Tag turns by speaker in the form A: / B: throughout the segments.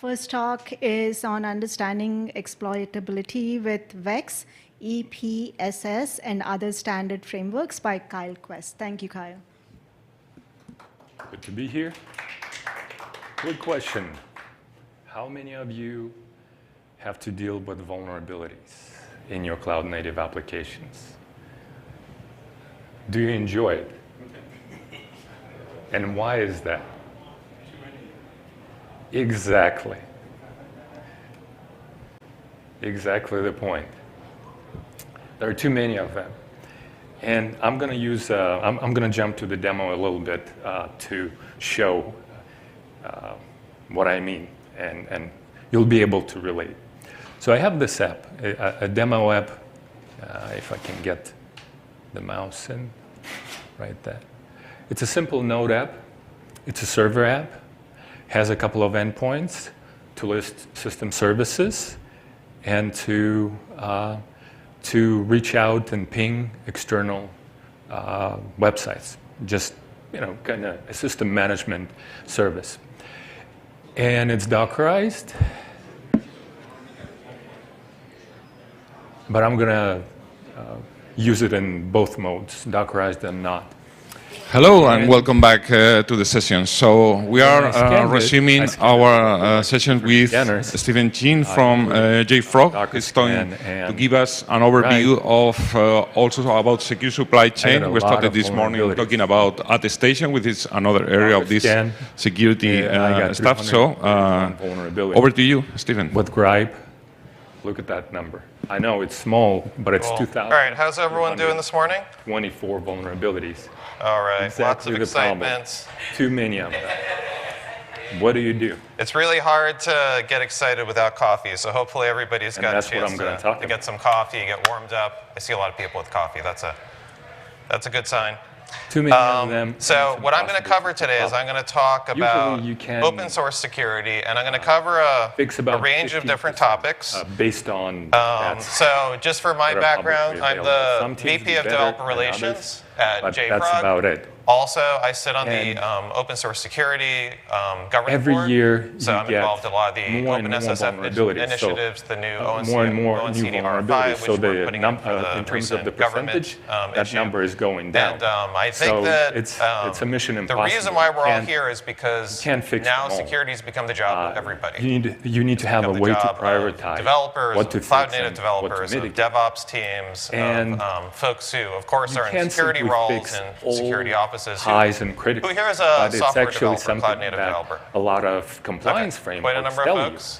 A: first talk is on understanding exploitability with VEX, EPSS, and other standard frameworks by Kyle Quest. Thank you, Kyle.
B: Good to be here. Good question. How many of you have to deal with vulnerabilities in your cloud-native applications? Do you enjoy it? And why is that? Exactly. Exactly the point. There are too many of them. And I'm going to use, I'm going to jump to the demo a little bit to show what I mean, and you'll be able to relate. So I have this app, a demo app, if I can get the mouse in, right there. It's a simple Node app. It's a server app. Has a couple of endpoints to list system services and to reach out and ping external websites. Just, kind of a system management service. And it's Dockerized. But I'm going to use it in both modes, Dockerized and not.
C: Hello and welcome back to the session. So we are resuming our session with Stephen Chin from JFrog. He's going to give us an overview of also about secure supply chain. We started this morning talking about attestation, which is another area of this security stuff. So over to you, Stephen.
B: With Gripe, look at that number. I know it's small, but it's 2,000.
D: All right, how's everyone doing this morning?
B: 24 vulnerabilities.
D: All right,
B: exactly
D: lots of excitement.
B: Too many of them. What do you do?
D: It's really hard to get excited without coffee, so hopefully everybody's got a chance to get some coffee, get warmed up. I see a lot of people with coffee. That's a good sign.
B: Too many of them.
D: So what I'm going to cover today is I'm going to talk about open source security, and I'm going to cover a range of different topics.
B: Based on
D: so just for my background, I'm the VP of Developer Relations at JFrog.
B: That's about it.
D: Also, I sit on the open source security governance
B: every
D: board.
B: year,
D: so I'm involved in a lot of the OpenSSF initiatives, the new ONCDR5, which we're putting in for the
B: in terms of the
D: percentage,
B: that number is going down.
D: And I think that
B: it's a mission impossible.
D: The reason why we're all here is because now security has become the job of everybody.
B: You need to have a way to prioritize
D: developers,
B: what to
D: cloud native developers, of DevOps teams, and folks who, of course, are in security roles and security offices.
B: Highs and critical.
D: Who here is a software developer, cloud native
B: that
D: developer?
B: A lot of compliance frameworks.
D: Quite a number of folks.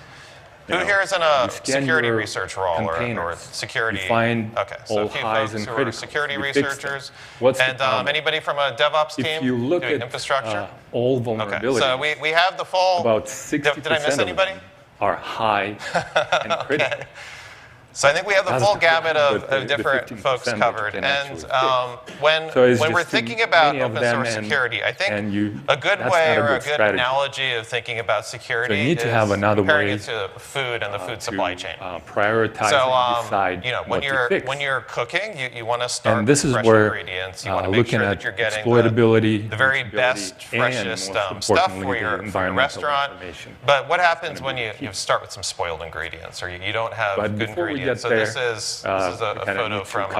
D: Who here is in a security research role or security? Okay, so a few folks who are security researchers. And anybody from a DevOps team?
B: If you look at
D: infrastructure,
B: all vulnerabilities,
D: so we have the full.
B: About 60%
D: did I miss anybody?
B: Are high and critical.
D: So I think we have the full gamut of different folks covered. And when we're thinking about open source security, I think a good way or a good analogy of thinking about security is comparing it to food and the food supply chain.
B: Prioritize
D: when you're cooking, you want to start
B: with fresh
D: ingredients. You want to make sure that you're getting the very best, freshest stuff for your restaurant. But what happens when you start with some spoiled ingredients or you don't have good ingredients? So this is a photo from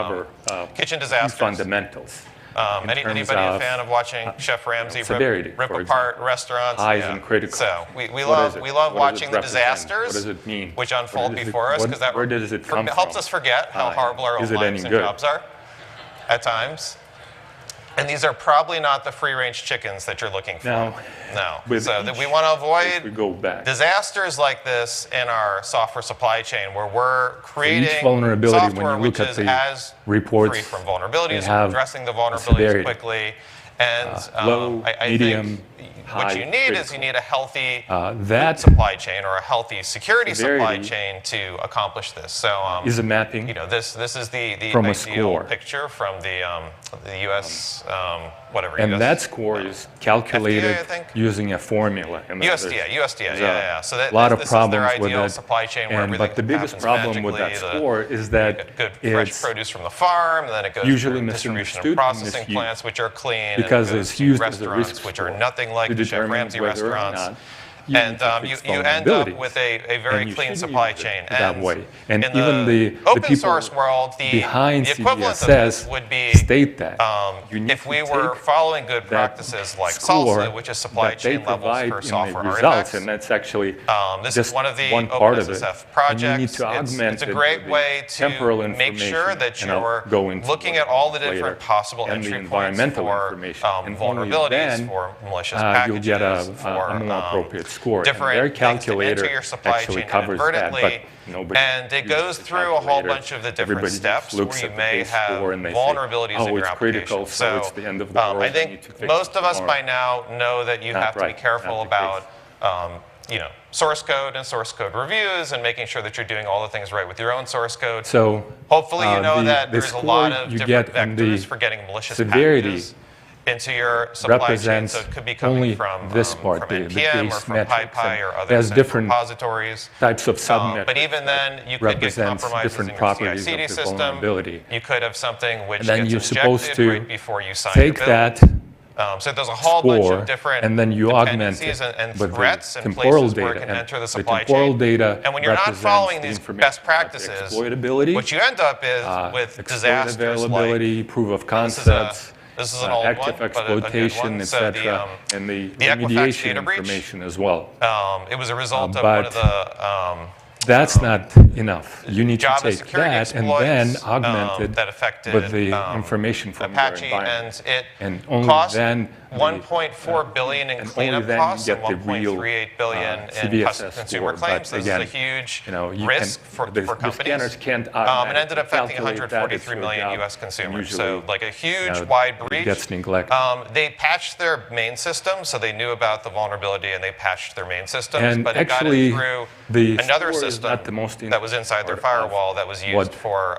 D: Kitchen Disasters.
B: Fundamentals.
D: Anybody a fan of watching Chef Ramsay rip apart restaurants?
B: And critical.
D: So we love watching the disasters,
B: what does it mean?
D: Which unfold before us, because that helps us forget how horrible our own lives and jobs are at times. And these are probably not the free-range chickens that you're looking for. No. So that we want to avoid disasters like this in our software supply chain, where we're creating software which is as free from vulnerabilities, addressing the vulnerabilities quickly. And I think what you need is a healthy food supply chain or a healthy security supply chain to accomplish this. So
B: is a mapping.
D: This is the ideal picture from the U.S. whatever.
B: And that score is calculated using a formula.
D: USDA, yeah. So
B: a lot of problems with that.
D: Supply chain where
B: but the biggest problem with that score is that
D: good fresh produce from the farm, and then it goes
B: usually
D: through distribution and processing plants, which are clean,
B: because it's used as a risk
D: which are nothing like the Chef Ramsay restaurants.
B: you
D: and you end up with a very clean supply chain.
B: That way. And
D: in
B: even the
D: open source world, the equivalent of this would be
B: state that
D: if we were following good practices like SALSA, which is supply chain levels for software artifacts.
B: And that's actually
D: this is one of the
B: OpenSSF
D: projects. It's a great way to make sure that you're looking at all the different possible entry points for vulnerabilities, for malicious packages, for different things to enter your supply chain inadvertently. And it goes through a whole bunch of the different steps where you may have vulnerabilities in your application. So I think most of us by now know that you have to be careful about source code and source code reviews and making sure that you're doing all the things right with your own source code.
B: So
D: hopefully you know that there's a lot of different vectors for getting malicious packages into your supply chain. So it could be coming from
B: this part,
D: from NPM or from PyPy or other repositories.
B: Types of submetrics.
D: But even then, you could get compromises in your CI/CD system. You could have something which gets injected right before you sign the build. So there's a whole bunch of different dependencies and threats and places where it can enter the supply chain. And when you're not following these best practices, what you end up is with disasters like
B: proof of concepts.
D: This is an old
B: active
D: one,
B: exploitation, etc., and the remediation information as well.
D: It was a result of one of the
B: that's not enough. You need to take that and then augment it with the information from
D: Apache,
B: your environment.
D: And it
B: only
D: cost
B: then
D: $1.4 billion in cleanup costs and $1.38 billion in consumer claims. This is a huge risk for companies. And ended up affecting 143 million US consumers. So like a huge wide breach. They patched their main system, so they knew about the vulnerability and they patched their main systems, but it got in through another system that was inside their firewall that was used for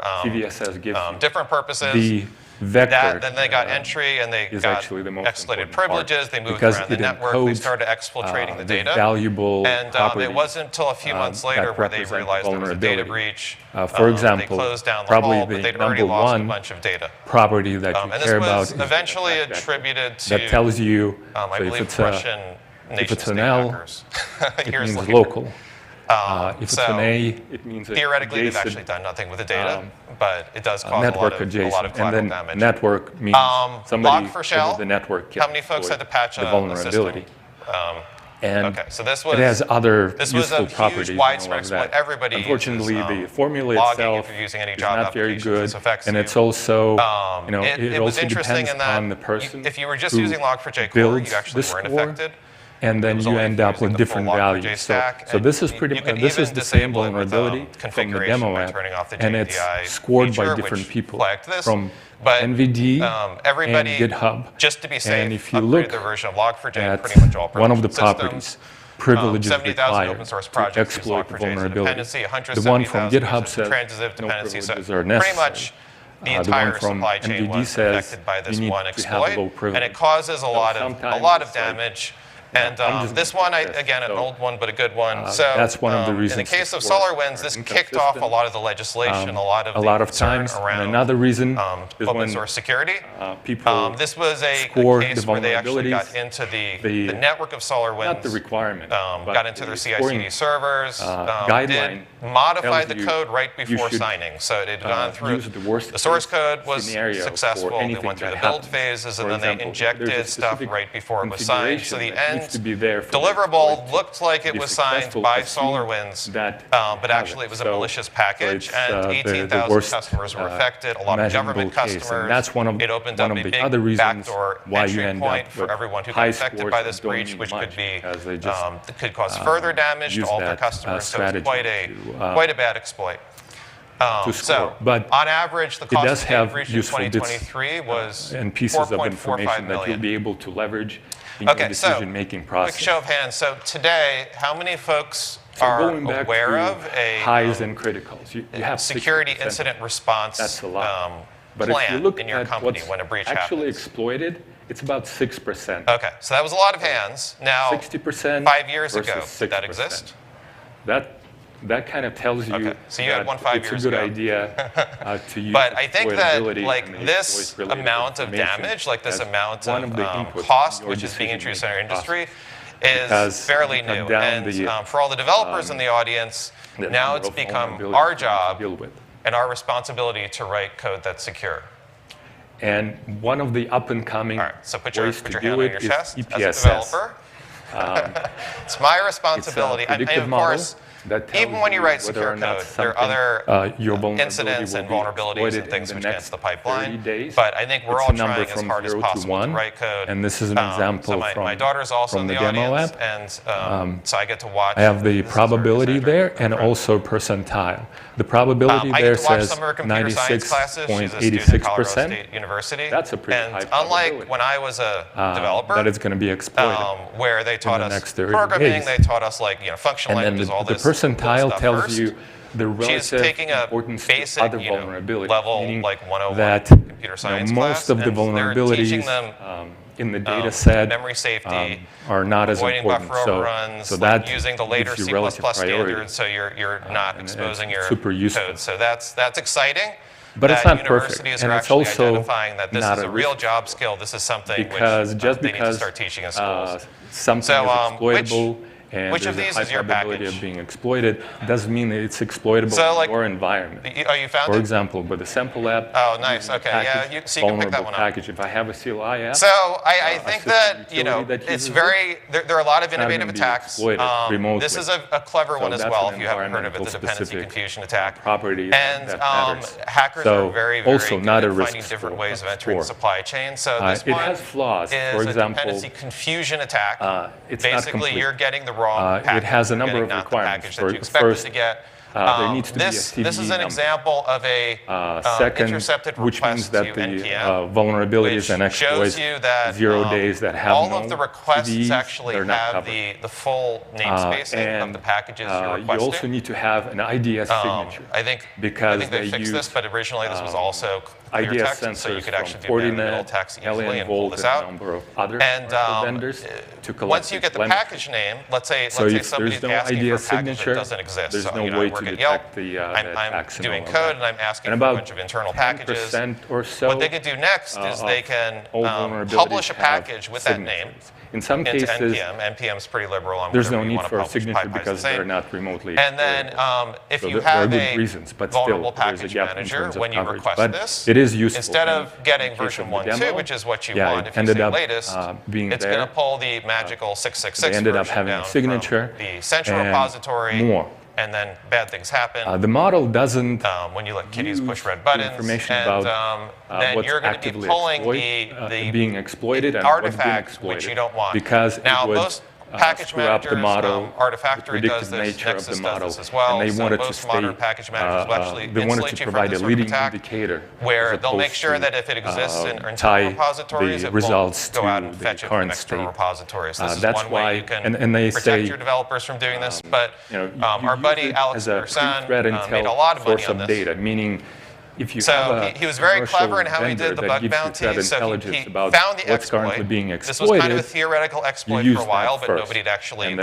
D: different purposes. Then they got entry and they got escalated privileges. They moved around the network. They started exfiltrating the data. And it wasn't until a few months later where they realized there was a data breach.
B: For example,
D: they closed down the hall, but they'd already lost a bunch of data.
B: Property that you care about
D: is eventually attributed to,
B: that tells you
D: I believe, Russian nation-state hackers.
B: It means local. If it's an A, it means
D: theoretically they've actually done nothing with the data, but it does cause a lot of collateral damage.
B: Network means somebody
D: over
B: the network.
D: How many folks had to patch
B: the vulnerability? And
D: so this
B: it has other useful
D: huge
B: properties.
D: Widespread exploit. Everybody
B: Unfortunately, the formula itself is
D: any
B: not very good, and it's also, it also
D: interesting
B: depends on the person.
D: If you were just using Log4j core, you actually weren't affected.
B: And then you end up with different values. So this is this is the same vulnerability from the demo app, and it's scored by different people from NVD and GitHub.
D: Just to be safe,
B: and if you look
D: at
B: one of the properties, privileges required to exploit the vulnerability, the one from GitHub says no privileges are necessary.
D: The entire supply chain was affected by this one exploit, and it causes a lot of damage. And this one, again, an old one, but a good one. So
B: that's one of the reasons.
D: In the case of SolarWinds, this kicked off a lot of the legislation, a lot of
B: times
D: around
B: another reason is
D: open source security.
B: People
D: this was a case where they actually got into the network of SolarWinds.
B: Not the requirement.
D: Got into their CI/CD servers. Modified the code right before signing, so it had gone through. The source code was successful. They went through the build phases, and then they injected stuff right before it was signed. So the end deliverable looked like it was signed by SolarWinds, but actually it was a malicious package, and 18,000 customers were affected, a lot of government customers. It opened up a big backdoor entry point for everyone who got affected by this breach, which could cause further damage to all their customers. So it was quite a bad exploit. But on average, the cost of the breach in 2023 was
B: and pieces of information that you'll be able to leverage in your decision-making process.
D: Quick show of hands. So today, how many folks are aware of a
B: highs and criticals? You have
D: security incident response plan in your company when a breach
B: actually
D: happens?
B: Exploited, it's about 6%.
D: Okay, so that was a lot of hands. Now,
B: 60%
D: 5 years ago, did that exist?
B: That kind of tells you
D: so you had one 5 years ago.
B: It's a good idea to use.
D: But I think that this amount of damage, this amount of cost which is being introduced in our industry, is fairly new. And for all the developers in the audience, now it's become our job and our responsibility to write code that's secure.
B: And one of the up-and-coming
D: so put your
B: ways to
D: hand
B: do
D: on
B: it
D: your
B: is
D: chest
B: EPSS.
D: as a developer. It's my responsibility.
B: It's a predictive
D: of course,
B: that
D: even when you write secure code, there are other
B: your
D: incidents and vulnerabilities and things which get into the pipeline.
B: Days.
D: But I think we're all trying as hard as possible to write code.
B: And this is an example
D: so my daughter's also
B: from
D: in
B: the
D: the
B: demo
D: audience,
B: app.
D: and so I get to watch.
B: I have the probability there and also percentile. The probability there says 96.86%. That's a pretty high probability.
D: Unlike when I was a developer,
B: that it's going to be exploited
D: where they taught us
B: programming,
D: they taught us functional languages, all this.
B: The percentile tells you the
D: She's
B: relative
D: taking a
B: importance
D: basic,
B: to other vulnerabilities,
D: level
B: meaning
D: like 101
B: that
D: computer science
B: most
D: class,
B: of the
D: and they're teaching
B: vulnerabilities
D: them
B: in the data set
D: memory safety,
B: are not as
D: avoiding
B: important.
D: buffer overruns,
B: so that
D: using the later
B: gives
D: C++
B: you relative
D: standards, so you're not exposing your
B: super useful.
D: code. So that's exciting.
B: But it's not perfect,
D: Universities
B: and
D: are
B: it's
D: actually
B: also
D: identifying that this
B: not
D: is
B: a
D: a real
B: risk
D: job skill. This is something
B: because
D: which
B: just
D: they need to
B: because
D: start teaching in schools.
B: something is exploitable and
D: which of
B: there's
D: these
B: a high
D: is your
B: probability
D: package?
B: of being exploited doesn't mean that it's exploitable in your environment.
D: Oh, you found
B: For
D: it?
B: example, with the sample app.
D: Oh, nice. Okay, yeah, so you can pick that one up.
B: Package. If I have a CLI app.
D: So I think that it's very. There are a lot of innovative attacks. This is a clever one as well. If you haven't heard of it, the dependency confusion attack. And hackers are very good at finding different ways of entering the supply chain. So this one
B: has flaws. For
D: is a
B: example,
D: dependency confusion attack.
B: Basically,
D: you're getting the wrong package.
B: It has a number of requirements.
D: That you expected to get.
B: There needs to be a CVE
D: This is an example of a intercepted
B: which means
D: request
B: that
D: to
B: the
D: NPM,
B: vulnerabilities and exploits
D: shows you that
B: 0 days that have
D: all
B: no
D: of the requests
B: CVEs,
D: actually have the full namespacing of the packages you're requesting.
B: You also need to have an IDS signature.
D: I think
B: they
D: fixed this, but originally this was also clear
B: IDS
D: text,
B: sensors
D: so you could actually
B: from
D: do manual
B: Fortinet,
D: text easily and pull
B: Volt,
D: this
B: and
D: out.
B: a number of other vendors to collect
D: once you get the package name, let's say somebody's asking for a package that doesn't exist.
B: There's
D: so,
B: no way to detect the
D: I'm doing code and I'm asking for a bunch of internal packages.
B: Or so
D: what they could do next is they can publish a package with that name.
B: In some cases,
D: NPM is pretty liberal on
B: there's no need for a signature because they're not remotely.
D: And then if you have a vulnerable package manager, when you request this,
B: it is useful.
D: Instead of getting version 1.2, which is what you want, if you say latest, it's going to pull the magical 666
B: ended up
D: version
B: having
D: down
B: a signature
D: from the central repository.
B: More.
D: And then bad things happen.
B: The model doesn't
D: when you let kitties push red buttons,
B: information
D: and
B: about
D: then
B: what's
D: you're going to be pulling the
B: being exploited and
D: artifact which you don't want.
B: Because
D: now
B: it would
D: most package managers,
B: the model,
D: Artifactory does this, Nexus does this as well.
B: And they wanted
D: most
B: to
D: modern package managers will actually insulate you from this sort of attack, where they'll make sure that if it exists in internal repositories, it won't go out and fetch it from external repositories. This is one way you can protect your developers from doing this. But our buddy Alex Mersan made a lot of money on this.
B: Data, meaning if you
D: he was very clever in how he did the bug bounty. So he found the exploit. This was kind of a theoretical exploit for a while, but nobody had actually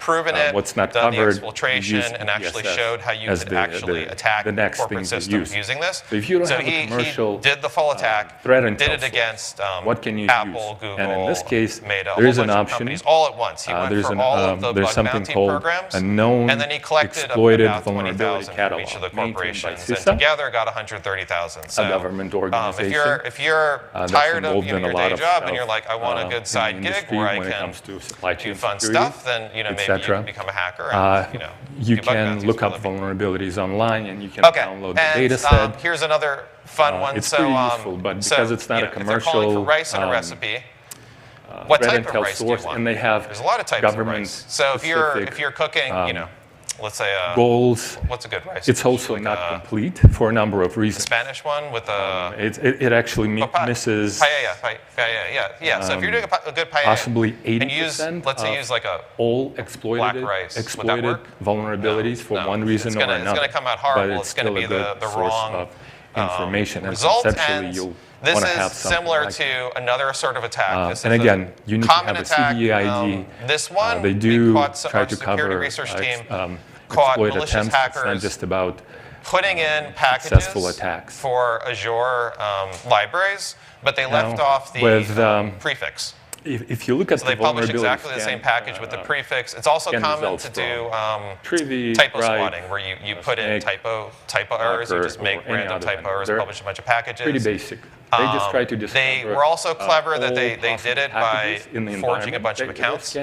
D: proven it, done the exfiltration, and actually showed how you could actually attack corporate systems using this.
B: So if you don't have
D: he
B: a commercial
D: did the full attack,
B: did
D: it against
B: what can you
D: Apple,
B: use?
D: Google,
B: and in this case,
D: Meta,
B: there is
D: a
B: an
D: whole bunch
B: option.
D: of companies all at once. He went for all of the bug bounty programs,
B: a known
D: and then he collected
B: exploited
D: about 20,000 from each of the corporations, and together got 130,000. So,
B: a government organization.
D: If you're tired of your day job and you're like, I want a good side gig where I can do fun stuff, then maybe you can become a hacker. And,
B: you can look up vulnerabilities online and you can download the data set.
D: Here's another fun one.
B: It's pretty useful, but because it's not a commercial.
D: If they're calling for rice on a recipe, what type of rice do you want?
B: And they have
D: There's a lot of types of rice. So if you're cooking, let's say
B: goals.
D: What's a good rice?
B: It's also not complete for a number of reasons.
D: The Spanish one with a.
B: It actually misses.
D: Paella. Yeah. So if you're doing a good paella,
B: possibly 80%.
D: And let's say use like a
B: all exploited vulnerabilities for one reason or another.
D: It's going to come out horrible. It's going to be the wrong
B: information.
D: result.
B: And you'll
D: this
B: want to
D: is
B: have
D: similar to another sort of attack.
B: And again, you need to have a CVE ID.
D: This one,
B: they do try to
D: security
B: cover
D: research team
B: caught
D: malicious
B: attempts.
D: hackers.
B: It's not just about
D: putting in packages
B: attacks.
D: for Azure libraries, but they left off the prefix.
B: if you look at
D: they publish exactly the same package with the prefix. It's also common to do typo squatting, where you put in typo errors, you just make random typo errors, publish a bunch of packages.
B: Pretty basic. They just try to discover.
D: They were also clever that they did it by forging a bunch of accounts.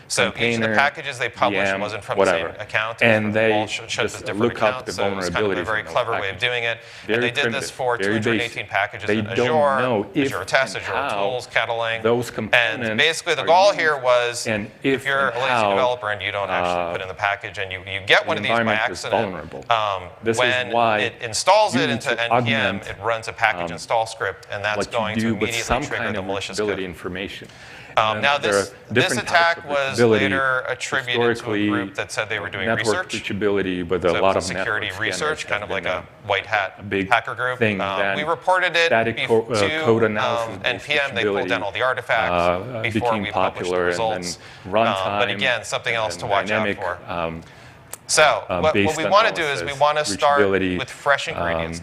D: So each of the packages they published wasn't from the same account.
B: And they
D: all showed as different accounts. So it was kind of a very clever way of doing it. And they did this for 218 packages in Azure, Azure Test, Azure Tools, Catalang. And basically the goal here was, if you're a lazy developer and you don't actually put in the package and you get one of these by accident, when it installs it into NPM, it runs a package install script, and that's going to immediately trigger the malicious code.
B: Information.
D: Now, this attack was later attributed to a group that said they were doing research.
B: With
D: so a lot of security research, kind of like a white hat hacker group. We reported it to NPM. They pulled down all the artifacts before we published the results. But again, something else to watch out for. So what we want to do is we want to start with fresh ingredients,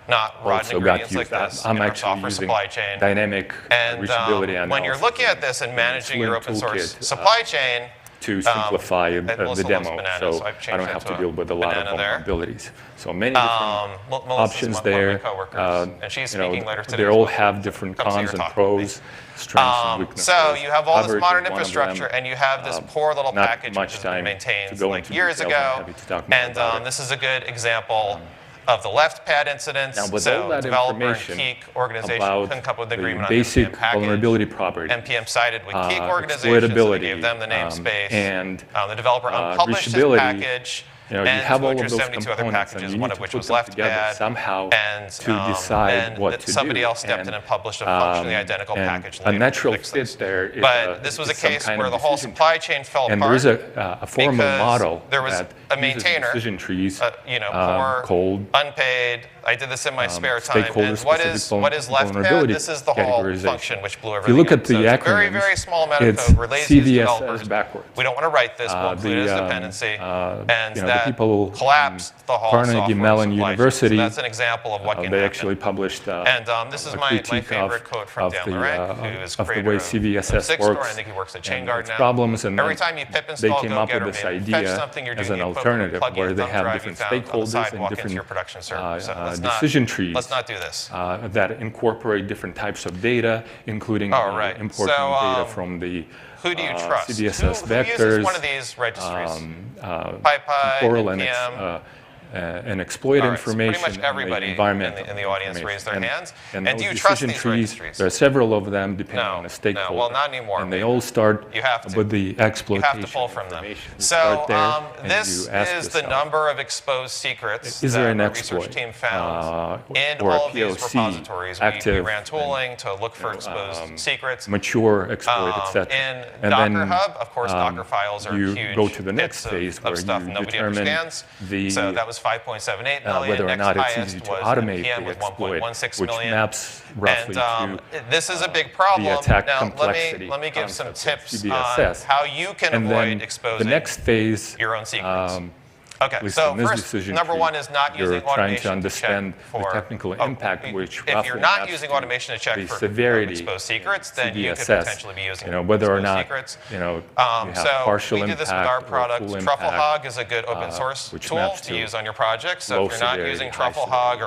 D: not rotten ingredients like this in our software supply chain.
B: Dynamic reachability analysis.
D: When you're looking at this and managing your open source supply chain,
B: to simplify the demo, so I don't have to deal with a lot of vulnerabilities. So many different options there.
D: And she's speaking later today.
B: They all have different cons and pros, strengths and weaknesses.
D: So you have all this modern infrastructure, and you have this poor little package which has been maintained like years ago. And this is a good example of the left pad incidents.
B: Now, with
D: so
B: all that
D: developer and
B: information
D: Keek organization couldn't come up with an agreement on
B: basic
D: NPM package.
B: vulnerability property,
D: NPM sided with Keek organization, so they gave them the namespace.
B: And
D: the developer unpublished this package.
B: You have all of those 72 other packages, one of which was left pad,
D: somehow
B: to decide what to do.
D: Somebody else stepped in and published a functionally identical package.
B: A natural fit there is
D: but this was a case where the whole supply chain fell apart.
B: And there is a formal model
D: there was a maintainer,
B: decision trees,
D: poor, unpaid. I did this in my spare time. And what is left pad? This is the whole function which blew everything.
B: If you look at the acronyms,
D: very, very small amount of code. We're lazy developers.
B: Backwards.
D: We don't want to write this. We'll include it as dependency. And
B: the people
D: collapsed the whole
B: Carnegie Mellon University.
D: So that's an example of what can
B: they
D: happen.
B: actually published
D: and this is my favorite quote from Dan Lorang, who is creator of CVSS
B: works.
D: I think he works at ChainGuard now.
B: Problems, and
D: every time you pip install
B: they came up with this idea as an alternative where they have different stakeholders and different decision trees.
D: Let's not do this.
B: That incorporate different types of data, incling importing data from the
D: who do you trust?
B: CVSS
D: who
B: vectors.
D: Uses one of these registries? PyPy, NPM,
B: and exploit information.
D: Pretty much everybody in the audience raised their hands. And do you trust these registries?
B: There are several of them depending on the stakeholder.
D: No, well, not anymore.
B: And they all start with the exploitation.
D: You have to pull from them. So this is the number of exposed secrets that the research team found in all of these repositories. We ran tooling to look for exposed secrets.
B: Mature exploit, etc.
D: In Docker Hub, of course, Docker files are huge.
B: You go to the next phase where you determine
D: so that was 5.78 million.
B: Whether or not it's easy to automate the exploit, which maps roughly to
D: this is a big problem.
B: The attack
D: now,
B: complexity.
D: Let me give some tips on how you can avoid exposing
B: the next phase,
D: your own secrets. Okay, so first, number one is not using automation to check for
B: the technical impact, which
D: if you're not using automation to check for exposed secrets, then you could potentially be using
B: whether or not
D: secrets.
B: you have partial
D: we did this with our product. TruffleHog is a good open source tool to use on your project. So if you're not using TruffleHog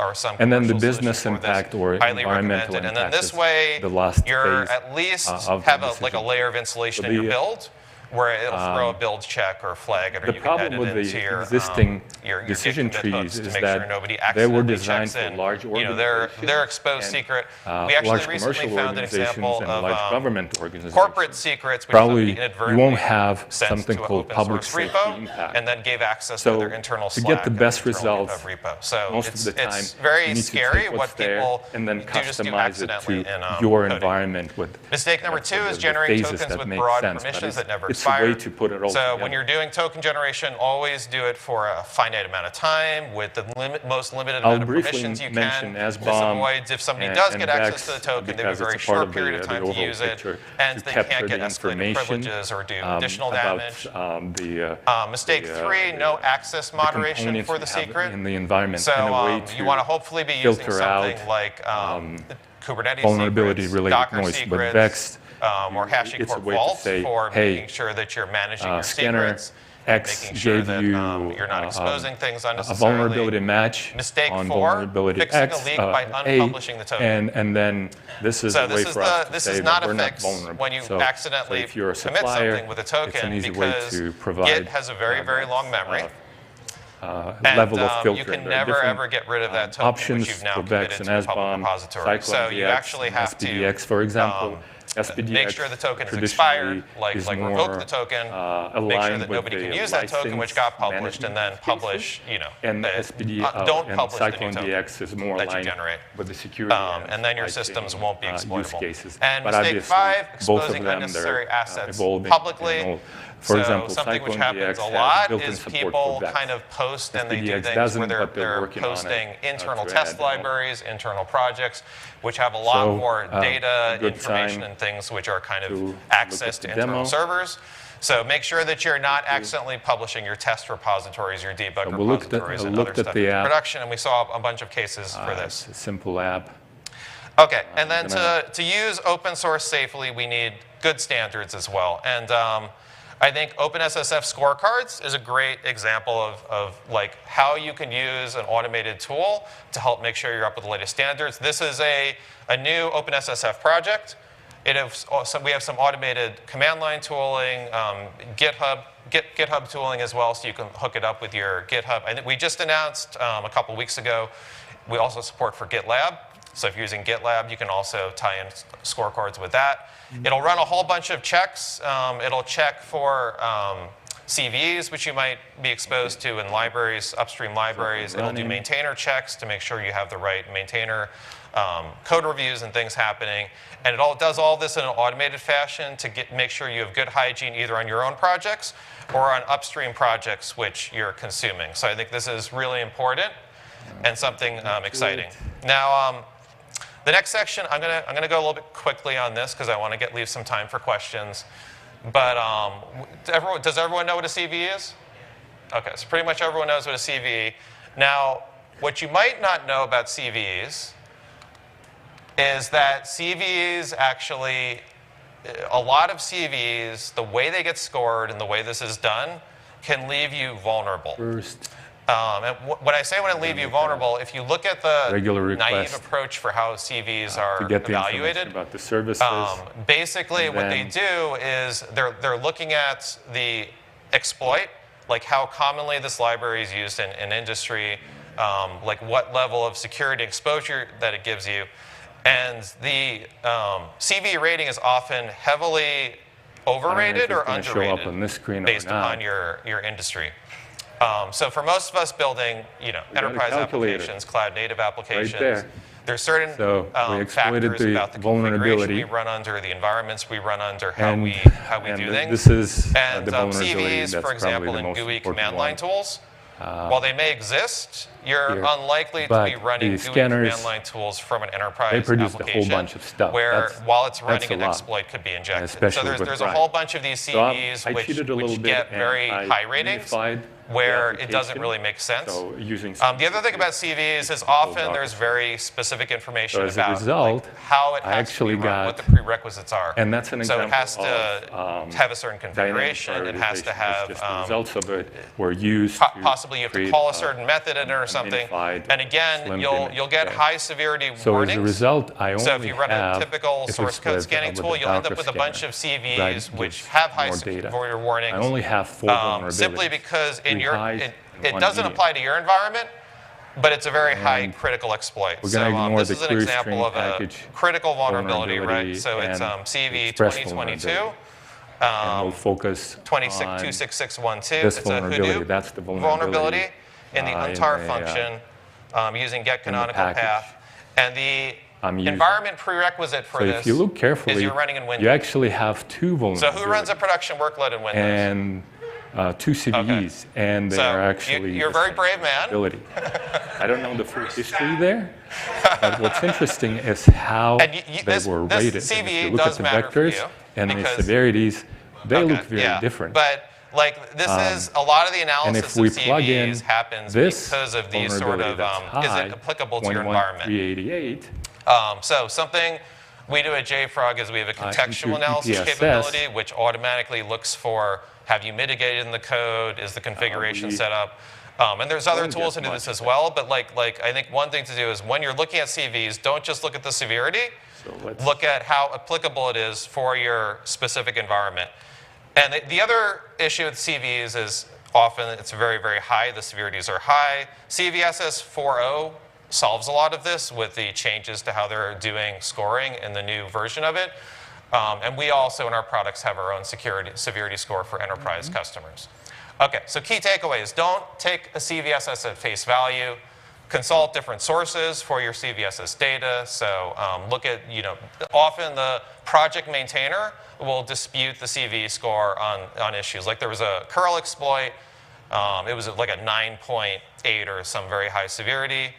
D: or some
B: and then the business impact or
D: highly
B: environmental
D: recommended. And then
B: impact
D: this way,
B: you're
D: at least have a layer of insulation in your build, where it'll throw a build check or flag it, or
B: the problem with the existing decision trees is that they were designed for large organizations.
D: Their exposed secret. We actually recently found an example of
B: large government organizations.
D: Corporate secrets.
B: Probably you won't have something called public safety impact.
D: And then gave access to their internal Slack.
B: To get the best results,
D: so
B: most of the time,
D: it's very
B: you need
D: scary
B: to take
D: what people
B: and then
D: do just do
B: customize it
D: accidentally
B: to your environment with
D: mistake number two is generating tokens with broad permissions that never expire.
B: It's a way to put it all
D: together. When you're doing token generation, always do it for a finite amount of time with the most limited amount of permissions you can. This avoids if somebody does get access to the token, they have a very short period of time to use it, and they can't get escalated privileges or do additional damage. Mistake three, no access moderation for the secret.
B: In the environment,
D: so you want to hopefully be using something like Kubernetes
B: vulnerability-related
D: Docker
B: noise,
D: secrets,
B: but Vext
D: or HashiCorp Vault for making sure that you're managing your secrets.
B: X
D: making sure
B: gave
D: that
B: you
D: you're not exposing things unnecessarily.
B: A vulnerability match
D: Mistake
B: on
D: 4,
B: vulnerability
D: fixing
B: X,
D: a leak by unpublishing the token.
B: And then this is
D: so
B: a way for us to say that we're not vulnerable.
D: When you accidentally
B: if you're a
D: commit
B: supplier,
D: something with a token,
B: it's an easy
D: because
B: way to provide
D: Git has a very, very long memory.
B: Level of filtering.
D: You can never ever get rid of that token,
B: options
D: which you've now
B: for Vex
D: committed
B: and
D: to a public
B: SBOM,
D: repository. So you actually have to
B: SPDX, for example. SPDX
D: make sure the token is expired, like revoke the token, make sure that nobody can use that token which got published, and then publish,
B: and
D: don't publish the new token
B: DX is more
D: that you
B: aligned
D: generate.
B: with the security
D: and then your systems won't be exploitable.
B: Cases.
D: And
B: but
D: mistake 5, exposing unnecessary assets publicly.
B: For example,
D: something which
B: Cyclone
D: happens
B: DX
D: a lot
B: built-in
D: is
B: support
D: people
B: for Vex.
D: kind of post and they do
B: SPDX
D: things
B: doesn't,
D: where
B: but
D: they're
B: working on
D: posting
B: it,
D: internal
B: to
D: test
B: add
D: libraries, internal projects, which have a lot more data, information, and things which are kind of access to internal servers. So make sure that you're not accidentally publishing your test repositories, your debug repositories, and other stuff into production. And we saw a bunch of cases for this.
B: It's a simple app.
D: Okay, and then to use open source safely, we need good standards as well. And I think OpenSSF scorecards is a great example of like how you can use an automated tool to help make sure you're up with the latest standards. This is a new OpenSSF project. We have some automated command line tooling, GitHub tooling as well, so you can hook it up with your GitHub. I think we just announced a couple weeks ago, we also support for GitLab. So if you're using GitLab, you can also tie in scorecards with that. It'll run a whole bunch of checks. It'll check for CVEs, which you might be exposed to in libraries, upstream libraries. It'll do maintainer checks to make sure you have the right maintainer code reviews and things happening. And it does all this in an automated fashion to make sure you have good hygiene either on your own projects or on upstream projects which you're consuming. So I think this is really important and something exciting. Now, the next section, I'm gonna go a little bit quickly on this because I want to leave some time for questions. But does everyone know what a CVE is? Okay, so pretty much everyone knows what a CVE. Now, what you might not know about CVEs is that CVEs actually, a lot of CVEs, the way they get scored and the way this is done, can leave you vulnerable. And when I say when it leave you vulnerable, if you look at the naive approach for how CVs are evaluated,
B: about the services,
D: basically what they do is they're looking at the exploit, like how commonly this library is used in industry, like what level of security exposure that it gives you. And the CV rating is often heavily overrated or underrated
B: on this screen
D: based upon your industry. So for most of us building, enterprise applications, cloud-native applications, there's certain factors about the configuration we run under, the environments we run under, how we do things.
B: This is
D: and CVEs, for example, in GUI command line tools, while they may exist, you're unlikely to be running GUI command line tools from an enterprise application
B: a whole bunch of stuff.
D: Where while it's running, an exploit could be injected. So there's a whole bunch of these CVEs which get very high ratings, where it doesn't really make sense.
B: So
D: the other thing about CVs is often there's very specific information about how it has to be run, what the prerequisites are.
B: And that's an example.
D: So it has to have a certain configuration. It has to have
B: the results of it were used.
D: Possibly you have to call a certain method in it or something. And again, you'll get high severity warnings.
B: So as a result,
D: so if you run a typical source code scanning tool, you'll end up with a bunch of CVs which have high severity warnings.
B: I only have 4 vulnerabilities.
D: Simply because it doesn't apply to your environment, but it's a very high critical exploit. So this is an example of a critical vulnerability, right? So it's CV 2022.
B: And we'll focus
D: 262612.
B: This
D: it's a Hadoop
B: that's the
D: vulnerability in the untar function using get canonical path. And the environment prerequisite for this
B: if you look carefully,
D: is you're running in Windows.
B: You actually have 2 vulnerabilities.
D: So who runs a production workload in Windows?
B: And 2 CVEs, and they are actually
D: you're a very brave man.
B: I don't know the full history there, but what's interesting is how they were rated.
D: This CVE
B: if you look at the vectors and the severities, they look very different.
D: But like this is a lot of the analysis of CVEs happens because of these sort of is it applicable to your environment?
B: 388.
D: So something we do at JFrog is we have a contextual analysis capability, which automatically looks for, have you mitigated in the code? Is the configuration set up? And there's other tools to do this as well, but I think one thing to do is when you're looking at CVs, don't just look at the severity, look at how applicable it is for your specific environment. And the other issue with CVs is often it's very, very high. The severities are high. CVSS 4.0 solves a lot of this with the changes to how they're doing scoring in the new version of it. And we also in our products have our own severity score for enterprise customers. Okay, so key takeaways. Don't take a CVSS at face value. Consult different sources for your CVSS data. So look at, often the project maintainer will dispute the CV score on issues. Like there was a curl exploit. It was like a 9.8 or some very high severity.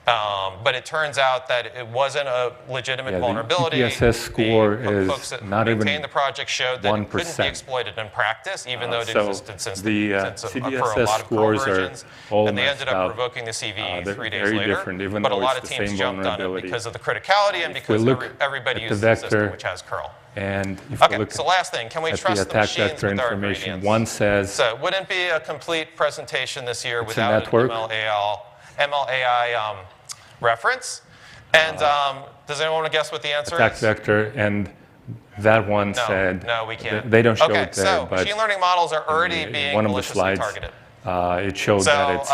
D: But it turns out that it wasn't a legitimate vulnerability.
B: The CVSS score is
D: folks that
B: not even
D: maintained the project showed that
B: 1%.
D: it couldn't be exploited in practice, even though it existed since for
B: CVSS
D: a lot of
B: scores
D: versions.
B: are
D: And they ended up revoking the CV 3 days
B: very
D: later.
B: different, even
D: but a
B: though
D: lot
B: it's
D: of
B: the
D: teams
B: same
D: jumped on it
B: vulnerability.
D: because of the criticality and because everybody uses the system which has curl.
B: And if
D: okay,
B: you look
D: so last thing, can we
B: at
D: trust
B: the attack
D: machines
B: vector
D: with our
B: information,
D: ingredients?
B: one says
D: So it wouldn't be a complete presentation this year without an
B: network.
D: MLAI reference. And does anyone want to guess what the answer
B: attack
D: is?
B: vector, and that one said
D: no, we can't.
B: They don't show
D: okay,
B: it there,
D: so
B: but
D: machine learning models are already being
B: one of the
D: maliciously
B: slides,
D: targeted.
B: It showed that it's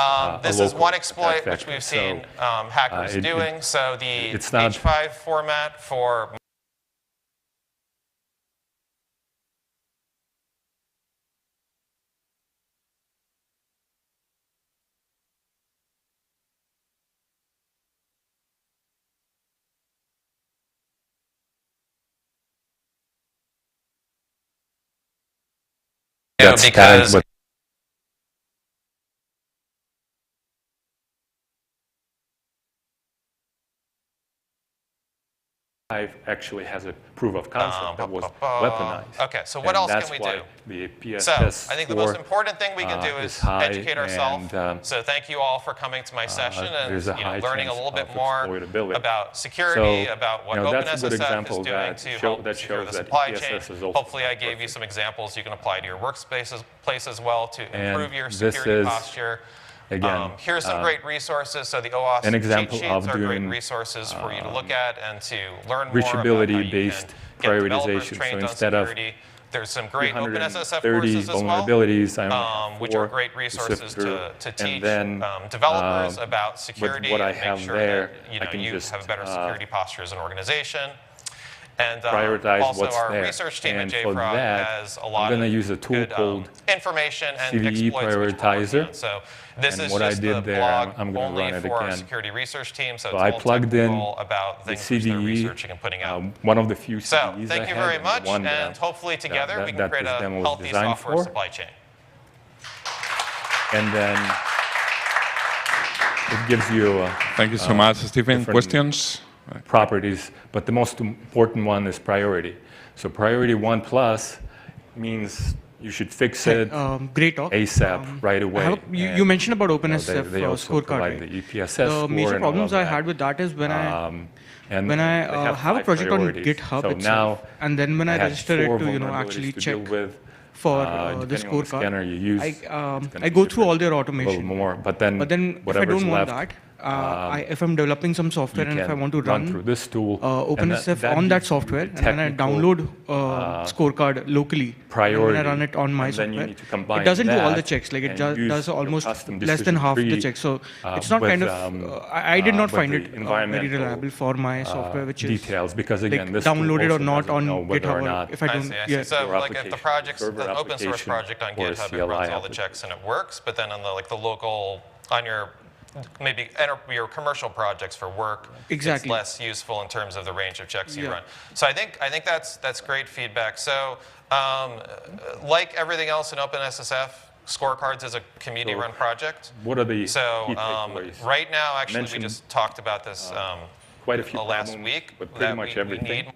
D: this is one exploit which we've seen hackers doing. So the
B: it's not
D: H5 format for because
B: actually has a proof of concept that was weaponized.
D: Okay, so what else can we do?
B: The PSS
D: so I think the most important thing we can do is educate ourselves. So thank you all for coming to my session and learning a little bit more about security, about what OpenSSF is doing to help secure the supply chain. Hopefully I gave you some examples you can apply to your workspace as well to improve your security posture.
B: Again,
D: here's some great resources. So the OAuth cheat sheets are great resources for you to look at and to learn more
B: reachability-based prioritization. So instead of
D: there's some great OpenSSF courses as well, which are great resoces to teach developers about security and make sure that you have a better security posture as an organization. And also our research team at JFrog has a lot of good information and
B: CVE prioritizer.
D: So this is just the blog only for our security research team. So
B: I plugged in
D: about
B: the
D: things they're
B: CVE,
D: researching and putting out.
B: one of the few CVEs
D: So thank you very much, and hopefully together we can create a healthy software supply chain.
B: And then it gives you
C: thank you so much, Stephen. Questions?
B: Properties, but the most important one is priority. So priority 1+ means you should fix it
E: great talk.
B: ASAP, right away.
E: You mentioned about OpenSSF
B: they also
E: scorecard.
B: The EPSS
E: the major problems I had with that is when I have a project on GitHub
B: so
E: itself, and then when I register it to actually check for the scorecard, I go through all their automation.
B: More, but then
E: if I don't want that, if I'm developing some software and if I want to run
B: through this tool,
E: OpenSSF on that software, and then I download scorecard locally, and when I run it on my software, it doesn't do all the checks. Like it does almost less than half the checks. So it's not kind of. I did not find it very reliable for my software, which is
B: details because again, this
E: downloaded or not on GitHub.
B: Not
E: if I don't,
D: so like if the open source project on GitHub, it runs all the checks and it works, but then on the local on your maybe your commercial projects for work, it's less useful in terms of the range of checks you run. So I think that's great feedback. So like everything else in OpenSSF, scorecards is a community-run project.
B: What are the
D: key takeaways? Right now, actually, we just talked about this
B: quite a few
D: last week.
B: But pretty much everything.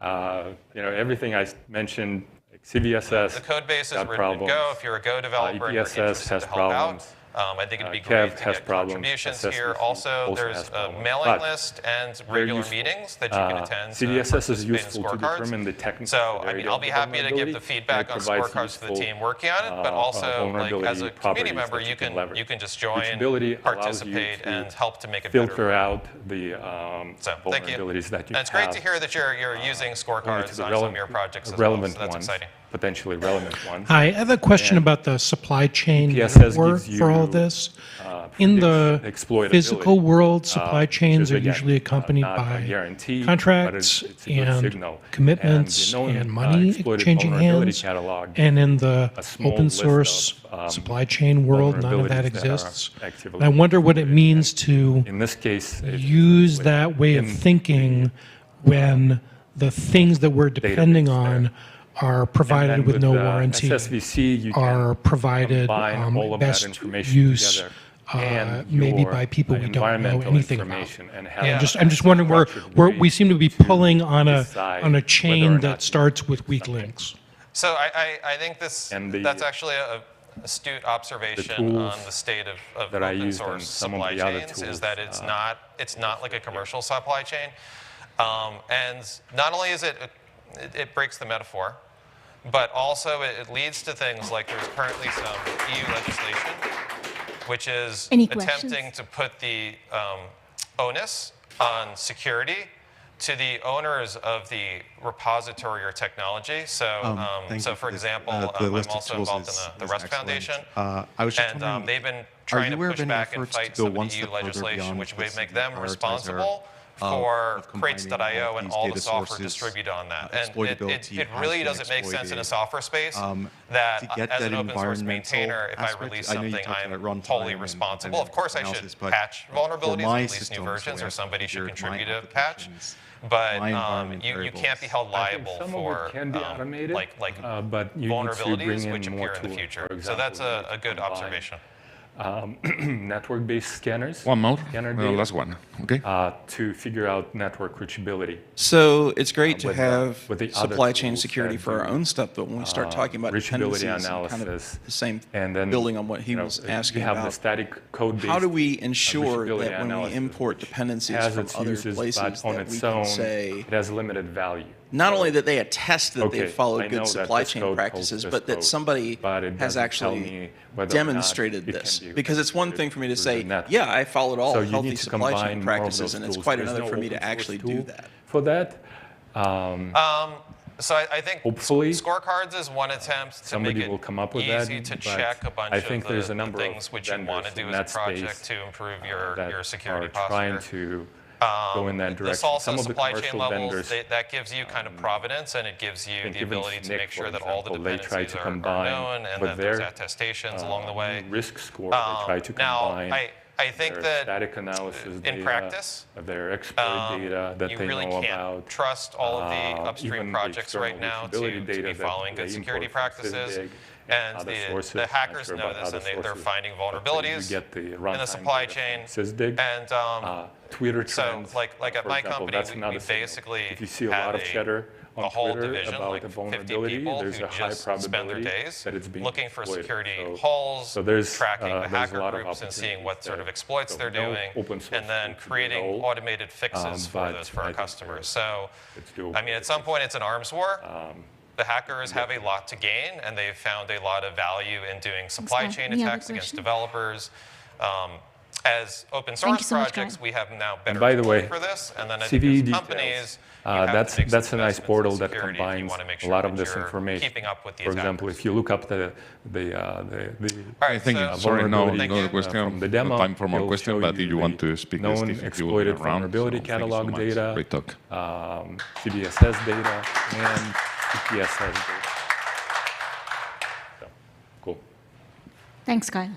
B: Everything I mentioned. CVSS.
D: The code base is written in Go. If you're a Go developer, and you're interested to help out. I think it'd be great to get contributions here. Also, there's a mailing list and regular meetings that you can attend
B: CVSS is useful to determine the technical
D: So, I mean, I'll be happy to give the feedback on scorecards to the team working on it, but also, like, as a community member, you can just join, participate, and help to make it better.
B: Filter out the vulnerabilities that you have.
D: And it's great to hear that you're using scorecards on some of your projects as well, so that's exciting.
B: Potentially relevant ones.
F: Hi, I have a question about the supply chain network for all this. In the physical world, supply chains are usually accompanied by contracts and commitments and money exchanging hands. And in the open source supply chain world, none of that exists. And I wonder what it means to use that way of thinking when the things that we're depending on are provided with no warranty, are provided best use maybe by people we don't know anything about. I'm just wondering where we seem to be pulling on a chain that starts with weak links.
D: So I think that's actually a astute observation on the state of open source supply chains is that it's not like a commercial supply chain, and not only is it breaks the metaphor, but also it leads to things like there's currently some EU legislation which is attempting to put the onus on security to the owners of the repository or technology. So, for example, I'm also involved in the Rust Foundation, and they've been trying to push back and fight some of the EU legislation, which would make them responsible for crates.io and all the software distributed on that. And it really doesn't make sense in a software space that as an open source maintainer, if I release something, I'm totally responsible. Of course, I should patch vulnerabilities, release new versions, or somebody should contribute a patch. But you can't be held liable for vulnerabilities which appear in the future. So that's a good observation.
B: Network-based scanners.
C: One more, last one, okay.
B: To figure out network reachability.
G: So it's great to have supply chain security for our own stuff, but when we start talking about dependencies, kind of the same, and then, building on what he was asking about,
B: the static code-based
G: how do we ensure that when we import dependencies from other places that we can say
B: it has limited value?
G: Not only that they attest that they've followed good supply chain practices, but that somebody has actually demonstrated this. Because it's one thing for me to say, yeah, I followed all healthy supply chain practices, and it's quite another for me to actually do that.
B: For that,
D: so I think
B: hopefully
D: scorecards is one attempt to make it easy to check a bunch of the things which you want to do as a project to improve your security posture.
B: Go in that direction.
D: This also supply chain levels, that gives you kind of provenance, and it gives you the ability to make sure that all the dependencies are known and that there's attestations along the way.
B: Risk score, they try to combine
D: I think that
B: static analysis
D: in practice,
B: their exploit data that
D: you
B: they
D: really
B: know
D: can't
B: about,
D: trust all of the upstream projects right now to be following good security practices. And the hackers know this, and they're finding vulnerabilities in the supply chain. And
B: Twitter trends,
D: so, like at my company, we basically have a whole division, like 50 people who just spend their days looking for security holes, tracking the hacker groups and seeing what sort of exploits they're doing, and then creating automated fixes for those for our customers. So, I mean, at some point, it's an arms war. The hackers have a lot to gain, and they've found a lot of value in doing supply chain attacks against developers. As open source projects, we have now better tools for this, and then as companies,
B: that's a nice portal that combines a lot of this information. For example, if you look up the
C: thank you. Sorry, no question.
B: From the demo,
C: no time for more question, but if you want to speak,
B: known exploited vulnerability catalog data,
C: Great talk.
B: CVSS data, and EPSS data. So, cool.
A: Thanks, Kyle.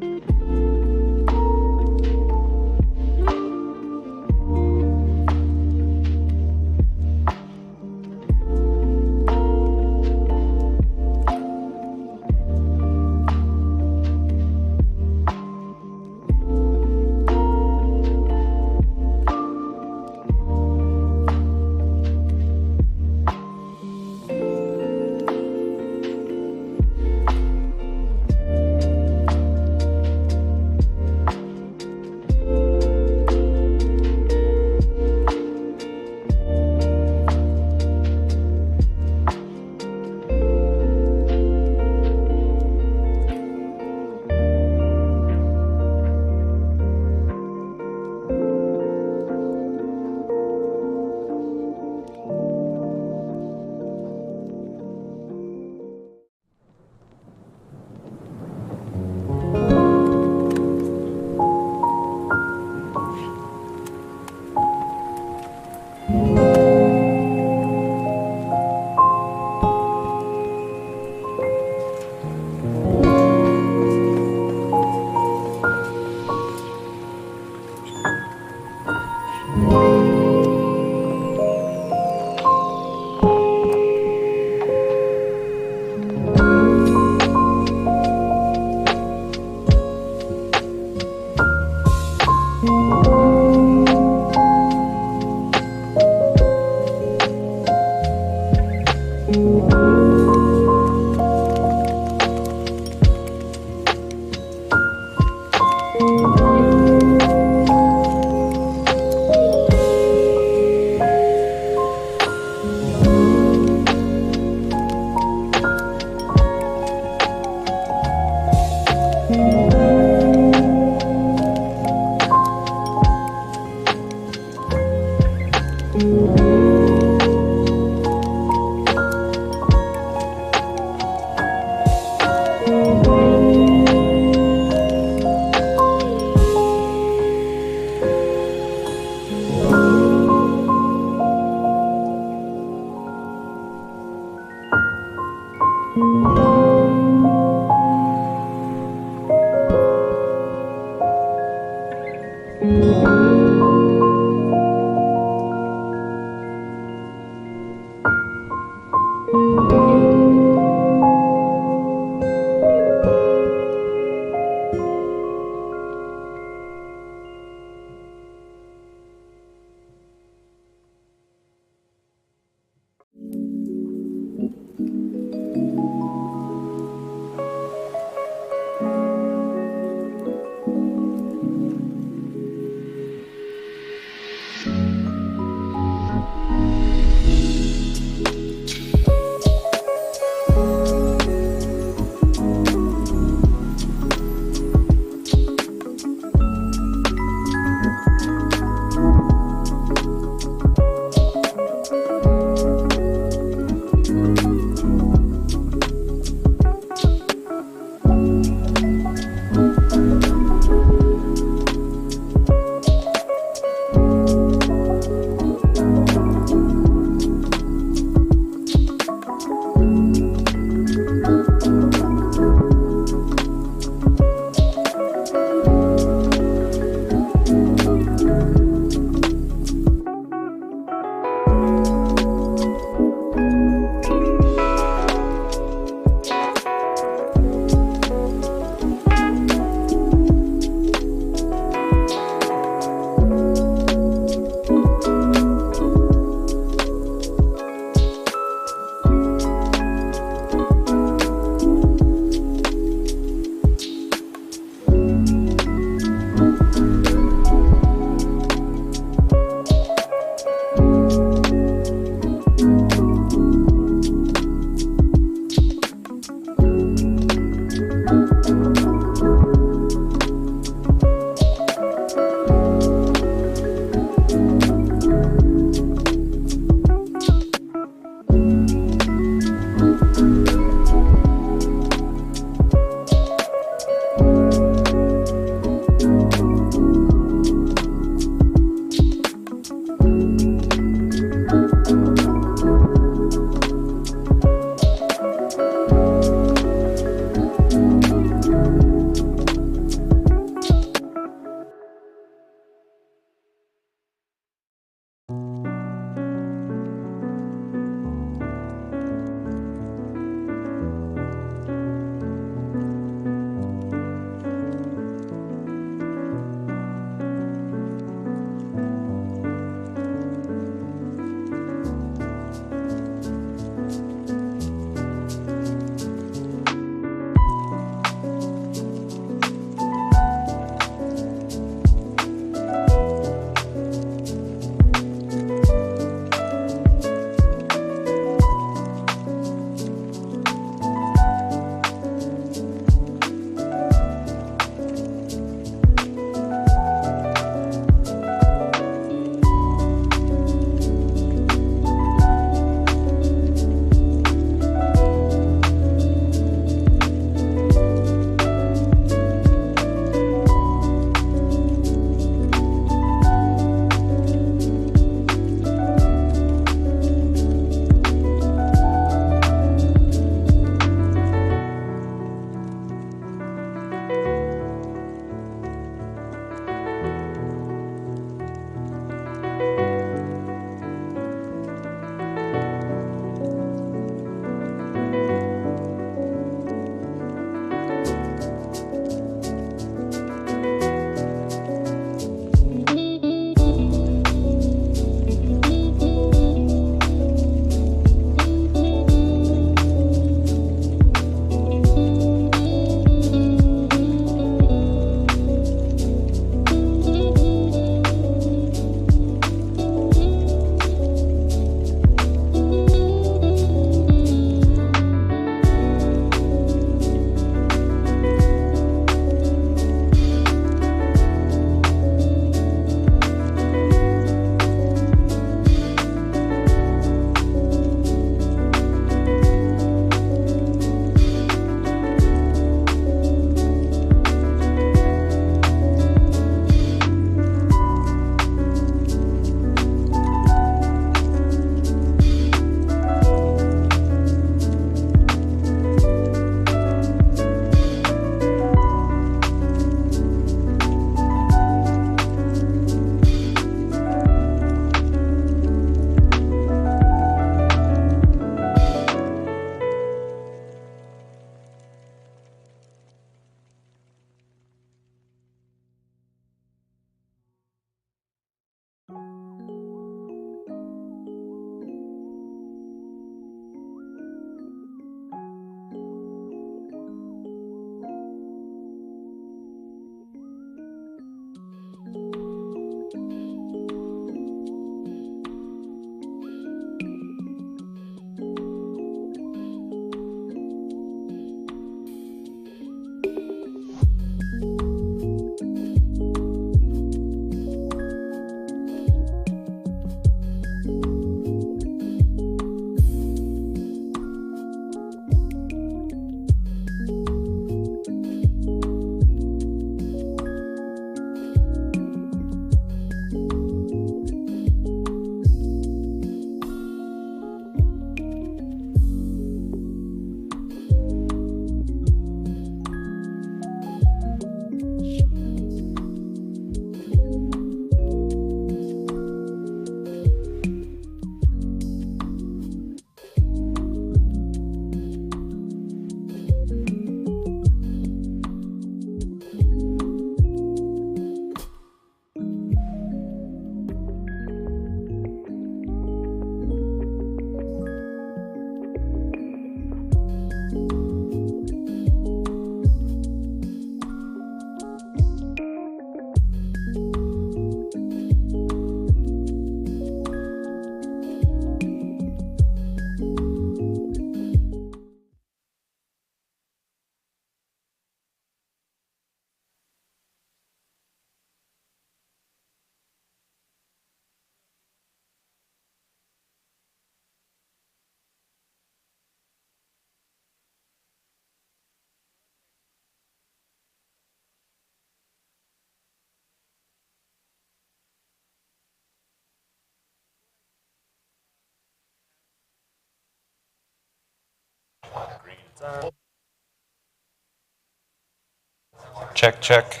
D: Check, check.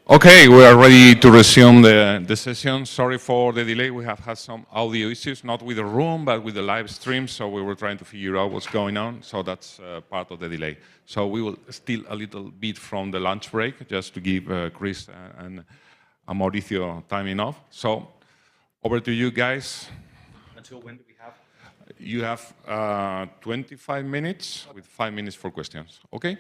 C: Okay, we are ready to resume the session. Sorry for the delay. We have had some audio issues, not with the room, but with the live stream. So we were trying to figure out what's going on. So that's part of the delay. So we will steal a little bit from the lunch break just to give Chris and Mauricio time enough. So over to you guys.
H: Until when do we have?
C: You have 25 minutes with 5 minutes for questions. Okay?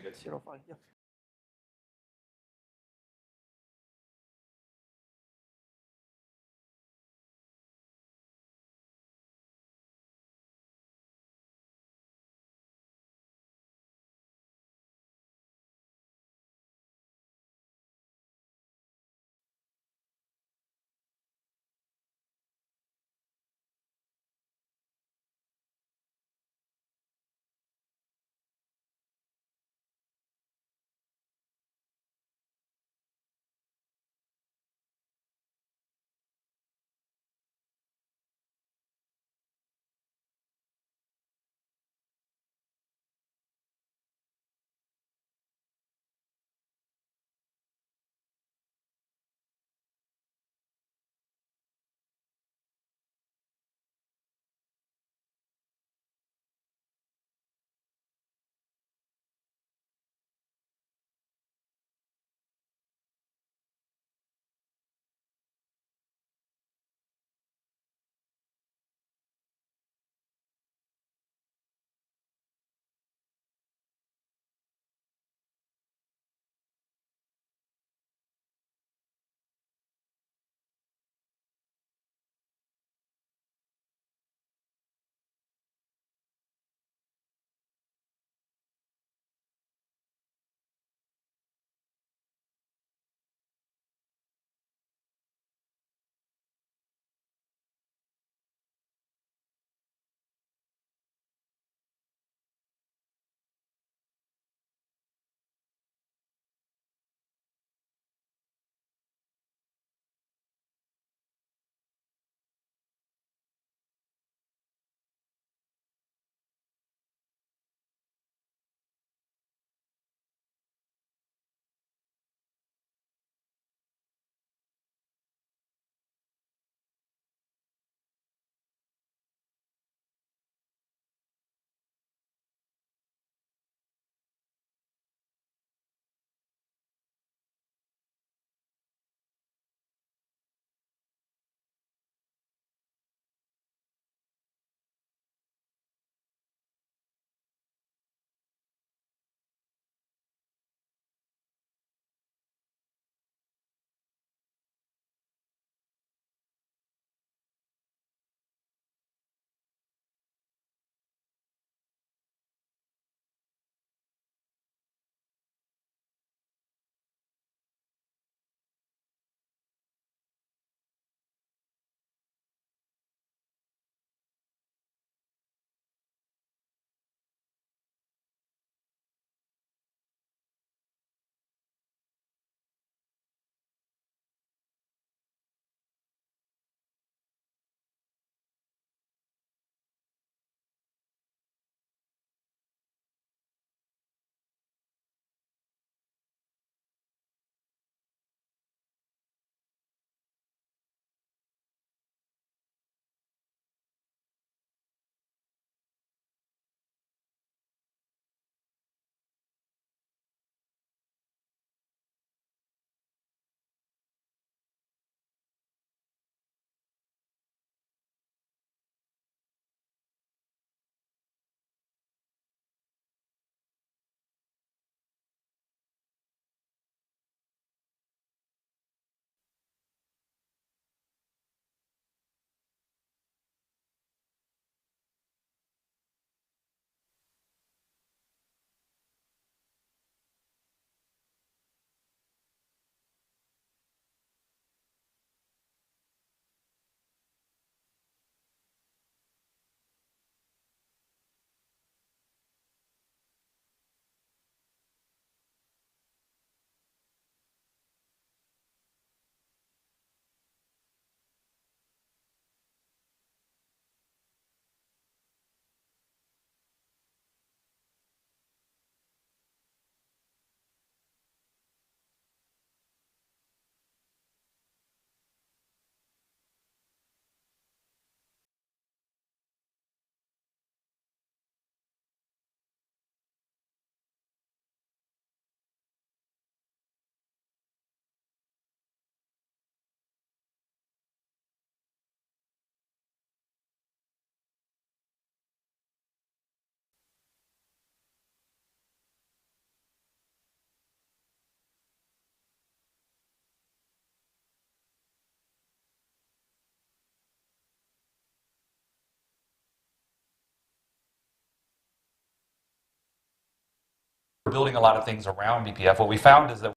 H: building a lot of things around BPF. What we found is that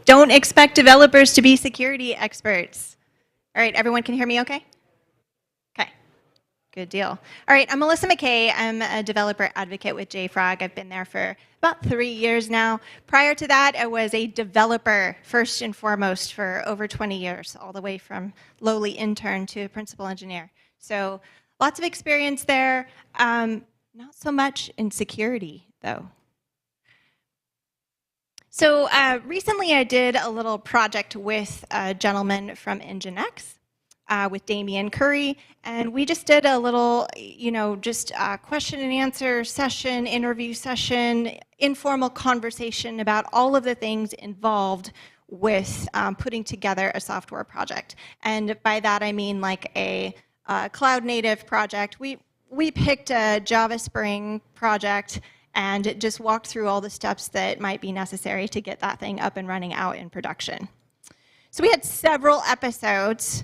I: Don't expect developers to be security experts. All right, everyone can hear me okay? Okay, good deal. All right, I'm Melissa McKay. I'm a developer advocate with JFrog. I've been there for about 3 years now. Prior to that, I was a developer first and foremost for over 20 years, all the way from lowly intern to principal engineer. So lots of experience there. Not so much in security, though. So recently I did a little project with a gentleman from NGINX, with Damian Curry, and we just did a little, just question and answer session, interview session, informal conversation about all of the things involved with putting together a software project. And by that I mean like a cloud native project. We picked a Java Spring project and just walked through all the steps that might be necessary to get that thing up and running out in production. So we had several episodes.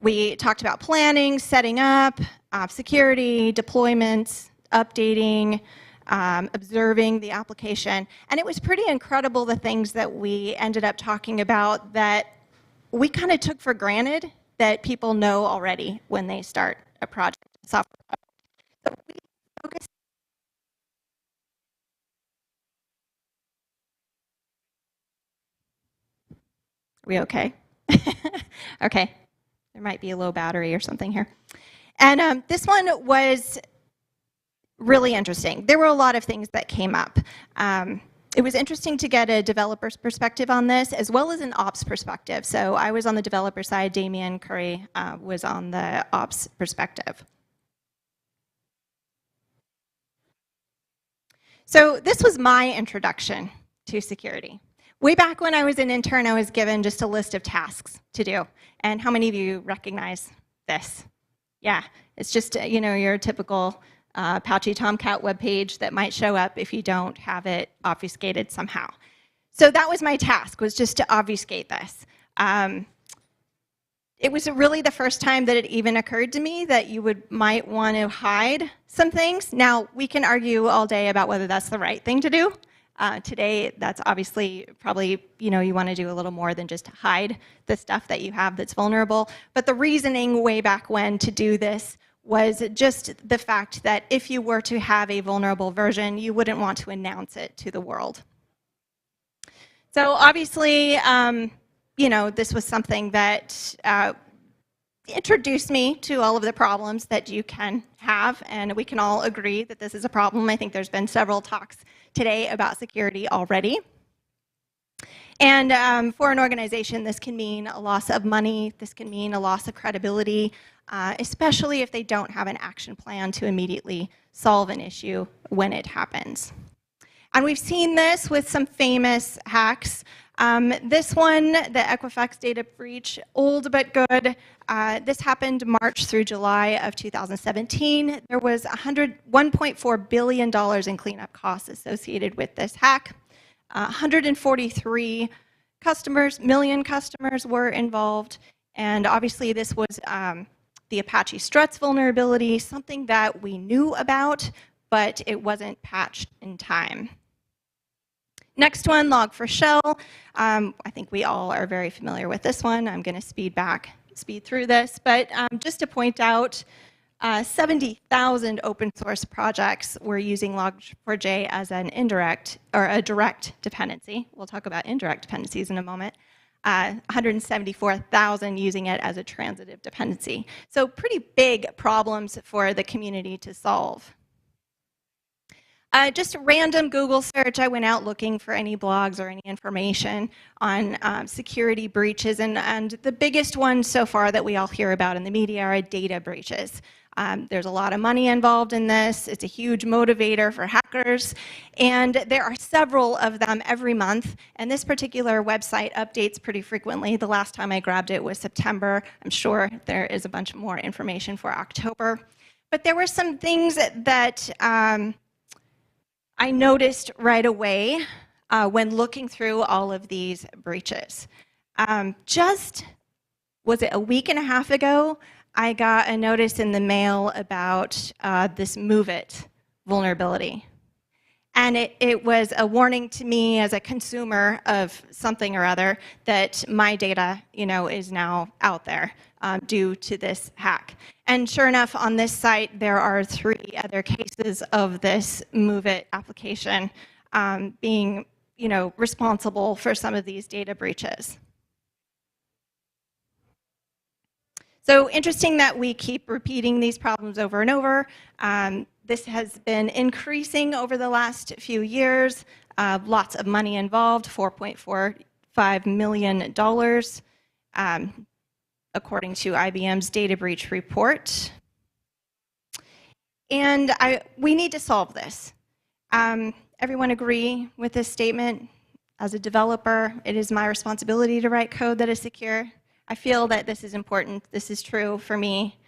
I: We talked about planning, setting up, security, deployments, updating, observing the application. And it was pretty incredible the things that we ended up talking about that we kind of took for granted that people know already when they start a project, software project. So we focused. Are we okay? Okay. There might be a low battery or something here. And this one was really interesting. There were a lot of things that came up. It was interesting to get a developer's perspective on this, as well as an ops perspective. So I was on the developer side. Damian Curry was on the ops perspective. So this was my introduction to security. Way back when I was an intern, I was given just a list of tasks to do. And how many of you recognize this? Yeah, it's just, your typical Apache Tomcat web page that might show up if you don't have it obfuscated somehow. So that was my task, was just to obfuscate this. It was really the first time that it even occurred to me that you might want to hide some things. Now, we can argue all day about whether that's the right thing to do. Today, that's obviously probably, you want to do a little more than just hide the stuff that you have that's vulnerable. But the reasoning way back when to do this was just the fact that if you were to have a vulnerable version, you wouldn't want to announce it to the world. So obviously, this was something that introduced me to all of the problems that you can have, and we can all agree that this is a problem. I think there's been several talks today about security already. And for an organization, this can mean a loss of money, this can mean a loss of credibility, especially if they don't have an action plan to immediately solve an issue when it happens. And we've seen this with some famous hacks. This one, the Equifax data breach, old but good. This happened March through July of 2017. There was $1.4 billion in cleanup costs associated with this hack. 143 million customers were involved. And obviously this was the Apache Struts vulnerability, something that we knew about, but it wasn't patched in time. Next one, Log4Shell. I think we all are very familiar with this one. I'm going to speed through this, but just to point out, 70,000 open source projects were using Log4j as an indirect or a direct dependency. We'll talk about indirect dependencies in a moment. 174,000 using it as a transitive dependency. So pretty big problems for the community to solve. Just a random Google search, I went out looking for any blogs or any information on security breaches, and the biggest one so far that we all hear about in the media are data breaches. There's a lot of money involved in this. It's a huge motivator for hackers, and there are several of them every month, and this particular website updates pretty frequently. The last time I grabbed it was September. I'm sure there is a bunch more information for October. But there were some things that I noticed right away when looking through all of these breaches. Was it a week and a half ago, I got a notice in the mail about this MoveIt vulnerability. And it was a warning to me as a consumer of something or other that my data, is now out there due to this hack. And sure enough, on this site, there are 3 other cases of this MoveIt application being, responsible for some of these data breaches. So interesting that we keep repeating these problems over and over. This has been increasing over the last few years. Lots of money involved, $4.45 million, according to IBM's data breach report. And we need to solve this. Everyone agree with this statement? As a developer, it is my responsibility to write code that is secure. I feel that this is important. This is true for me.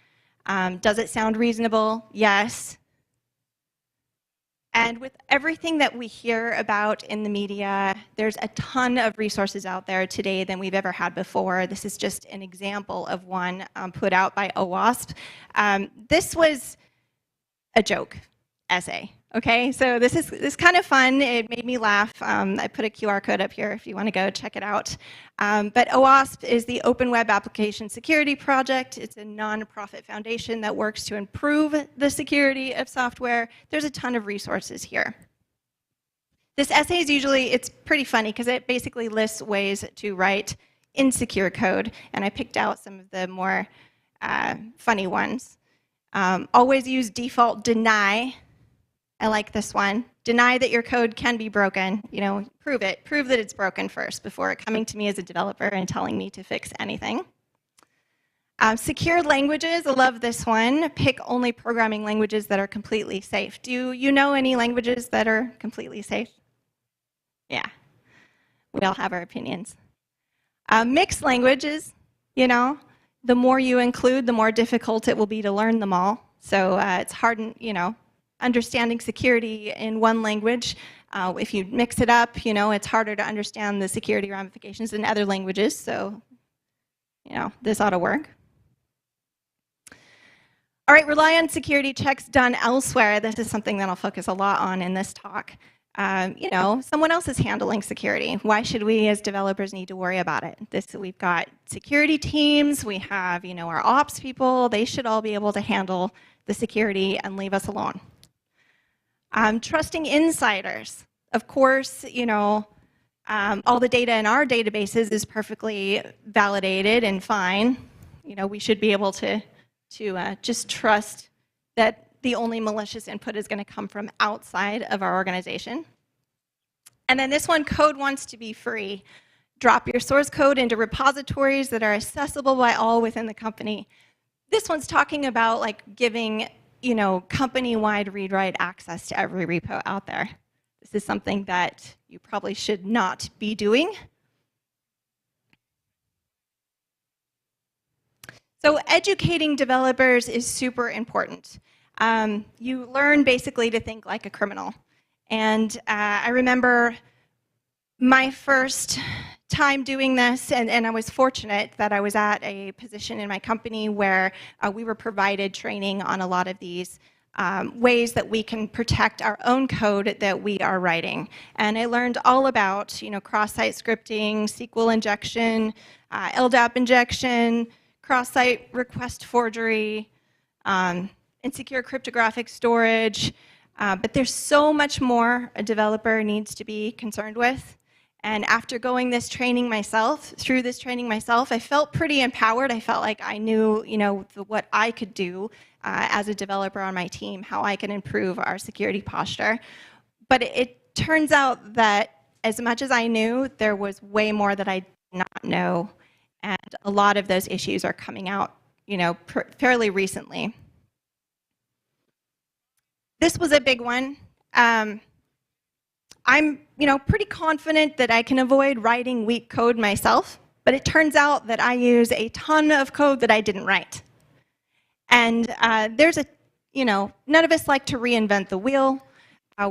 I: Does it sound reasonable? Yes. And with everything that we hear about in the media, there's a ton of resources out there today than we've ever had before. This is just an example of one put out by OWASP. This was a joke essay. Okay, so this is kind of fun. It made me laugh. I put a QR code up here if you want to go check it out. But OWASP is the Open Web Application Security Project. It's a nonprofit foundation that works to improve the security of software. There's a ton of resources here. This essay is it's pretty funny because it basically lists ways to write insecure code, and I picked out some of the more funny ones. Always use default deny. I like this one. Deny that your code can be broken. Prove it. Prove that it's broken first before coming to me as a developer and telling me to fix anything. Secure languages. I love this one. Pick only programming languages that are completely safe. Do you know any languages that are completely safe? Yeah. We all have our opinions. Mixed languages. The more you include, the more difficult it will be to learn them all. So it's hard, understanding security in one language. If you mix it up, it's harder to understand the security ramifications in other languages. So, this ought to work. All right, rely on security checks done elsewhere. This is something that I'll focus a lot on in this talk. you know, someone else is handling security. Why should we as developers need to worry about it? We've got security teams, we have, you know, our ops people, they should all be able to handle the security and leave us alone. Trusting insiders. Of course, you know, all the data in our databases is perfectly validated and fine. You know, we should be able to just trust that the only malicious input is going to come from outside of our organization. And then this one, code wants to be free. Drop your source code into repositories that are accessible by all within the company. This one's talking about like giving, you know, company-wide read-write access to every repo out there. This is something that you probably should not be doing. So educating developers is super important. You learn basically to think like a criminal. And I remember my first time doing this, and I was fortunate that I was at a position in my company where we were provided training on a lot of these ways that we can protect our own code that we are writing. And I learned all about, you know, cross-site scripting, SQL injection, LDAP injection, cross-site request forgery, insecure cryptographic storage, but there's so much more a developer needs to be concerned with. And after going this training myself, I felt pretty empowered. I felt like I knew, you know, what I could do as a developer on my team, how I can improve our security posture. But it turns out that as much as I knew, there was way more that I did not know. And a lot of those issues are coming out, you know, fairly recently. This was a big one. I'm, you know, pretty confident that I can avoid writing weak code myself, but it turns out that I use a ton of code that I didn't write. And there's a, you know, none of us like to reinvent the wheel.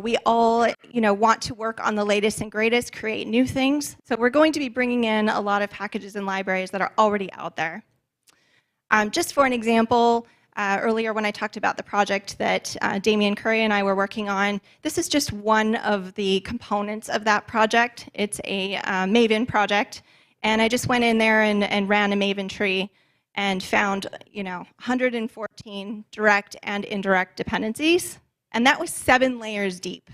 I: We all, you know, want to work on the latest and greatest, create new things. So we're going to be bringing in a lot of packages and libraries that are already out there. Just for an example, earlier when I talked about the project that Damian Curry and I were working on, this is just one of the components of that project. It's a Maven project, and I just went in there and ran a Maven tree and found, you know, 114 direct and indirect dependencies, and that was 7 layers deep.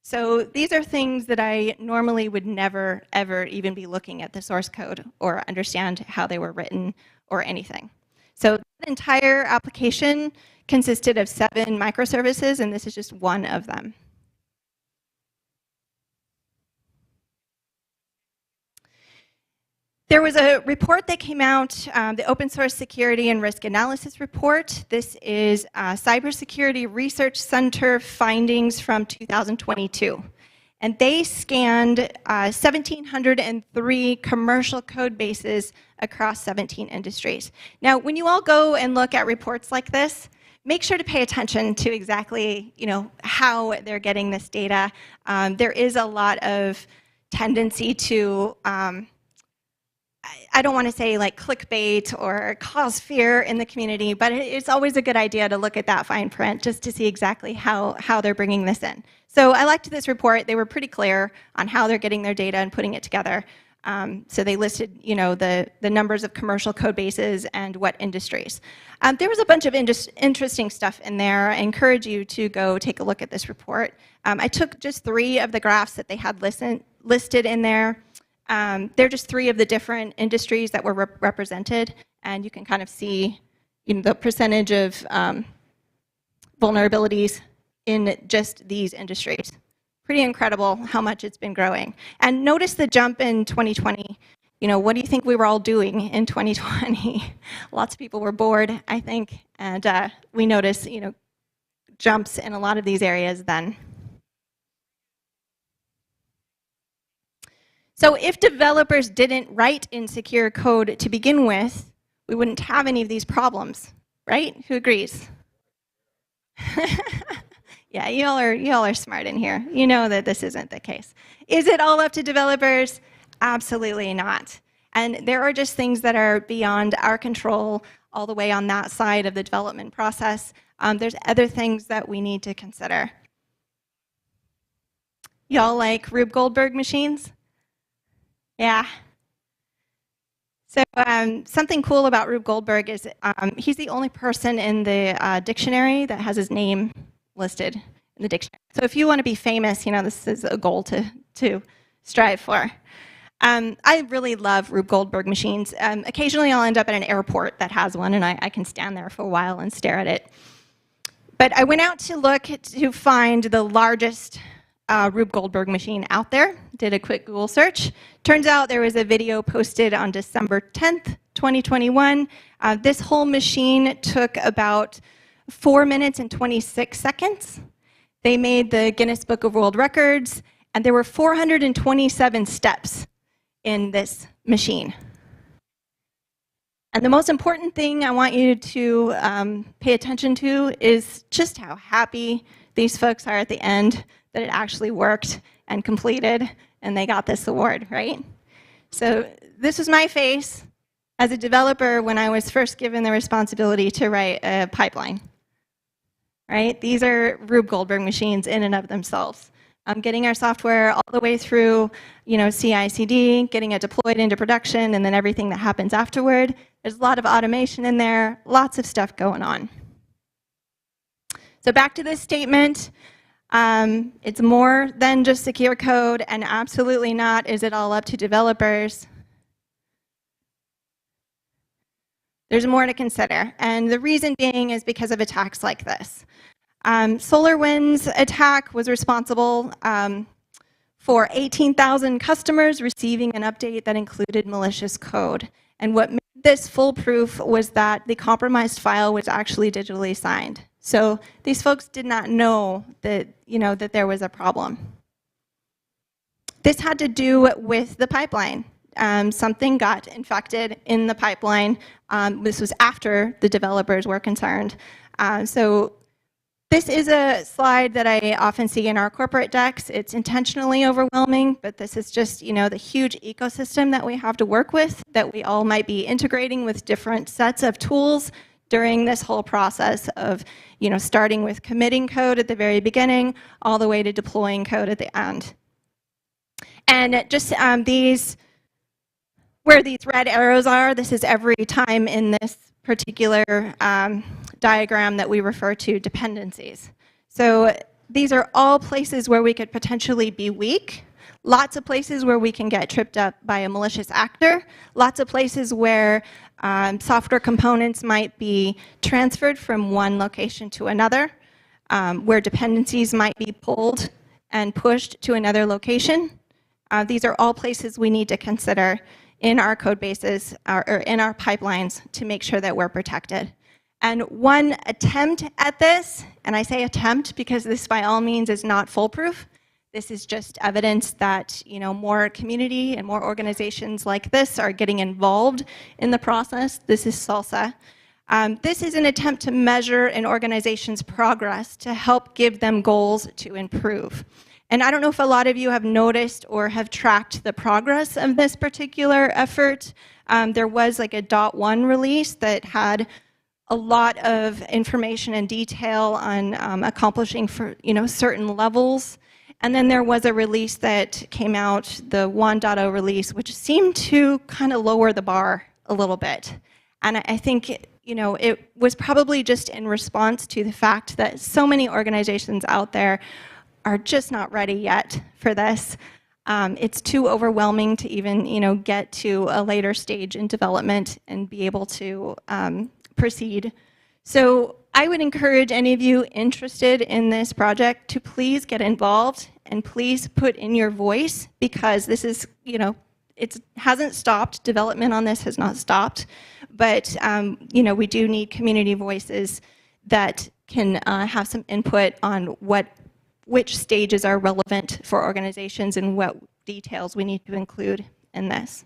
I: So these are things that I normally would never, ever even be looking at the source code or understand how they were written or anything. So the entire application consisted of 7 microservices, and this is just one of them. There was a report that came out, the Open Source Security and Risk Analysis Report. This is Cybersecurity Research Center findings from 2022. And they scanned 1,703 commercial code bases across 17 industries. Now, when you all go and look at reports like this, make sure to pay attention to exactly, you know, how they're getting this data. There is a lot of tendency to I don't want to say like clickbait or cause fear in the community, but it's always a good idea to look at that fine print just to see exactly how they're bringing this in. So I liked this report. They were pretty clear on how they're getting their data and putting it together. So they listed, you know, the numbers of commercial code bases and what industries. There was a bunch of interesting stuff in there. I encourage you to go take a look at this report. I took just 3 of the graphs that they had listed in there. They're just 3 of the different industries that were represented, and you can kind of see, you know, the percentage of vulnerabilities in just these industries. Pretty incredible how much it's been growing. And notice the jump in 2020. You know, what do you think we were all doing in 2020? Lots of people were bored, I think, and we noticed, you know, jumps in a lot of these areas then. So if developers didn't write insecure code to begin with, we wouldn't have any of these problems, right? Who agrees? Yeah, y'all are smart in here. You know that this isn't the case. Is it all up to developers? Absolutely not. And there are just things that are beyond our control all the way on that side of the development process. There's other things that we need to consider. Y'all like Rube Goldberg machines? Yeah. So something cool about Rube Goldberg is he's the only person in the dictionary that has his name listed in the dictionary. So if you want to be famous, you know, this is a goal to strive for. I really love Rube Goldberg machines. Occasionally I'll end up at an airport that has one, and I can stand there for a while and stare at it. But I went out to look to find the largest Rube Goldberg machine out there, did a quick Google search. Turns out there was a video posted on December 10th, 2021. This whole machine took about 4 minutes and 26 seconds. They made the Guinness Book of World Records, and there were 427 steps in this machine. And the most important thing I want you to pay attention to is just how happy these folks are at the end that it actually worked and completed, and they got this award, right? So this was my face as a developer when I was first given the responsibility to write a pipeline, right? These are Rube Goldberg machines in and of themselves. Getting our software all the way through, you know, CI/CD, getting it deployed into production, and then everything that happens afterward. There's a lot of automation in there, lots of stuff going on. So back to this statement. It's more than just secure code, and absolutely not is it all up to developers. There's more to consider, and the reason being is because of attacks like this. SolarWinds attack was responsible for 18,000 customers receiving an update that included malicious code. And what made this foolproof was that the compromised file was actually digitally signed. So these folks did not know that, that there was a problem. This had to do with the pipeline. Something got infected in the pipeline. This was after the developers were concerned. So this is a slide that I often see in our corporate decks. It's intentionally overwhelming, but this is just, the huge ecosystem that we have to work with, that we all might be integrating with different sets of tools during this whole process of, starting with committing code at the very beginning, all the way to deploying code at the end. And just where these red arrows are, this is every time in this particular diagram that we refer to dependencies. So these are all places where we could potentially be weak, lots of places where we can get tripped up by a malicious actor, lots of places where software components might be transferred from one location to another, where dependencies might be pulled and pushed to another location. These are all places we need to consider in our code bases or in our pipelines to make sure that we're protected. And one attempt at this, and I say attempt because this by all means is not foolproof. This is just evidence that more community and more organizations like this are getting involved in the process. This is SALSA. This is an attempt to measure an organization's progress to help give them goals to improve. And I don't know if a lot of you have noticed or have tracked the progress of this particular effort. There was like a .1 release that had a lot of information and detail on accomplishing for certain levels. And then there was a release that came out, the 1.0 release, which seemed to kind of lower the bar a little bit. And I think it was probably just in response to the fact that so many organizations out there are just not ready yet for this. It's too overwhelming to even get to a later stage in development and be able to proceed. So I would encourage any of you interested in this project to please get involved and please put in your voice, because this is, it hasn't stopped. Development on this has not stopped, but we do need community voices that can have some input on which stages are relevant for organizations and what details we need to include in this.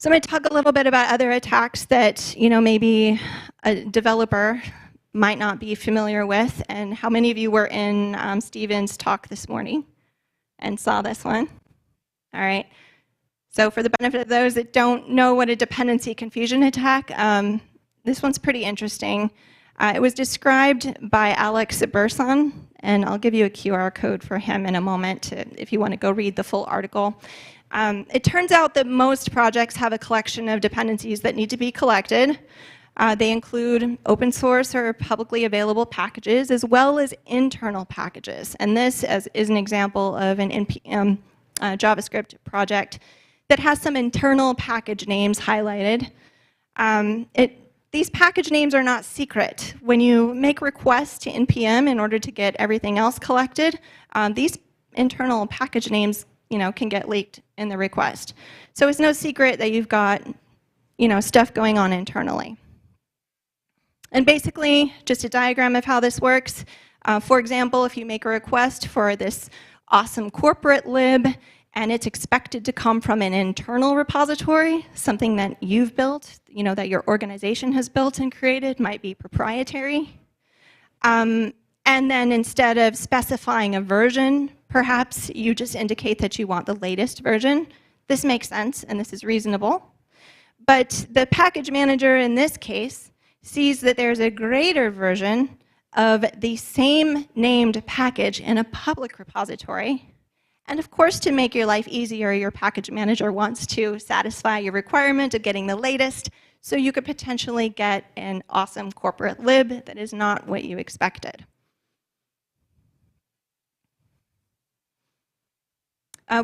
I: So I'm going to talk a little bit about other attacks that maybe a developer might not be familiar with, and how many of you were in Stephen's talk this morning and saw this one? All right. So for the benefit of those that don't know what a dependency confusion attack, this one's pretty interesting. It was described by Alex Burson, and I'll give you a QR code for him in a moment if you want to go read the full article. It turns out that most projects have a collection of dependencies that need to be collected. They include open source or publicly available packages, as well as internal packages. And this is an example of an NPM JavaScript project that has some internal package names highlighted. These package names are not secret. When you make requests to NPM in order to get everything else collected, these internal package names, can get leaked in the request. So it's no secret that you've got, stuff going on internally. And basically, just a diagram of how this works. For example, if you make a request for this awesome corporate lib, and it's expected to come from an internal repository, something that you've built, that your organization has built and created, might be proprietary. And then instead of specifying a version, perhaps you just indicate that you want the latest version. This makes sense, and this is reasonable. But the package manager in this case sees that there's a greater version of the same named package in a public repository. And of course, to make your life easier, your package manager wants to satisfy your requirement of getting the latest, so you could potentially get an awesome corporate lib that is not what you expected.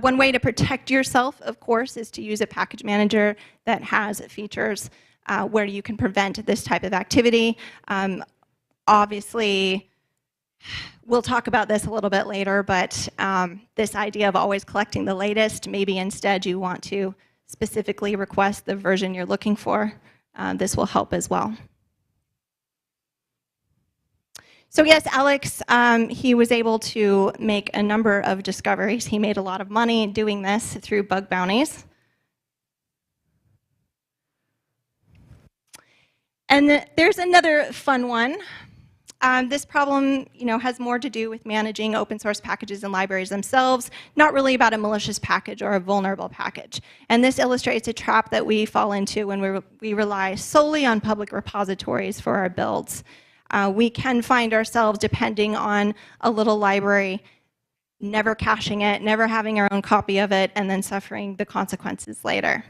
I: One way to protect yourself, of course, is to use a package manager that has features where you can prevent this type of activity. Obviously, we'll talk about this a little bit later, but this idea of always collecting the latest, maybe instead you want to specifically request the version you're looking for. This will help as well. So yes, Alex, he was able to make a number of discoveries. He made a lot of money doing this through bug bounties. And there's another fun one. This problem, has more to do with managing open source packages and libraries themselves, not really about a malicious package or a vulnerable package. And this illustrates a trap that we fall into when we rely solely on public repositories for our builds. We can find ourselves depending on a little library, never caching it, never having our own copy of it, and then suffering the consequences later.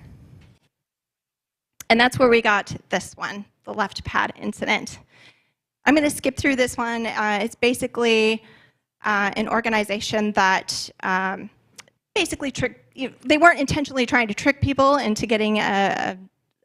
I: And that's where we got this one, the left pad incident. I'm going to skip through this one. It's basically an organization that basically they weren't intentionally trying to trick people into getting a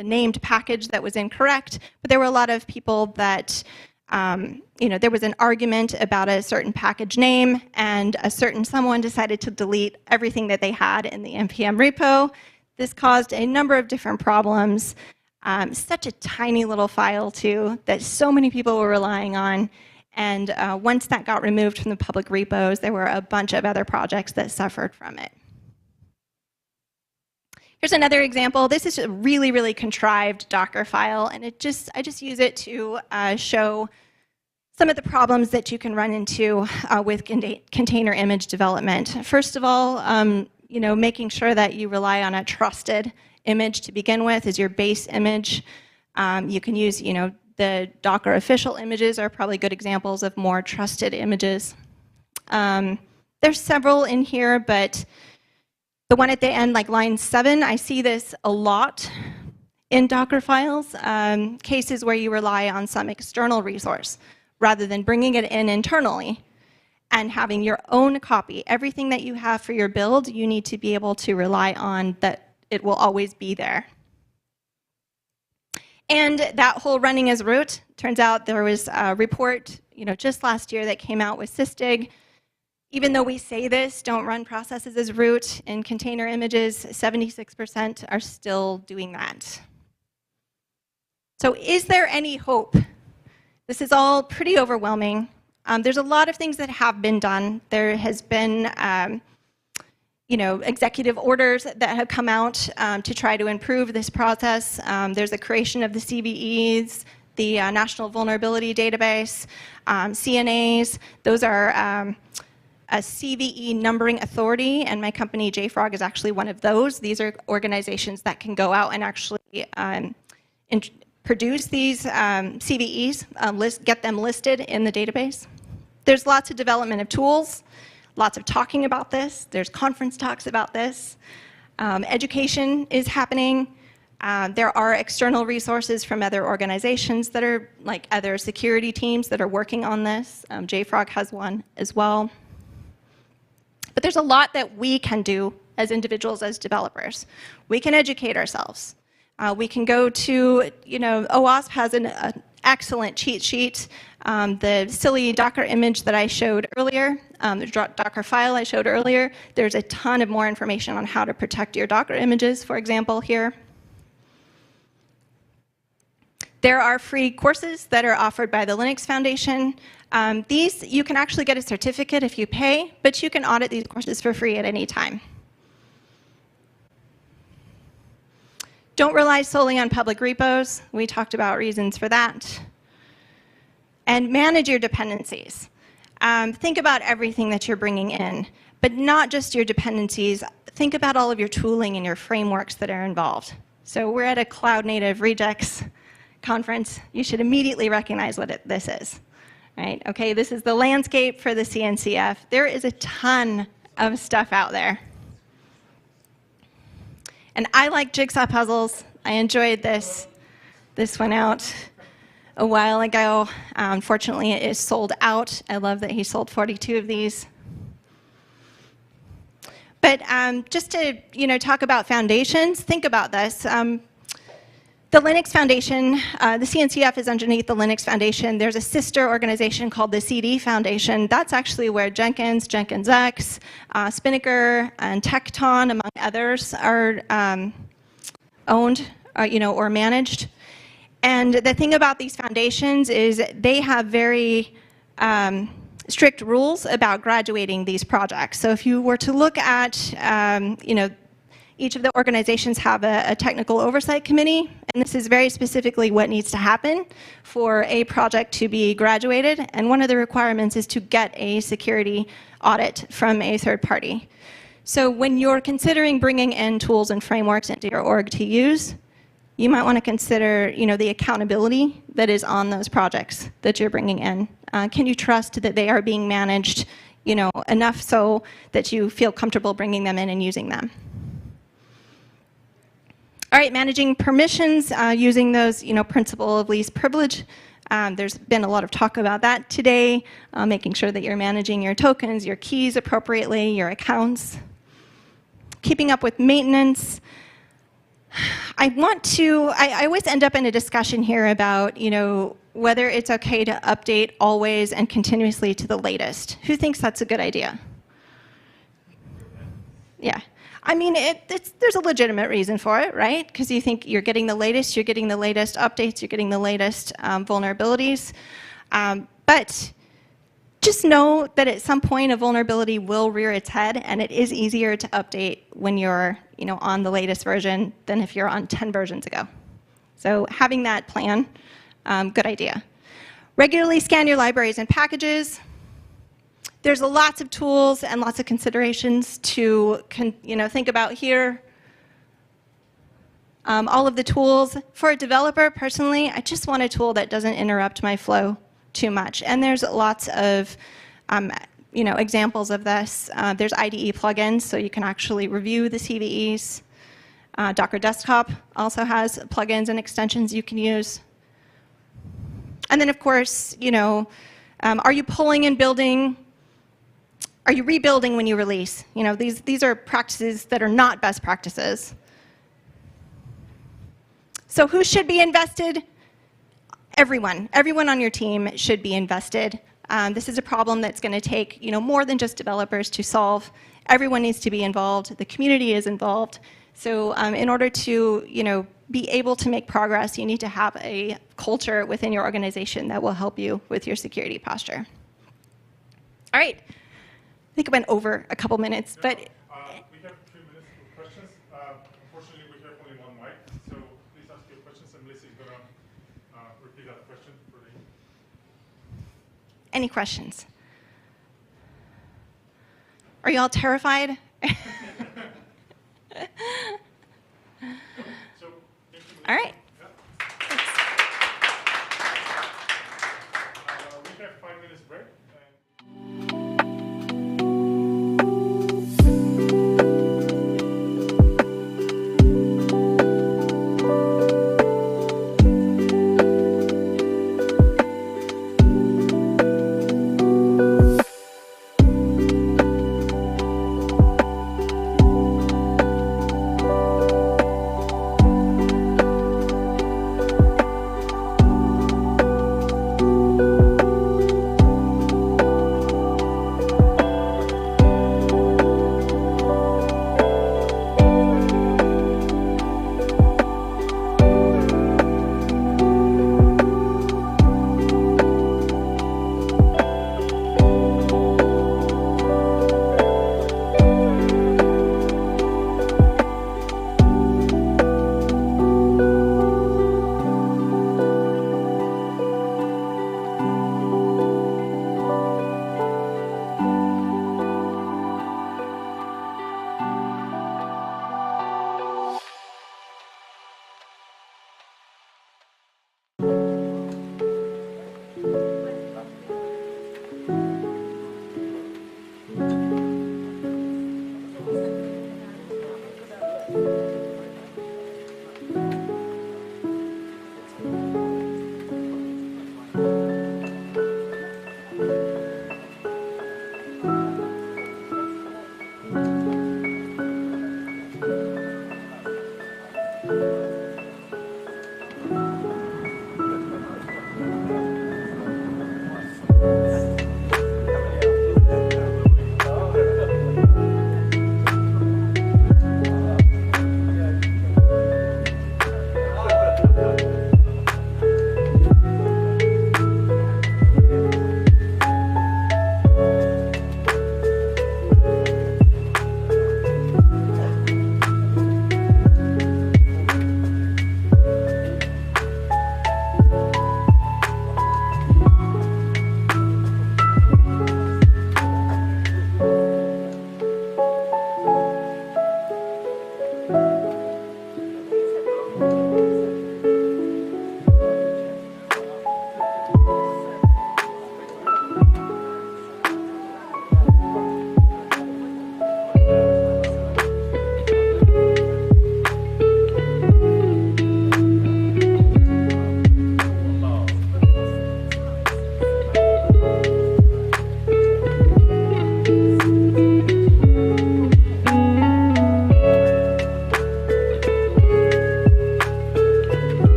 I: named package that was incorrect, but there were a lot of people that, there was an argument about a certain package name, and a certain someone decided to delete everything that they had in the NPM repo. This caused a number of different problems. Such a tiny little file, too, that so many people were relying on. And once that got removed from the public repos, there were a bunch of other projects that suffered from it. Here's another example. This is a really, really contrived Docker file, and I just use it to show some of the problems that you can run into with container image development. First of all, making sure that you rely on a trusted image to begin with is your base image. You can use, the Docker official images are probably good examples of more trusted images. There's several in here, but the one at the end, like line 7, I see this a lot in Docker files, cases where you rely on some external resource rather than bringing it in internally and having your own copy. Everything that you have for your build, you need to be able to rely on that it will always be there. And that whole running as root, turns out there was a report, just last year that came out with Sysdig. Even though we say this, don't run processes as root in container images, 76% are still doing that. So is there any hope? This is all pretty overwhelming. There's a lot of things that have been done. There has been executive orders that have come out to try to improve this process. There's a creation of the CVEs, the National Vulnerability Database, CNAs. Those are a CVE numbering authority, and my company JFrog is actually one of those. These are organizations that can go out and actually produce these CVEs, get them listed in the database. There's lots of development of tools, lots of talking about this. There's conference talks about this. Education is happening. There are external resources from other organizations that are like other security teams that are working on this. JFrog has one as well. But there's a lot that we can do as individuals, as developers. We can educate ourselves. We can go to, OWASP has an excellent cheat sheet. The silly Docker image that I showed earlier, the Docker file I showed earlier, there's a ton of more information on how to protect your Docker images, for example, here. There are free courses that are offered by the Linux Foundation. These, you can actually get a certificate if you pay, but you can audit these courses for free at any time. Don't rely solely on public repos. We talked about reasons for that. And manage your dependencies. Think about everything that you're bringing in, but not just your dependencies. Think about all of your tooling and your frameworks that are involved. So we're at a Cloud Native Rejekts conference. You should immediately recognize what this is. Right? Okay, this is the landscape for the CNCF. There is a ton of stuff out there. And I like jigsaw puzzles. I enjoyed this. This went out a while ago. Unfortunately, it is sold out. I love that he sold 42 of these. But just to talk about foundations, think about this. The Linux Foundation, the CNCF is underneath the Linux Foundation. There's a sister organization called the CD Foundation. That's actually where Jenkins, JenkinsX, Spinnaker, and Tecton, among others, are owned, or managed. And the thing about these foundations is they have very strict rules about graduating these projects. So if you were to look at, each of the organizations have a technical oversight committee, and this is very specifically what needs to happen for a project to be graduated. And one of the requirements is to get a security audit from a third party. So when you're considering bringing in tools and frameworks into your org to use, you might want to consider, the accountability that is on those projects that you're bringing in. Can you trust that they are being managed, enough so that you feel comfortable bringing them in and using them? All right, managing permissions using those, principle of least privilege. There's been a lot of talk about that today, making sure that you're managing your tokens, your keys appropriately, your accounts. Keeping up with maintenance. I always end up in a discussion here about, whether it's okay to update always and continuously to the latest. Who thinks that's a good idea? Yeah. I mean, there's a legitimate reason for it, right? Because you think you're getting the latest updates, you're getting the latest vulnerabilities. But just know that at some point a vulnerability will rear its head, and it is easier to update when you're on the latest version than if you're on 10 versions ago. So having that plan, good idea. Regularly scan your libraries and packages. There's lots of tools and lots of considerations to think about here. All of the tools. For a developer, personally, I just want a tool that doesn't interrupt my flow too much. And there's lots of examples of this. There's IDE plugins, so you can actually review the CVEs. Docker Desktop also has plugins and extensions you can use. And then, of course, are you pulling and building? Are you rebuilding when you release? These are practices that are not best practices. So who should be invested? Everyone. Everyone on your team should be invested. This is a problem that's going to take more than just developers to solve. Everyone needs to be involved. The community is involved. So in order to be able to make progress, you need to have a culture within your organization that will help you with your security posture. All right. I think I went over a couple minutes, but...
J: we have 3 minutes for questions. Unfortunately, we have only one mic, so please ask your questions, and Melissa is going to repeat that question for you.
I: Any questions? Are you all terrified? All right.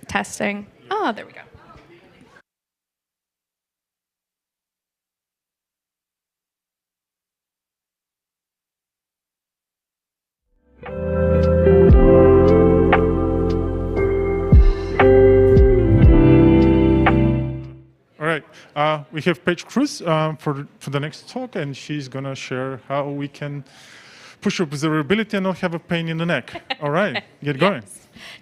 K: Testing. Oh, there we go.
J: All right, we have Paige Cruz for the next talk, and she's going to share how we can push observability and not have a pain in the neck. All right, get going.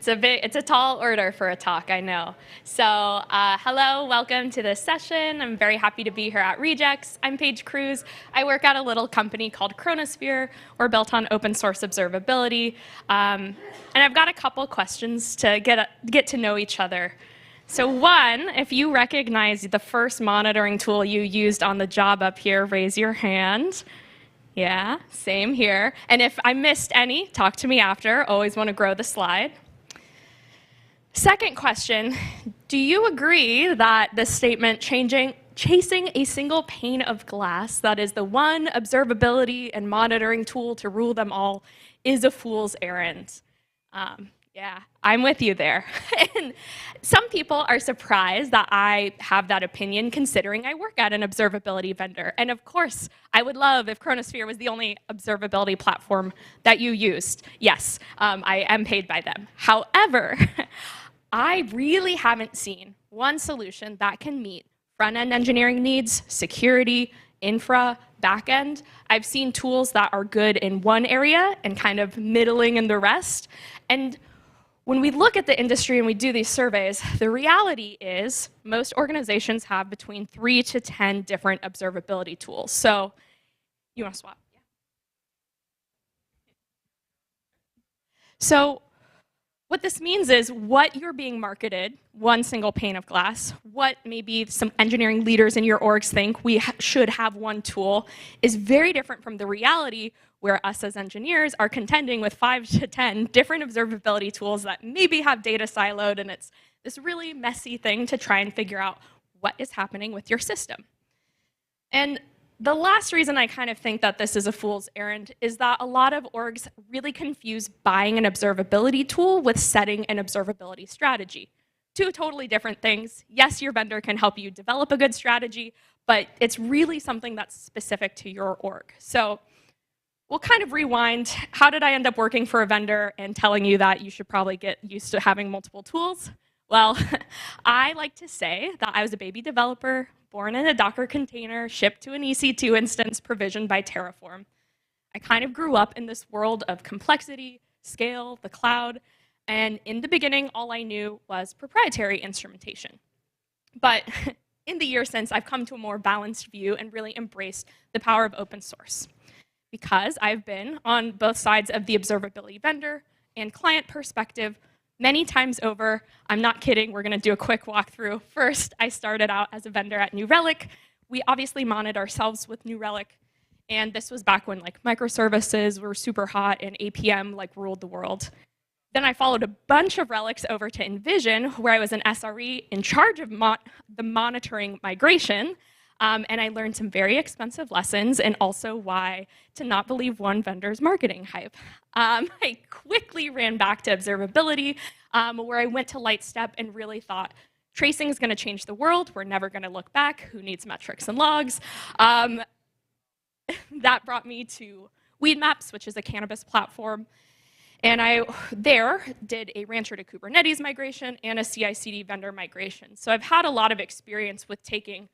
K: It's a tall order for a talk, I know. So hello, welcome to this session. I'm very happy to be here at Rejekts. I'm Paige Cruz. I work at a little company called Chronosphere. We're built on open source observability. And I've got a couple questions to get to know each other. So one, if you recognize the first monitoring tool you used on the job up here, raise your hand. Yeah, same here. And if I missed any, talk to me after. Always want to grow the slide. Second question, do you agree that the statement chasing a single pane of glass, that is the one observability and monitoring tool to rule them all, is a fool's errand? Yeah, I'm with you there. And some people are surprised that I have that opinion, considering I work at an observability vendor. And of course, I would love if Chronosphere was the only observability platform that you used. Yes, I am paid by them. However, I really haven't seen one solution that can meet front-end engineering needs, security, infra, backend. I've seen tools that are good in one area and kind of middling in the rest. And when we look at the industry and we do these surveys, the reality is most organizations have between 3 to 10 different observability tools. So you want to swap? Yeah. So what this means is what you're being marketed, one single pane of glass, what maybe some engineering leaders in your orgs think we should have one tool is very different from the reality where us as engineers are contending with 5 to 10 different observability tools that maybe have data siloed, and it's this really messy thing to try and figure out what is happening with your system. And the last reason I kind of think that this is a fool's errand is that a lot of orgs really confuse buying an observability tool with setting an observability strategy. Two totally different things. Yes, your vendor can help you develop a good strategy, but it's really something that's specific to your org. So we'll kind of rewind. How did I end up working for a vendor and telling you that you should probably get used to having multiple tools? Well, I like to say that I was a baby developer, born in a Docker container, shipped to an EC2 instance provisioned by Terraform. I kind of grew up in this world of complexity, scale, the cloud, and in the beginning, all I knew was proprietary instrumentation. But in the years since, I've come to a more balanced view and really embraced the power of open source. Because I've been on both sides of the observability vendor and client perspective many times over. I'm not kidding, we're gonna do a quick walkthrough. First, I started out as a vendor at New Relic. We obviously monitored ourselves with New Relic, and this was back when like microservices were super hot and APM like ruled the world. Then I followed a bunch of relics over to Envision, where I was an SRE in charge of the monitoring migration, and I learned some very expensive lessons, and also why to not believe one vendor's marketing hype. I quickly ran back to observability, where I went to Lightstep and really thought, tracing is going to change the world. We're never going to look back. Who needs metrics and logs? That brought me to Weedmaps, which is a cannabis platform. And I there did a Rancher to Kubernetes migration and a CI/CD vendor migration. So I've had a lot of experience with taking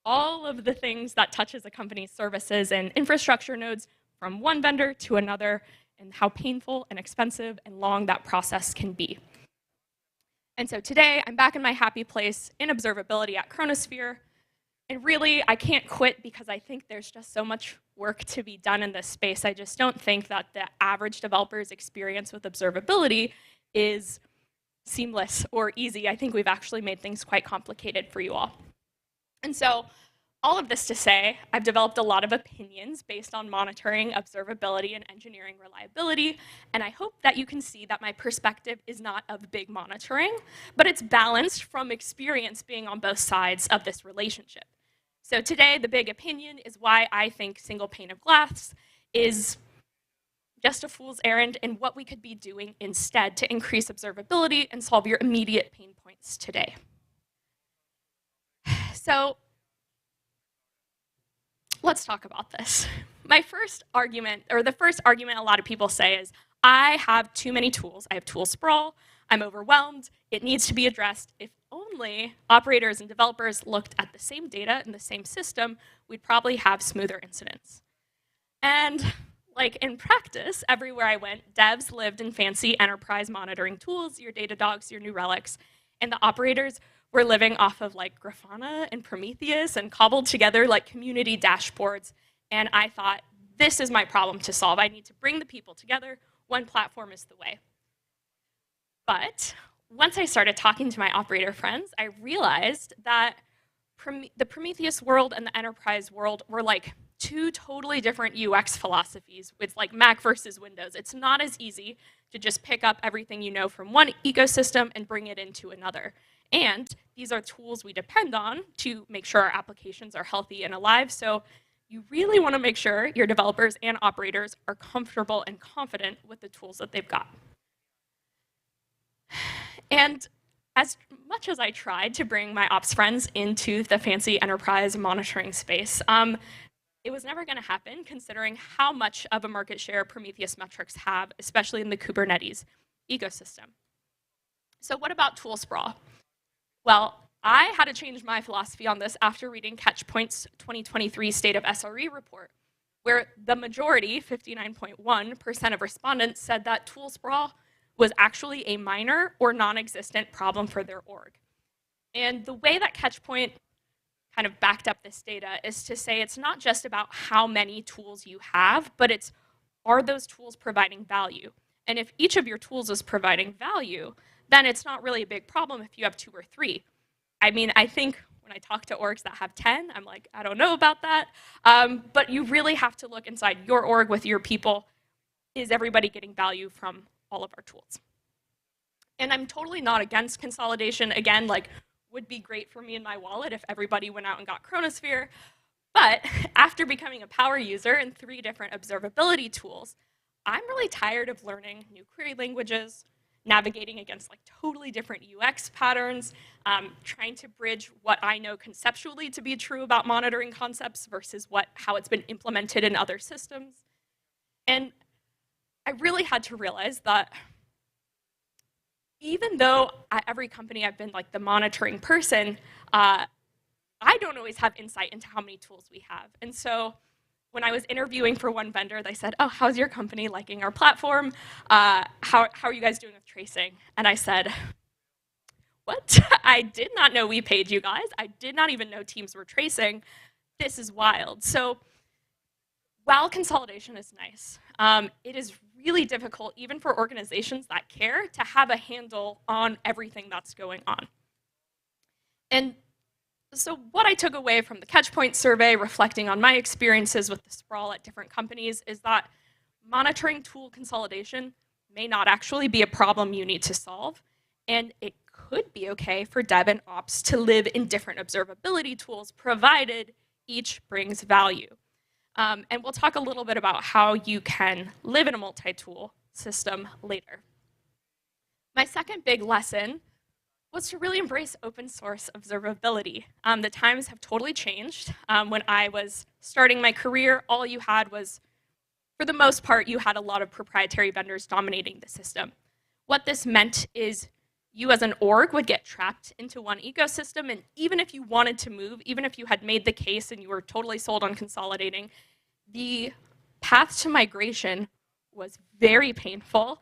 K: all of the things that touches a company's services and infrastructure nodes from one vendor to another, and how painful and expensive and long that process can be. And so today, I'm back in my happy place in observability at Chronosphere. And really, I can't quit because I think there's just so much work to be done in this space. I just don't think that the average developer's experience with observability is seamless or easy. I think we've actually made things quite complicated for you all. And so all of this to say, I've developed a lot of opinions based on monitoring, observability, and engineering reliability. And I hope that you can see that my perspective is not of big monitoring, but it's balanced from experience being on both sides of this relationship. So today, the big opinion is why I think single pane of glass is just a fool's errand and what we could be doing instead to increase observability and solve your immediate pain points today. So let's talk about this. My first argument, or the first argument a lot of people say is, I have too many tools. I have tool sprawl. I'm overwhelmed. It needs to be addressed. If only operators and developers looked at the same data in the same system, we'd probably have smoother incidents. And like in practice, everywhere I went, devs lived in fancy enterprise monitoring tools, your Datadogs, your New Relics, and the operators were living off of like Grafana and Prometheus and cobbled together like community dashboards. And I thought, this is my problem to solve. I need to bring the people together. One platform is the way. But once I started talking to my operator friends, I realized that the Prometheus world and the enterprise world were like two totally different UX philosophies with like Mac versus Windows. It's not as easy to just pick up everything you know from one ecosystem and bring it into another. And these are tools we depend on to make sure our applications are healthy and alive. So you really want to make sure your developers and operators are comfortable and confident with the tools that they've got. And as much as I tried to bring my ops friends into the fancy enterprise monitoring space, it was never going to happen considering how much of a market share Prometheus metrics have, especially in the Kubernetes ecosystem. So what about tool sprawl? Well, I had to change my philosophy on this after reading Catchpoint's 2023 State of SRE report, where the majority, 59.1% of respondents, said that tool sprawl was actually a minor or non-existent problem for their org. And the way that Catchpoint kind of backed up this data is to say it's not just about how many tools you have, but it's, are those tools providing value? And if each of your tools is providing value, then it's not really a big problem if you have 2 or 3. I mean, I think when I talk to orgs that have 10, I'm like, I don't know about that. But you really have to look inside your org with your people. Is everybody getting value from all of our tools? And I'm totally not against consolidation. Again, like, would be great for me in my wallet if everybody went out and got Chronosphere. But after becoming a power user in 3 different observability tools, I'm really tired of learning new query languages, navigating against like totally different UX patterns, trying to bridge what I know conceptually to be true about monitoring concepts versus how it's been implemented in other systems. And I really had to realize that even though at every company I've been like the monitoring person, I don't always have insight into how many tools we have. And so when I was interviewing for one vendor, they said, oh, how's your company liking our platform? How are you guys doing with tracing? And I said, what? I did not know we paid you guys. I did not even know teams were tracing. This is wild. So while consolidation is nice, it is really difficult, even for organizations that care, to have a handle on everything that's going on. And so what I took away from the Catchpoint survey, reflecting on my experiences with the sprawl at different companies, is that monitoring tool consolidation may not actually be a problem you need to solve, and it could be okay for dev and ops to live in different observability tools, provided each brings value. And we'll talk a little bit about how you can live in a multi-tool system later. My second big lesson was to really embrace open source observability. The times have totally changed. When I was starting my career, all you had was, for the most part, you had a lot of proprietary vendors dominating the system. What this meant is you as an org would get trapped into one ecosystem, and even if you wanted to move, even if you had made the case and you were totally sold on consolidating, the path to migration was very painful.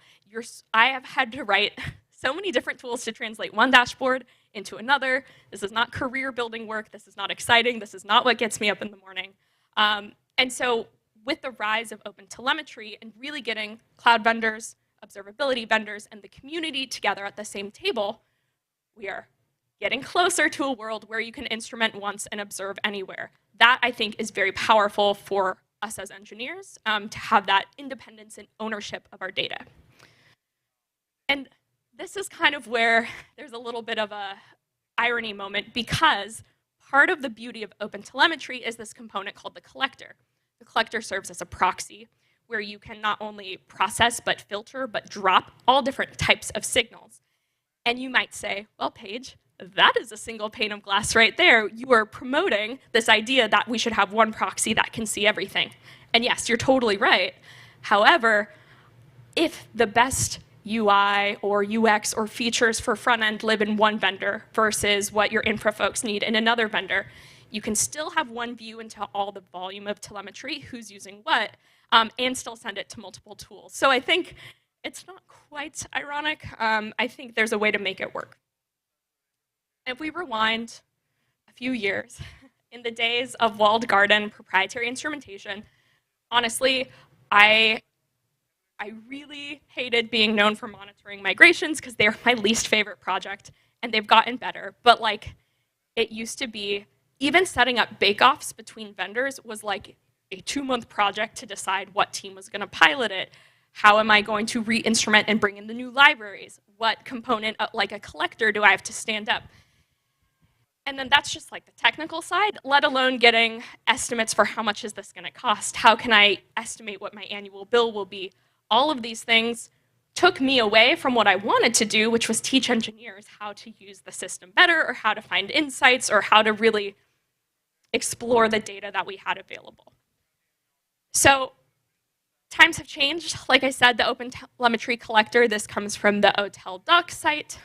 K: I have had to write so many different tools to translate one dashboard into another. This is not career building work. This is not exciting. This is not what gets me up in the morning. And so with the rise of open telemetry and really getting cloud vendors, observability vendors, and the community together at the same table, we are getting closer to a world where you can instrument once and observe anywhere. That, I think, is very powerful for us as engineers to have that independence and ownership of our data. And this is kind of where there's a little bit of a irony moment, because part of the beauty of open telemetry is this component called the collector. The collector serves as a proxy where you can not only process but filter but drop all different types of signals. And you might say, well, Paige, that is a single pane of glass right there. You are promoting this idea that we should have one proxy that can see everything. And yes, you're totally right. However, if the best UI or UX or features for front end live in one vendor versus what your infra folks need in another vendor, you can still have one view into all the volume of telemetry, who's using what, and still send it to multiple tools. So I think it's not quite ironic. I think there's a way to make it work. If we rewind a few years, in the days of walled garden proprietary instrumentation, honestly, I really hated being known for monitoring migrations because they're my least favorite project, and they've gotten better. But like, it used to be, even setting up bake-offs between vendors was like a 2-month project to decide what team was going to pilot it. How am I going to re-instrument and bring in the new libraries? What component, like a collector, do I have to stand up? And then that's just like the technical side, let alone getting estimates for how much is this going to cost? How can I estimate what my annual bill will be? All of these things took me away from what I wanted to do, which was teach engineers how to use the system better, or how to find insights, or how to really explore the data that we had available. So times have changed. Like I said, the Open Telemetry Collector, this comes from the OTel doc site.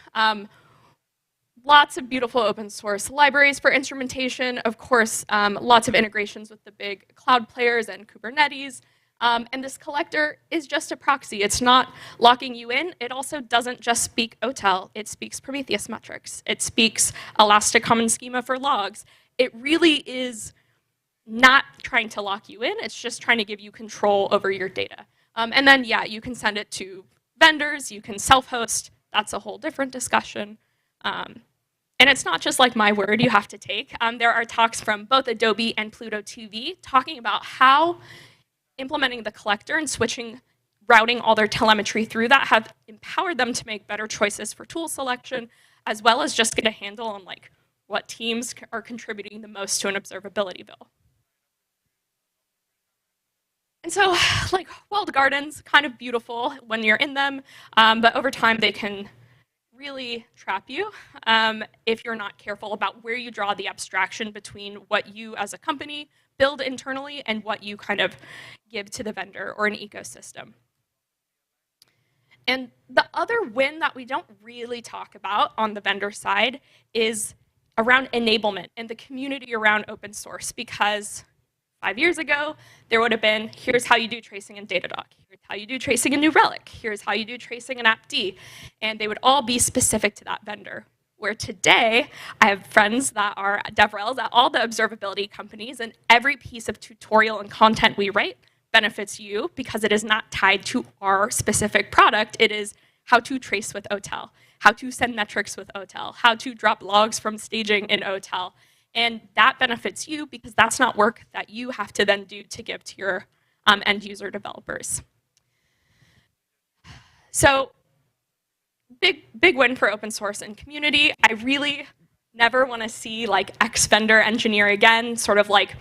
K: Lots of beautiful open source libraries for instrumentation. Of course, lots of integrations with the big cloud players and Kubernetes. And this collector is just a proxy. It's not locking you in. It also doesn't just speak OTel. It speaks Prometheus metrics. It speaks Elastic Common Schema for logs. It really is not trying to lock you in. It's just trying to give you control over your data. And then, yeah, you can send it to vendors, you can self-host. That's a whole different discussion. And it's not just like my word you have to take. There are talks from both Adobe and Pluto TV talking about how implementing the collector and routing all their telemetry through that have empowered them to make better choices for tool selection, as well as just get a handle on like what teams are contributing the most to an observability bill. And so, like, walled gardens, kind of beautiful when you're in them, but over time they can really trap you if you're not careful about where you draw the abstraction between what you as a company build internally and what you kind of give to the vendor or an ecosystem. And the other win that we don't really talk about on the vendor side is around enablement and the community around open source, because 5 years ago, there would have been, here's how you do tracing in Datadog, here's how you do tracing in New Relic, here's how you do tracing in AppD, and they would all be specific to that vendor. Where today, I have friends that are DevRels at all the observability companies, and every piece of tutorial and content we write benefits you because it is not tied to our specific product. It is how to trace with OTel, how to send metrics with OTel, how to drop logs from staging in OTel. And that benefits you because that's not work that you have to then do to give to your end user developers. So big win for open source and community. I really never want to see like X vendor engineer again, sort of like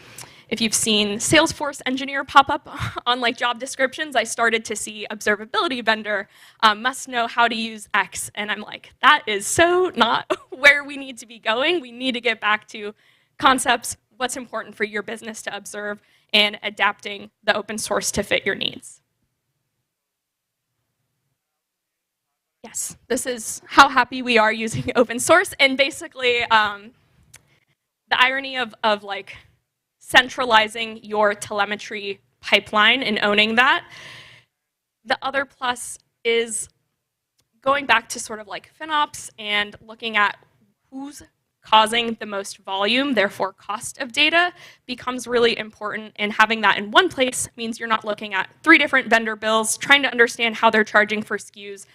K: if you've seen Salesforce engineer pop up on like job descriptions, I started to see observability vendor must know how to use X. And I'm like, that is so not where we need to be going. We need to get back to concepts, what's important for your business to observe, and adapting the open source to fit your needs. Yes, this is how happy we are using open source. And basically, the irony of like centralizing your telemetry pipeline and owning that. The other plus is going back to sort of like FinOps and looking at who's causing the most volume, therefore cost of data, becomes really important. And having that in one place means you're not looking at 3 different vendor bills, trying to understand how they're charging for SKUs.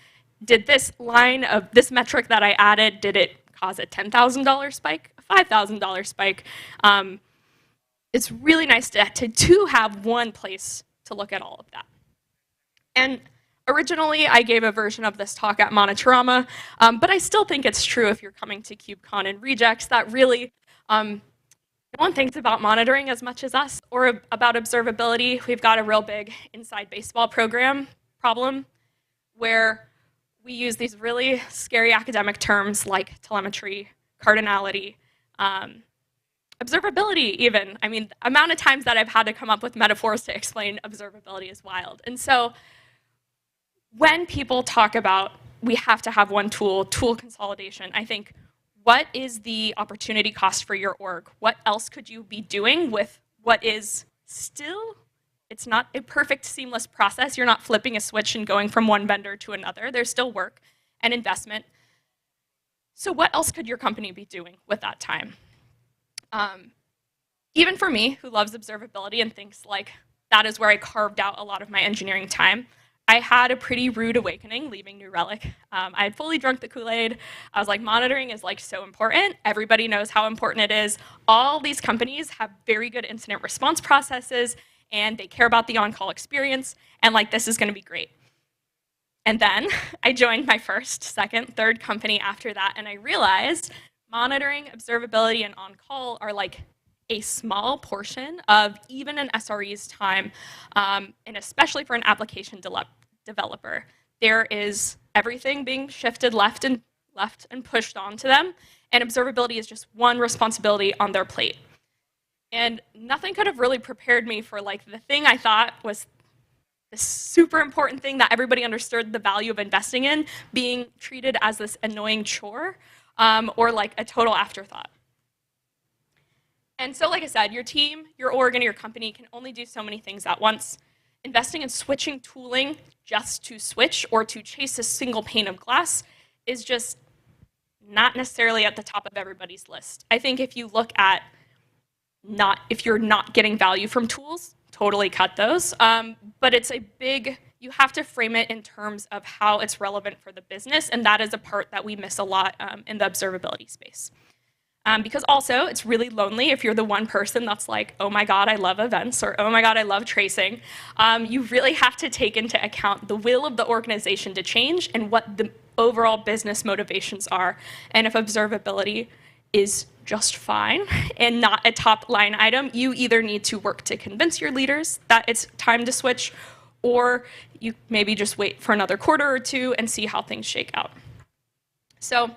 K: Did this line of this metric that I added, did it cause a $10,000 spike, a $5,000 spike? It's really nice to have one place to look at all of that. And originally, I gave a version of this talk at Monitorama, but I still think it's true if you're coming to KubeCon and Rejekts that really no one thinks about monitoring as much as us or about observability. We've got a real big inside baseball program problem where we use these really scary academic terms like telemetry, cardinality, observability even. I mean, the amount of times that I've had to come up with metaphors to explain observability is wild. And so when people talk about we have to have one tool consolidation, I think, what is the opportunity cost for your org? What else could you be doing with what is still, it's not a perfect seamless process. You're not flipping a switch and going from one vendor to another. There's still work and investment. So what else could your company be doing with that time? Even for me, who loves observability and thinks like that is where I carved out a lot of my engineering time, I had a pretty rude awakening leaving New Relic. I had fully drunk the Kool-Aid. I was like, monitoring is like so important. Everybody knows how important it is. All these companies have very good incident response processes and they care about the on-call experience, and like this is gonna be great. And then I joined my first, second, third company after that, and I realized monitoring, observability, and on-call are like a small portion of even an SRE's time, and especially for an application developer. There is everything being shifted left and pushed onto them, and observability is just one responsibility on their plate. And nothing could have really prepared me for like the thing I thought was the super important thing that everybody understood the value of investing in being treated as this annoying chore or like a total afterthought. And so like I said, your team, your org, and your company can only do so many things at once. Investing in switching tooling just to switch or to chase a single pane of glass is just not necessarily at the top of everybody's list. I think if you look at if you're not getting value from tools, totally cut those. But it's a big you have to frame it in terms of how it's relevant for the business, and that is a part that we miss a lot in the observability space. Because also, it's really lonely if you're the one person that's like, oh my god, I love events, or oh my god, I love tracing. You really have to take into account the will of the organization to change and what the overall business motivations are. And if observability is just fine and not a top line item, you either need to work to convince your leaders that it's time to switch, or you maybe just wait for another quarter or two and see how things shake out. So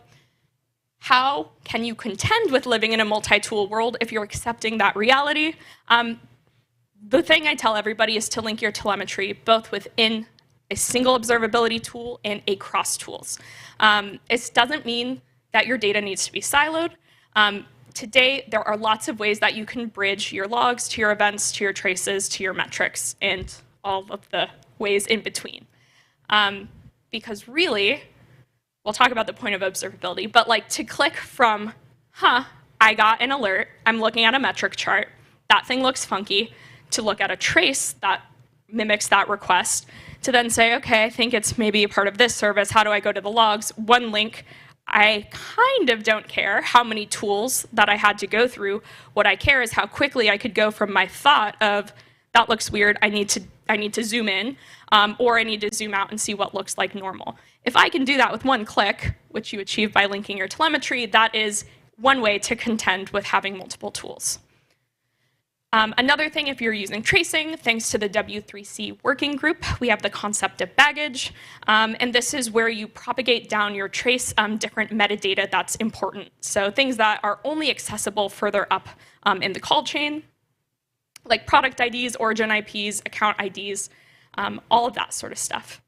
K: how can you contend with living in a multi-tool world if you're accepting that reality? The thing I tell everybody is to link your telemetry both within a single observability tool and across tools. It doesn't mean that your data needs to be siloed. Today, there are lots of ways that you can bridge your logs to your events, to your traces, to your metrics, and all of the ways in between. Because really, we'll talk about the point of observability, but like to click from, I got an alert, I'm looking at a metric chart, that thing looks funky, to look at a trace that mimics that request, to then say, okay, I think it's maybe a part of this service, how do I go to the logs? One link, I kind of don't care how many tools that I had to go through. What I care is how quickly I could go from my thought of, that looks weird, I need to zoom in, or I need to zoom out and see what looks like normal. If I can do that with one click, which you achieve by linking your telemetry, that is one way to contend with having multiple tools. Another thing, if you're using tracing, thanks to the W3C working group, we have the concept of baggage. And this is where you propagate down your trace different metadata that's important. So things that are only accessible further up in the call chain, like product IDs, origin IPs, account IDs, all of that sort of stuff.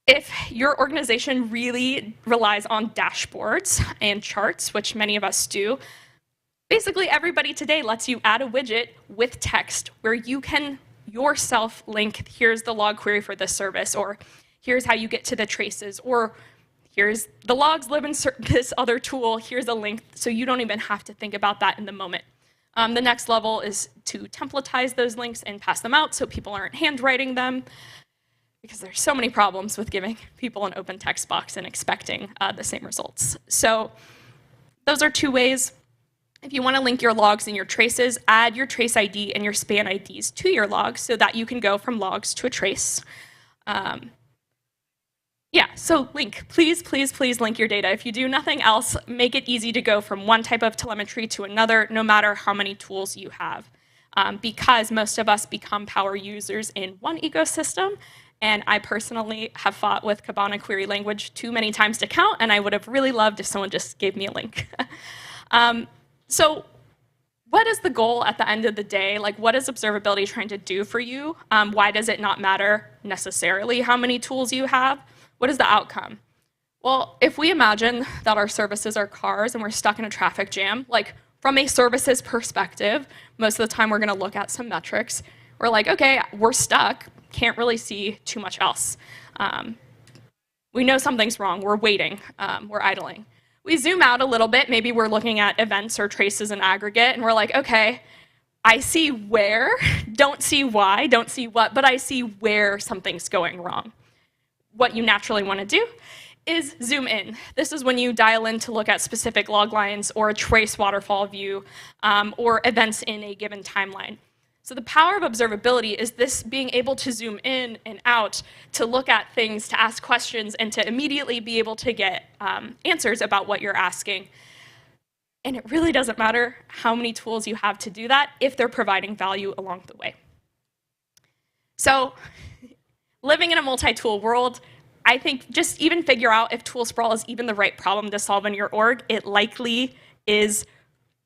K: If your organization really relies on dashboards and charts, which many of us do, basically everybody today lets you add a widget with text where you can yourself link, here's the log query for this service, or here's how you get to the traces, or here's the logs live in this other tool, here's a link, so you don't even have to think about that in the moment. The next level is to templatize those links and pass them out so people aren't handwriting them, because there's so many problems with giving people an open text box and expecting the same results. So those are two ways. If you want to link your logs and your traces, add your trace ID and your span IDs to your logs so that you can go from logs to a trace. Yeah, so link. Please, please, please link your data. If you do nothing else, make it easy to go from one type of telemetry to another, no matter how many tools you have. Because most of us become power users in one ecosystem, and I personally have fought with Kibana query language too many times to count, and I would have really loved if someone just gave me a link. So what is the goal at the end of the day? Like, what is observability trying to do for you? Why does it not matter necessarily how many tools you have? What is the outcome? Well, if we imagine that our services are cars and we're stuck in a traffic jam, like from a services perspective, most of the time we're going to look at some metrics. We're like, okay, we're stuck, can't really see too much else. We know something's wrong, we're waiting, we're idling. We zoom out a little bit, maybe we're looking at events or traces in aggregate, and we're like, okay, I see where, don't see why, don't see what, but I see where something's going wrong. What you naturally want to do is zoom in. This is when you dial in to look at specific log lines or a trace waterfall view or events in a given timeline. So the power of observability is this being able to zoom in and out, to look at things, to ask questions, and to immediately be able to get answers about what you're asking. And it really doesn't matter how many tools you have to do that if they're providing value along the way. So living in a multi-tool world, I think just even figure out if tool sprawl is even the right problem to solve in your org. It likely is.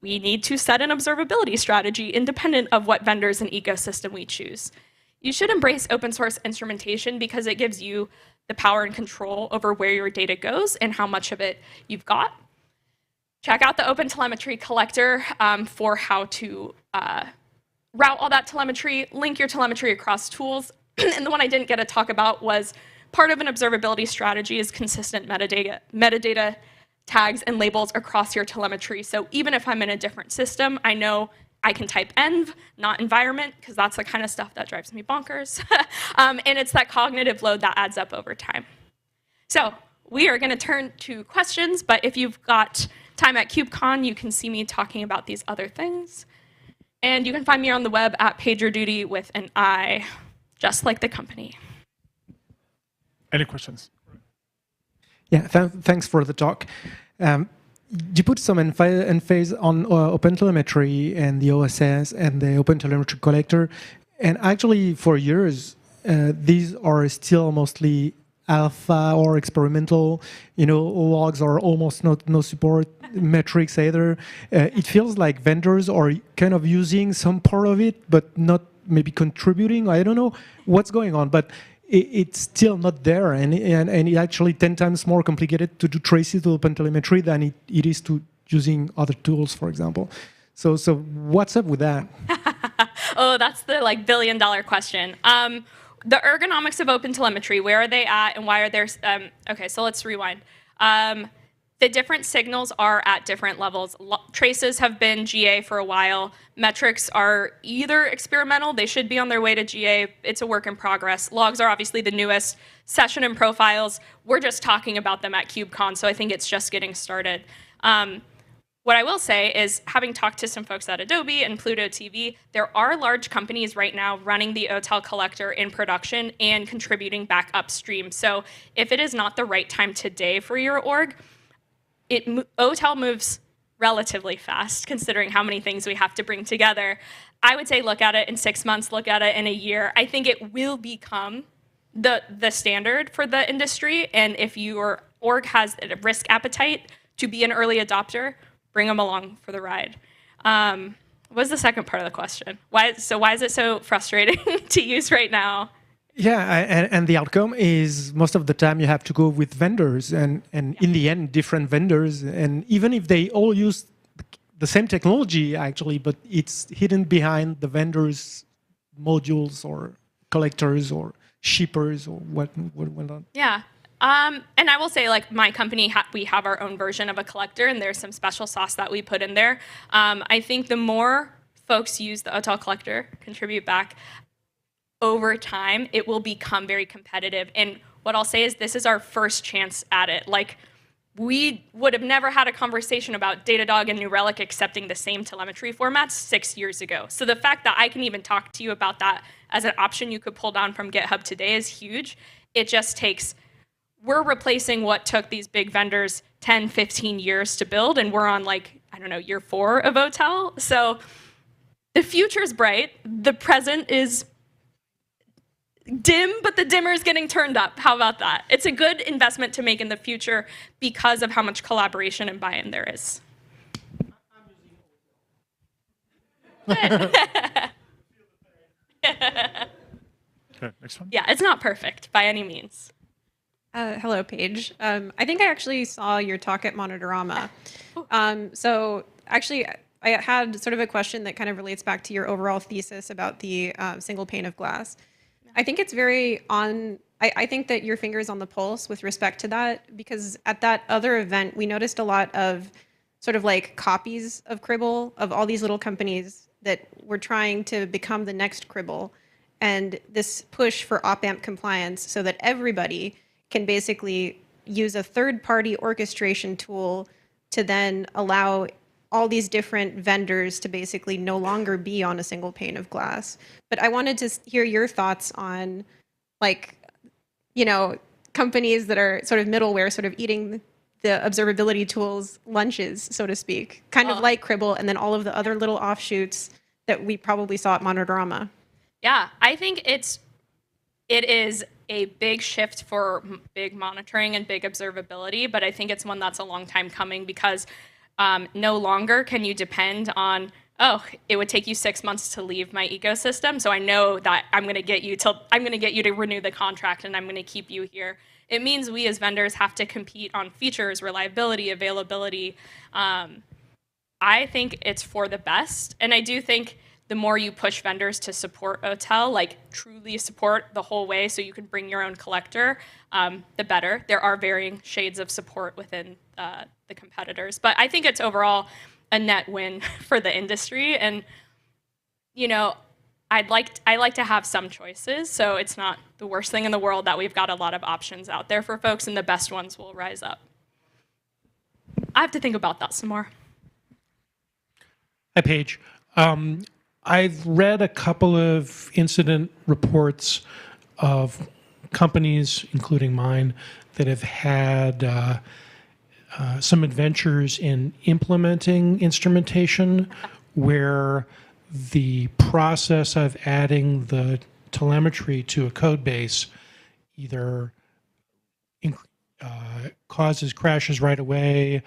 K: We need to set an observability strategy independent of what vendors and ecosystem we choose. You should embrace open source instrumentation because it gives you the power and control over where your data goes and how much of it you've got. Check out the OpenTelemetry collector for how to route all that telemetry, link your telemetry across tools. And the one I didn't get to talk about was part of an observability strategy is consistent metadata tags and labels across your telemetry. So even if I'm in a different system, I know I can type env, not environment, because that's the kind of stuff that drives me bonkers. And it's that cognitive load that adds up over time. So we are going to turn to questions, but if you've got time at KubeCon, you can see me talking about these other things. And you can find me on the web at PagerDuty with an I, just like the company.
J: Any questions?
L: Yeah, thanks for the talk. You put some emphasis on OpenTelemetry and the OSS and the OpenTelemetry collector. And actually, for years, these are still mostly alpha or experimental. Logs are almost no support, metrics either. It feels like vendors are kind of using some part of it, but not maybe contributing. I don't know what's going on, but it's still not there, and it's actually 10 times more complicated to do traces to OpenTelemetry than it is to using other tools, for example. So what's up with that?
K: Oh, that's the billion-dollar question. The ergonomics of OpenTelemetry, where are they at, and why are there? Okay, so let's rewind. The different signals are at different levels. Traces have been GA for a while. Metrics are either experimental, they should be on their way to GA, it's a work in progress. Logs are obviously the newest. Session and profiles, we're just talking about them at KubeCon, so I think it's just getting started. What I will say is, having talked to some folks at Adobe and Pluto TV, there are large companies right now running the OTel collector in production and contributing back upstream. So if it is not the right time today for your org, OTel moves relatively fast, considering how many things we have to bring together. I would say look at it in 6 months, look at it in a year. I think it will become the standard for the industry, and if your org has a risk appetite to be an early adopter, bring them along for the ride. What was the second part of the question? Why is it so frustrating to use right now?
L: Yeah, and the outcome is most of the time you have to go with vendors, and in the end, different vendors. And even if they all use the same technology, actually, but it's hidden behind the vendors' modules or collectors or shippers or what not.
K: Yeah. And I will say, my company, we have our own version of a collector, and there's some special sauce that we put in there. I think the more folks use the OTel collector, contribute back, over time, it will become very competitive. And what I'll say is this is our first chance at it. We would have never had a conversation about Datadog and New Relic accepting the same telemetry formats 6 years ago. So the fact that I can even talk to you about that as an option you could pull down from GitHub today is huge. It just takes, we're replacing what took these big vendors 10, 15 years to build, and we're on year 4 of OTel. So the future's bright. The present is dim, but the dimmer is getting turned up. How about that? It's a good investment to make in the future because of how much collaboration and buy-in there is.
J: Okay, next one.
K: Yeah, it's not perfect by any means.
M: Hello, Paige. I think I actually saw your talk at Monitorama. So actually, I had sort of a question that kind of relates back to your overall thesis about the single pane of glass. I think it's I think that your finger's on the pulse with respect to that, because at that other event, we noticed a lot of sort of copies of Cribble, of all these little companies that were trying to become the next Cribble, and this push for op-amp compliance so that everybody can basically use a third-party orchestration tool to then allow all these different vendors to basically no longer be on a single pane of glass. But I wanted to hear your thoughts on, companies that are sort of middleware, sort of eating the observability tools lunches, so to speak, kind of like Cribble, and then all of the other little offshoots that we probably saw at Monitorama.
K: Yeah, I think it is a big shift for big monitoring and big observability, but I think it's one that's a long time coming, because no longer can you depend on, it would take you 6 months to leave my ecosystem, so I know that I'm going to get you to renew the contract, and I'm going to keep you here. It means we as vendors have to compete on features, reliability, availability. I think it's for the best, and I do think the more you push vendors to support OTel, truly support the whole way so you can bring your own collector, the better. There are varying shades of support within the competitors, but I think it's overall a net win for the industry. And you know, I like to have some choices, so it's not the worst thing in the world that we've got a lot of options out there for folks, and the best ones will rise up. I have to think about that some more.
F: Hi, Paige. I've read a couple of incident reports of companies, including mine, that have had some adventures in implementing instrumentation where the process of adding the telemetry to a code base either causes crashes right away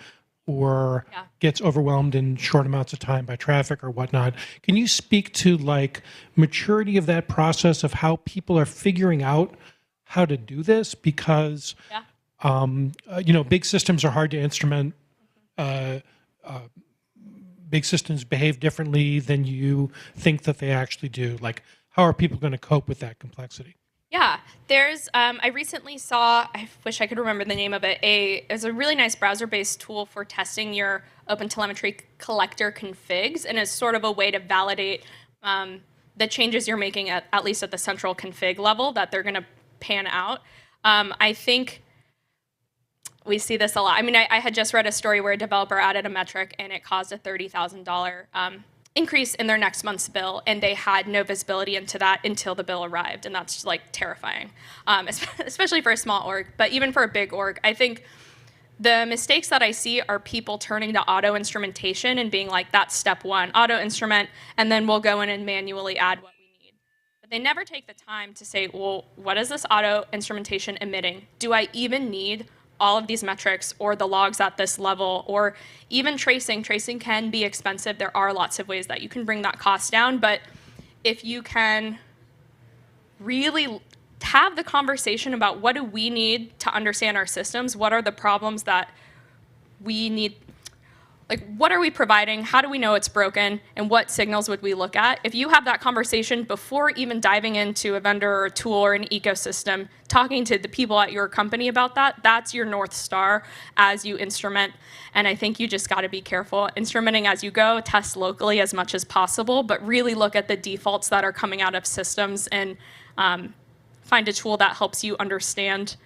F: or gets overwhelmed in short amounts of time by traffic or whatnot. Can you speak to like maturity of that process of how people are figuring out how to do this? Because you know, big systems are hard to instrument. Big systems behave differently than you think that they actually do. Like, how are people going to cope with that complexity?
K: Yeah, there's, I recently saw, I wish I could remember the name of it, it's a really nice browser-based tool for testing your OpenTelemetry collector configs, and it's sort of a way to validate the changes you're making at least at the central config level, that they're going to pan out. I think we see this a lot. I mean, I had just read a story where a developer added a metric and it caused a $30,000 increase in their next month's bill, and they had no visibility into that until the bill arrived, and that's like terrifying, especially for a small org, but even for a big org. I think the mistakes that I see are people turning to auto instrumentation and being like, that's step one, auto instrument, and then we'll go in and manually add what we need. But they never take the time to say, well, what is this auto instrumentation emitting? Do I even need all of these metrics or the logs at this level, or even tracing? Tracing can be expensive. There are lots of ways that you can bring that cost down, but if you can really have the conversation about what do we need to understand our systems, what are the problems that we need, like what are we providing, how do we know it's broken, and what signals would we look at? If you have that conversation before even diving into a vendor or a tool or an ecosystem, talking to the people at your company about that, that's your North Star as you instrument. And I think you just got to be careful. Instrumenting as you go, test locally as much as possible, but really look at the defaults that are coming out of systems and find a tool that helps you understand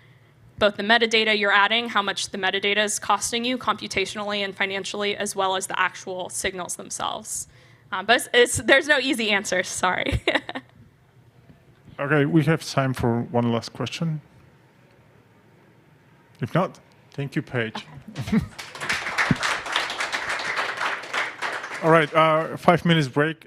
K: both the metadata you're adding, how much the metadata is costing you computationally and financially, as well as the actual signals themselves. But there's no easy answer, sorry.
J: Okay, we have time for one last question. If not, thank you, Paige. All right, 5 minutes break.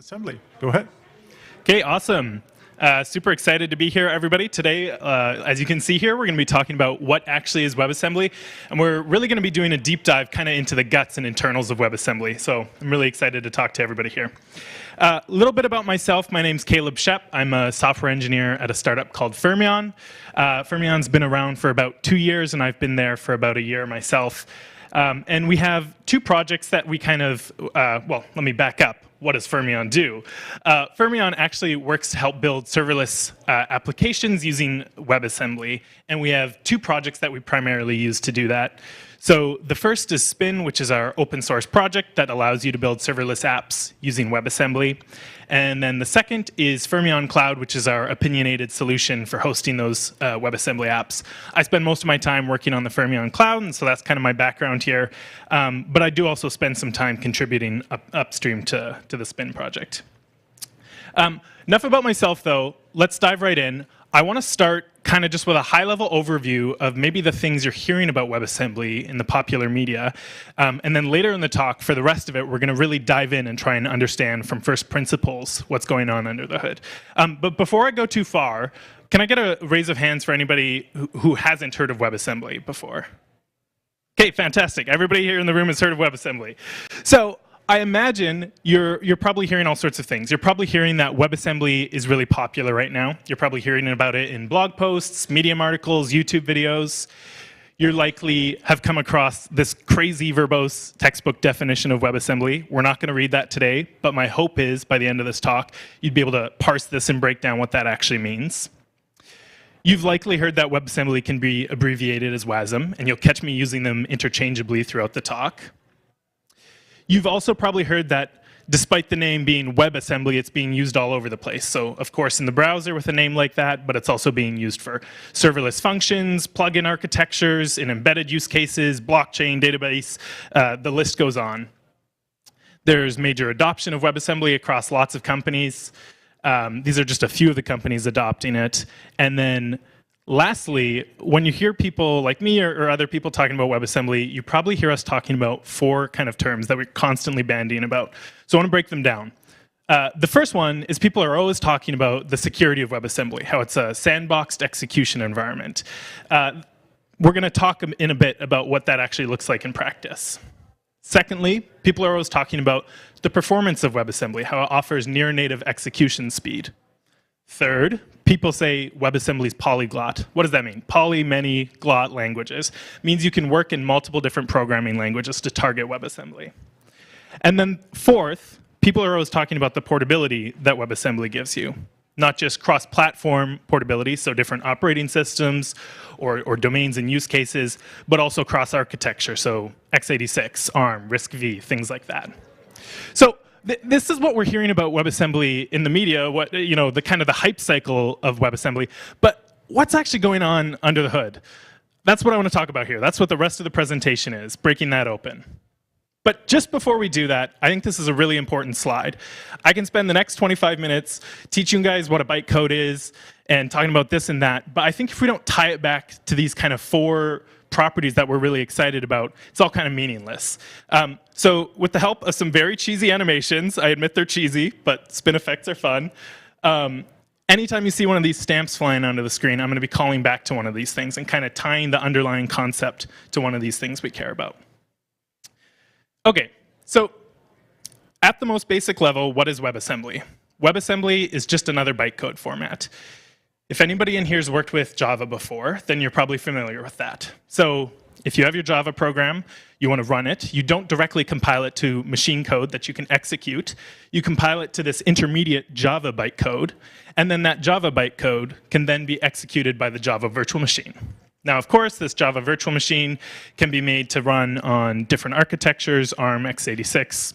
J: WebAssembly. Go ahead.
N: Okay, awesome. Super excited to be here, everybody. Today, as you can see here, we're going to be talking about what actually is WebAssembly, and we're really going to be doing a deep dive kind of into the guts and internals of WebAssembly. So I'm really excited to talk to everybody here. A little bit about myself. My name's Caleb Shep. I'm a software engineer at a startup called Fermyon. Fermyon's been around for about 2 years, and I've been there for about a year myself. And we have two projects that we kind of, well, let me back up. What does Fermyon do? Fermyon actually works to help build serverless applications using WebAssembly, and we have two projects that we primarily use to do that. So the first is Spin, which is our open source project that allows you to build serverless apps using WebAssembly. And then the second is Fermyon Cloud, which is our opinionated solution for hosting those WebAssembly apps. I spend most of my time working on the Fermyon Cloud, and so that's kind of my background here. But I do also spend some time contributing upstream to the Spin project. Enough about myself, though. Let's dive right in. I want to start kind of just with a high-level overview of maybe the things you're hearing about WebAssembly in the popular media. And then later in the talk, for the rest of it, we're going to really dive in and try and understand from first principles what's going on under the hood. But before I go too far, can I get a raise of hands for anybody who hasn't heard of WebAssembly before? Okay, fantastic. Everybody here in the room has heard of WebAssembly. So I imagine you're probably hearing all sorts of things. You're probably hearing that WebAssembly is really popular right now. You're probably hearing about it in blog posts, Medium articles, YouTube videos. You likely have come across this crazy verbose textbook definition of WebAssembly. We're not going to read that today, but my hope is by the end of this talk, you'd be able to parse this and break down what that actually means. You've likely heard that WebAssembly can be abbreviated as WASM, and you'll catch me using them interchangeably throughout the talk. You've also probably heard that despite the name being WebAssembly, it's being used all over the place. So, of course, in the browser with a name like that, but it's also being used for serverless functions, plugin architectures, in embedded use cases, blockchain, database, the list goes on. There's major adoption of WebAssembly across lots of companies. These are just a few of the companies adopting it. And then lastly, when you hear people like me or other people talking about WebAssembly, you probably hear us talking about four kind of terms that we're constantly bandying about. So I want to break them down. The first one is people are always talking about the security of WebAssembly, how it's a sandboxed execution environment. We're going to talk in a bit about what that actually looks like in practice. Secondly, people are always talking about the performance of WebAssembly, how it offers near-native execution speed. Third, people say WebAssembly is polyglot. What does that mean? Poly, many, glot languages. It means you can work in multiple different programming languages to target WebAssembly. And then fourth, people are always talking about the portability that WebAssembly gives you. Not just cross-platform portability, so different operating systems or domains and use cases, but also cross-architecture, so x86, ARM, RISC-V, things like that. So this is what we're hearing about WebAssembly in the media, what, you know, the kind of the hype cycle of WebAssembly. But what's actually going on under the hood? That's what I want to talk about here. That's what the rest of the presentation is, breaking that open. But just before we do that, I think this is a really important slide. I can spend the next 25 minutes teaching you guys what a bytecode is and talking about this and that, but I think if we don't tie it back to these kind of four properties that we're really excited about, it's all kind of meaningless. So with the help of some very cheesy animations, I admit they're cheesy, but spin effects are fun. Anytime you see one of these stamps flying onto the screen, I'm going to be calling back to one of these things and kind of tying the underlying concept to one of these things we care about. Okay, so at the most basic level, what is WebAssembly? WebAssembly is just another bytecode format. If anybody in here has worked with Java before, then you're probably familiar with that. So if you have your Java program, you want to run it, you don't directly compile it to machine code that you can execute. You compile it to this intermediate Java bytecode, and then that Java bytecode can then be executed by the Java virtual machine. Now, of course, this Java virtual machine can be made to run on different architectures, ARM, x86.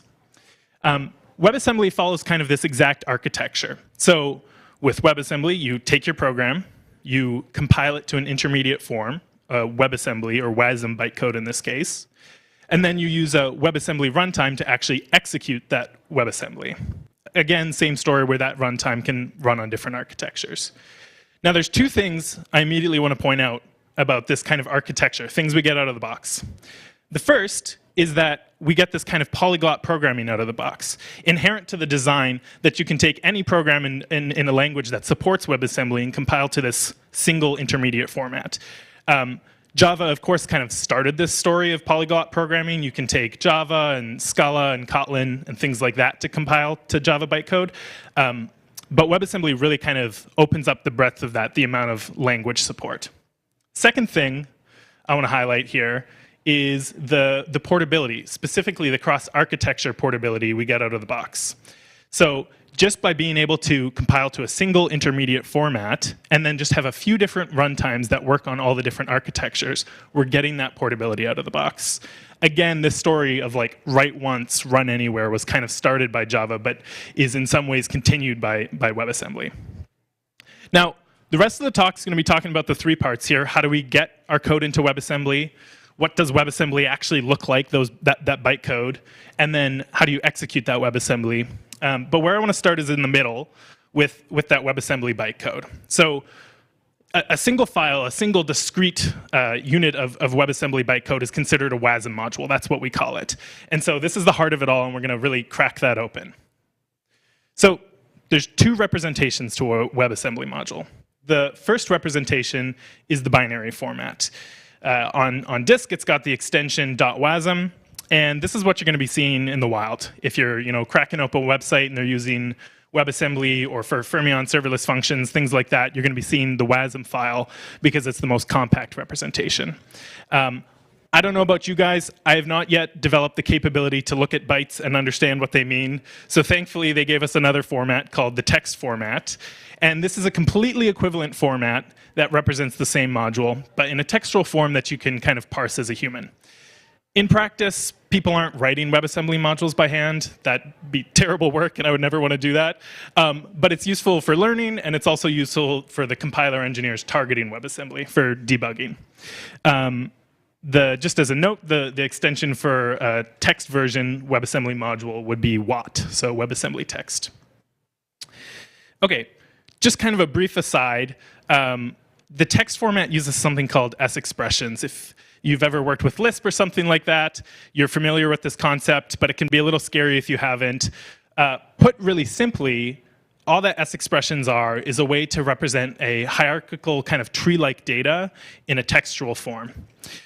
N: WebAssembly follows kind of this exact architecture. So with WebAssembly, you take your program, you compile it to an intermediate form, WebAssembly or WASM bytecode in this case, and then you use a WebAssembly runtime to actually execute that WebAssembly. Again, same story where that runtime can run on different architectures. Now, there's two things I immediately want to point out about this kind of architecture, things we get out of the box. The first is that we get this kind of polyglot programming out of the box, inherent to the design that you can take any program in a language that supports WebAssembly and compile to this single intermediate format. Java, of course, kind of started this story of polyglot programming. You can take Java and Scala and Kotlin and things like that to compile to Java bytecode. But WebAssembly really kind of opens up the breadth of that, the amount of language support. Second thing I want to highlight here is the portability, specifically the cross-architecture portability we get out of the box. So just by being able to compile to a single intermediate format and then just have a few different runtimes that work on all the different architectures, we're getting that portability out of the box. Again, this story of like write once, run anywhere was kind of started by Java, but is in some ways continued by WebAssembly. Now, the rest of the talk is going to be talking about the three parts here. How do we get our code into WebAssembly? What does WebAssembly actually look like, that bytecode? And then how do you execute that WebAssembly? But where I want to start is in the middle with that WebAssembly bytecode. So a single file, a single discrete unit of WebAssembly bytecode is considered a WASM module. That's what we call it. And so this is the heart of it all, and we're going to really crack that open. So there's two representations to a WebAssembly module. The first representation is the binary format. On disk, it's got the extension .wasm. And this is what you're going to be seeing in the wild. If you're cracking open a website and they're using WebAssembly or for Fermion serverless functions, things like that, you're going to be seeing the WASM file because it's the most compact representation. I don't know about you guys. I have not yet developed the capability to look at bytes and understand what they mean. So thankfully, they gave us another format called the text format. And this is a completely equivalent format that represents the same module, but in a textual form that you can kind of parse as a human. In practice, people aren't writing WebAssembly modules by hand. That'd be terrible work, and I would never want to do that. But it's useful for learning, and it's also useful for the compiler engineers targeting WebAssembly for debugging. Just as a note, the extension for a text version WebAssembly module would be WAT, so WebAssembly text. Okay, just kind of a brief aside. The text format uses something called S-expressions. If you've ever worked with Lisp or something like that, you're familiar with this concept, but it can be a little scary if you haven't. Put really simply, all that S-expressions are is a way to represent a hierarchical kind of tree-like data in a textual form.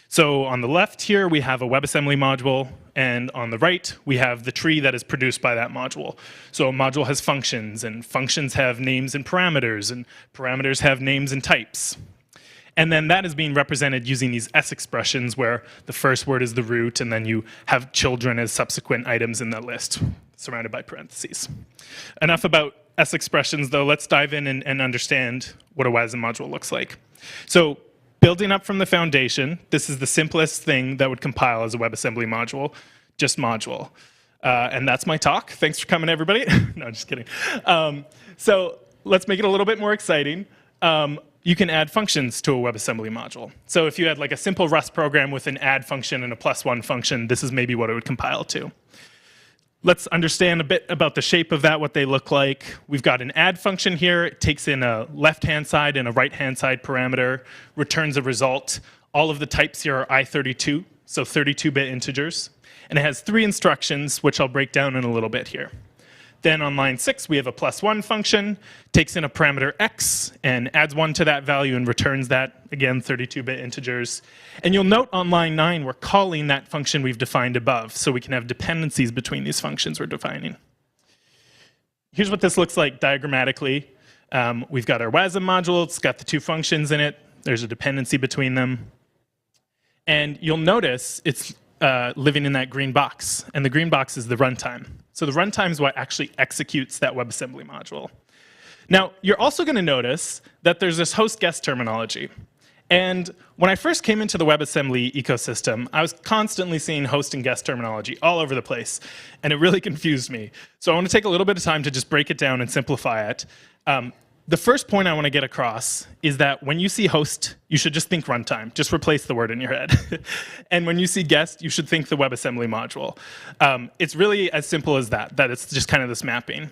N: So on the left here, we have a WebAssembly module, and on the right, we have the tree that is produced by that module. So a module has functions, and functions have names and parameters have names and types. And then that is being represented using these S-expressions where the first word is the root, and then you have children as subsequent items in that list, surrounded by parentheses. Enough about S-expressions, though. Let's dive in and understand what a WASM module looks like. So building up from the foundation, this is the simplest thing that would compile as a WebAssembly module, just module. And that's my talk. Thanks for coming, everybody. No, just kidding. So let's make it a little bit more exciting. You can add functions to a WebAssembly module. So if you had like a simple Rust program with an add function and a +1 function, this is maybe what it would compile to. Let's understand a bit about the shape of that, what they look like. We've got an add function here. It takes in a left-hand side and a right-hand side parameter, returns a result. All of the types here are i32, so 32-bit integers. And it has 3 instructions, which I'll break down in a little bit here. Then on line 6, we have a +1 function, takes in a parameter x and adds 1 to that value and returns that, again, 32-bit integers. And you'll note on line 9, we're calling that function we've defined above, so we can have dependencies between these functions we're defining. Here's what this looks like diagrammatically. We've got our WASM module. It's got the 2 functions in it. There's a dependency between them. And you'll notice it's living in that green box. And the green box is the runtime. So the runtime is what actually executes that WebAssembly module. Now, you're also going to notice that there's this host guest terminology. And when I first came into the WebAssembly ecosystem, I was constantly seeing host and guest terminology all over the place. And it really confused me. So I want to take a little bit of time to just break it down and simplify it. The first point I want to get across is that when you see host, you should just think runtime. Just replace the word in your head. And when you see guest, you should think the WebAssembly module. It's really as simple as that it's just kind of this mapping.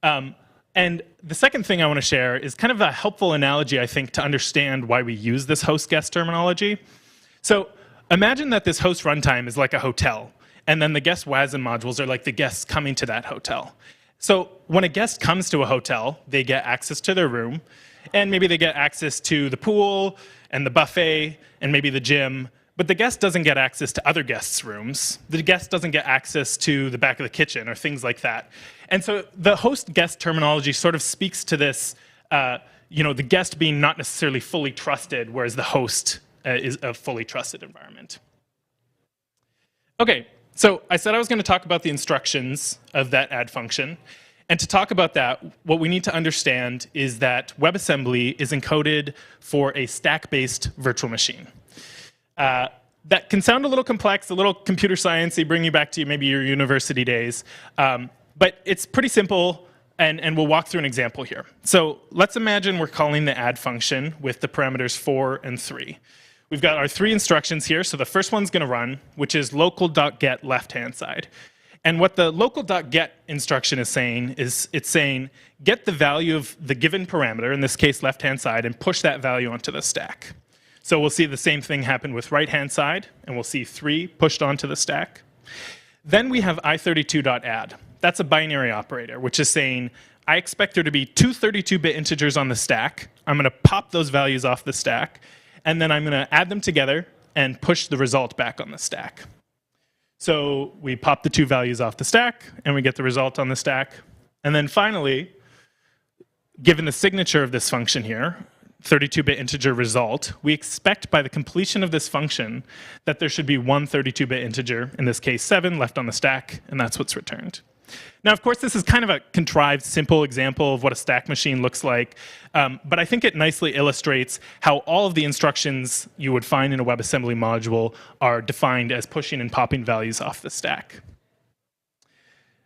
N: And the second thing I want to share is kind of a helpful analogy, I think, to understand why we use this host guest terminology. So imagine that this host runtime is like a hotel. and then the guest WASM modules are like the guests coming to that hotel. So when a guest comes to a hotel, they get access to their room, and maybe they get access to the pool and the buffet and maybe the gym, but the guest doesn't get access to other guests' rooms. The guest doesn't get access to the back of the kitchen or things like that. And so the host-guest terminology sort of speaks to this, the guest being not necessarily fully trusted, whereas the host is a fully trusted environment. Okay, so I said I was going to talk about the instructions of that add function. And to talk about that, what we need to understand is that WebAssembly is encoded for a stack-based virtual machine. That can sound a little complex, a little computer sciencey, bring you back to maybe your university days. But it's pretty simple, and we'll walk through an example here. So let's imagine we're calling the add function with the parameters 4 and 3. We've got our 3 instructions here. So the first one's going to run, which is local.get left-hand side. And what the local.get instruction is saying is it's saying get the value of the given parameter, in this case left-hand side, and push that value onto the stack. So we'll see the same thing happen with right-hand side, and we'll see 3 pushed onto the stack. Then we have i32.add. That's a binary operator, which is saying I expect there to be 2 32-bit integers on the stack. I'm going to pop those values off the stack, and then I'm going to add them together and push the result back on the stack. So we pop the 2 values off the stack, and we get the result on the stack. And then finally, given the signature of this function here, 32-bit integer result, we expect by the completion of this function that there should be 1 32-bit integer, in this case 7, left on the stack, and that's what's returned. Now, of course, this is kind of a contrived, simple example of what a stack machine looks like, but I think it nicely illustrates how all of the instructions you would find in a WebAssembly module are defined as pushing and popping values off the stack.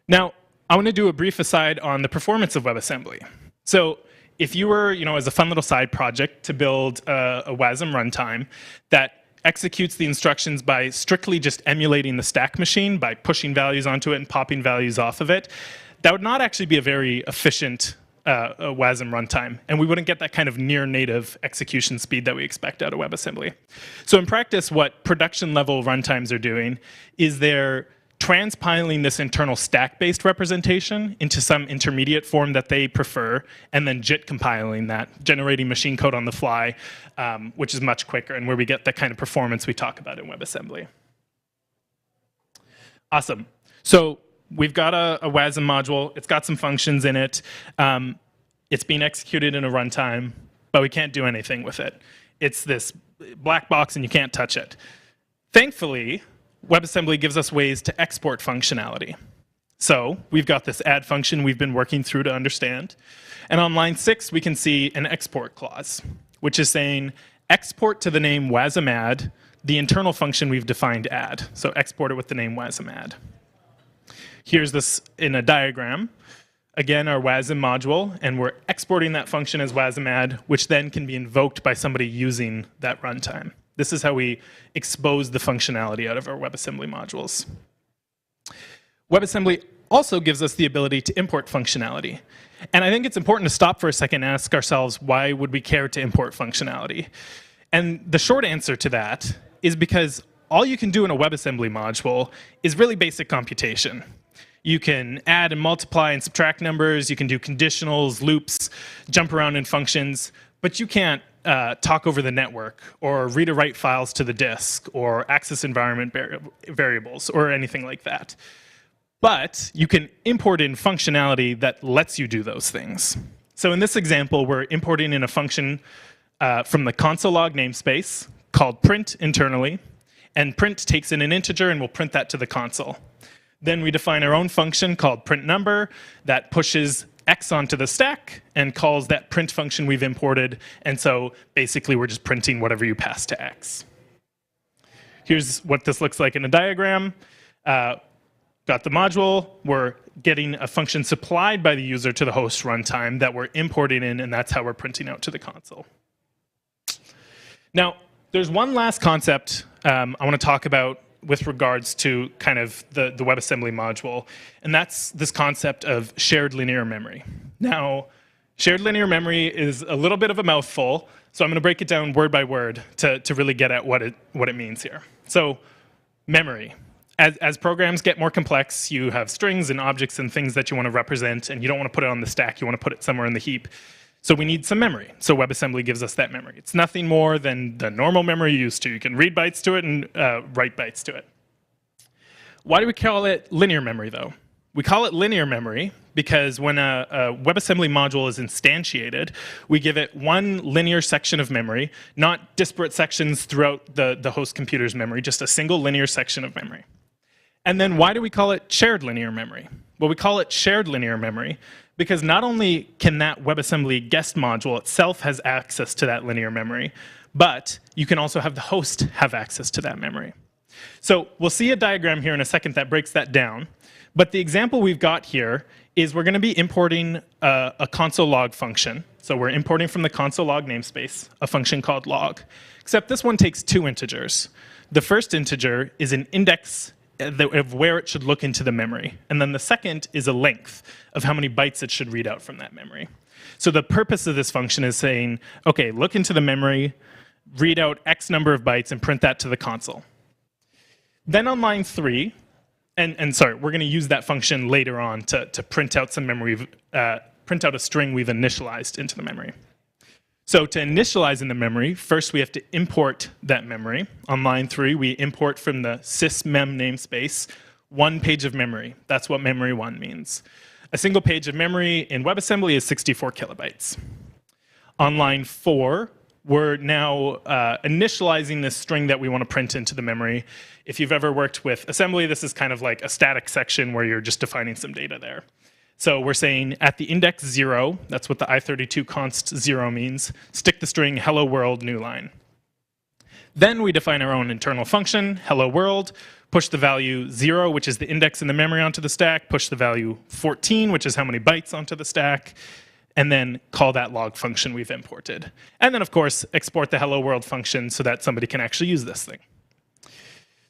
N: Now, I want to do a brief aside on the performance of WebAssembly. So if you were, as a fun little side project to build a WASM runtime that executes the instructions by strictly just emulating the stack machine, by pushing values onto it and popping values off of it, that would not actually be a very efficient WASM runtime, and we wouldn't get that kind of near-native execution speed that we expect out of WebAssembly. So in practice, what production-level runtimes are doing is they're transpiling this internal stack-based representation into some intermediate form that they prefer, and then JIT compiling that, generating machine code on the fly, which is much quicker and where we get the kind of performance we talk about in WebAssembly. Awesome. So we've got a WASM module. It's got some functions in it. It's being executed in a runtime, but we can't do anything with it. It's this black box, and you can't touch it. Thankfully, WebAssembly gives us ways to export functionality. So we've got this add function we've been working through to understand. And on line 6, we can see an export clause, which is saying export to the name WASM-add the internal function we've defined add. So export it with the name WASM-add. Here's this in a diagram. Again, our WASM module, and we're exporting that function as WASM-add, which then can be invoked by somebody using that runtime. This is how we expose the functionality out of our WebAssembly modules. WebAssembly also gives us the ability to import functionality. And I think it's important to stop for a second and ask ourselves, why would we care to import functionality? And the short answer to that is because all you can do in a WebAssembly module is really basic computation. You can add and multiply and subtract numbers, you can do conditionals, loops, jump around in functions, but you can't talk over the network, or read or write files to the disk, or access environment variables, or anything like that. But you can import in functionality that lets you do those things. So in this example, we're importing in a function from the console log namespace called print internally, and print takes in an integer and we'll print that to the console. Then we define our own function called print number that pushes X onto the stack and calls that print function we've imported. And so basically we're just printing whatever you pass to X. Here's what this looks like in a diagram. Got the module. We're getting a function supplied by the user to the host runtime that we're importing in, and that's how we're printing out to the console. Now, there's one last concept I want to talk about with regards to kind of the WebAssembly module, and that's this concept of shared linear memory. Now, shared linear memory is a little bit of a mouthful, so I'm going to break it down word by word to really get at what it means here. So, memory. as programs get more complex, you have strings and objects and things that you want to represent, and you don't want to put it on the stack. You want to put it somewhere in the heap. So we need some memory. So WebAssembly gives us that memory. It's nothing more than the normal memory you're used to. You can read bytes to it and write bytes to it. Why do we call it linear memory, though? We call it linear memory because when a WebAssembly module is instantiated, we give it one linear section of memory, not disparate sections throughout the host computer's memory, just a single linear section of memory. And then why do we call it shared linear memory? Well, we call it shared linear memory because not only can that WebAssembly guest module itself has access to that linear memory, but you can also have the host have access to that memory. So we'll see a diagram here in a second that breaks that down. But the example we've got here is we're going to be importing a console log function. So we're importing from the console log namespace a function called log. Except this one takes two integers. The first integer is an index of where it should look into the memory. And then the second is a length of how many bytes it should read out from that memory. So the purpose of this function is saying, OK, look into the memory, read out X number of bytes, and print that to the console. Then on line 3, and sorry, we're going to use that function later on to print out some memory, print out a string we've initialized into the memory. So to initialize in the memory, first we have to import that memory. On line 3, we import from the sysmem namespace one page of memory. That's what memory 1 means. A single page of memory in WebAssembly is 64 kilobytes. On line 4, we're now initializing this string that we want to print into the memory. If you've ever worked with assembly, this is kind of like a static section where you're just defining some data there. So we're saying at the index 0, that's what the i32 const 0 means, stick the string hello world new line. Then we define our own internal function, hello world, push the value 0, which is the index in the memory, onto the stack, push the value 14, which is how many bytes onto the stack, and then call that log function we've imported. And then, of course, export the hello world function so that somebody can actually use this thing.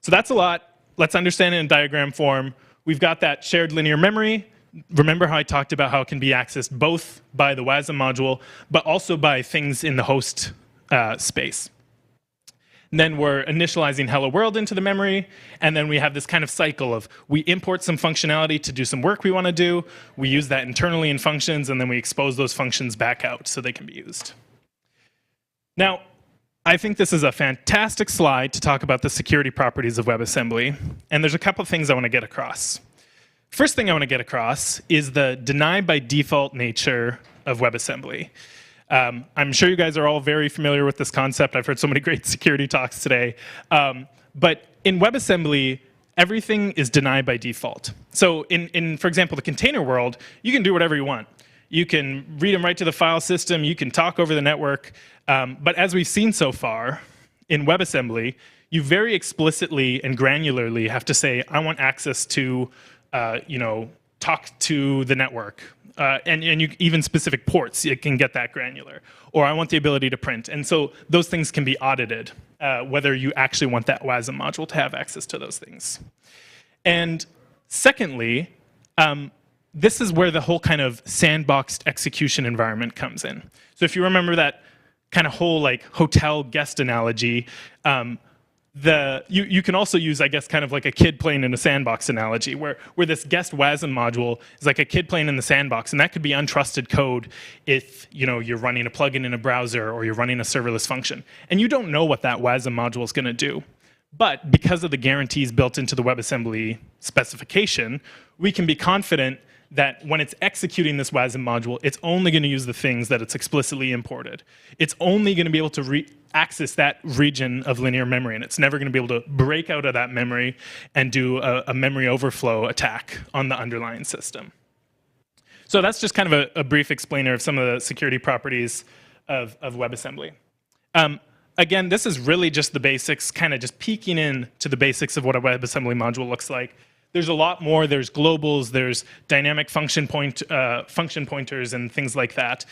N: So that's a lot. Let's understand it in diagram form. We've got that shared linear memory. Remember how I talked about how it can be accessed both by the WASM module, but also by things in the host space. And then we're initializing hello world into the memory, and then we have this kind of cycle of we import some functionality to do some work we want to do, we use that internally in functions, and then we expose those functions back out so they can be used. Now, I think this is a fantastic slide to talk about the security properties of WebAssembly, and there's a couple of things I want to get across. First thing I want to get across is the deny by default nature of WebAssembly. I'm sure you guys are all very familiar with this concept. I've heard so many great security talks today. But in WebAssembly, everything is denied by default. So in, for example, the container world, you can do whatever you want. You can read them right to the file system. You can talk over the network. But as we've seen so far, in WebAssembly, you very explicitly and granularly have to say, I want access to talk to the network. And you, even specific ports, it can get that granular. Or I want the ability to print. And so those things can be audited, whether you actually want that WASM module to have access to those things. And secondly, this is where the whole kind of sandboxed execution environment comes in. So if you remember that kind of whole like hotel guest analogy, you can also use, I guess, kind of like a kid playing in a sandbox analogy, where this guest WASM module is like a kid playing in the sandbox, and that could be untrusted code if you're running a plugin in a browser or you're running a serverless function. And you don't know what that WASM module is going to do. But because of the guarantees built into the WebAssembly specification, we can be confident that when it's executing this WASM module, it's only going to use the things that it's explicitly imported. It's only going to be able to access that region of linear memory, and it's never going to be able to break out of that memory and do a memory overflow attack on the underlying system. So that's just kind of a brief explainer of some of the security properties of WebAssembly. Again, this is really just the basics, kind of just peeking in to the basics of what a WebAssembly module looks like. There's a lot more. There's globals, there's dynamic function pointers and things like that.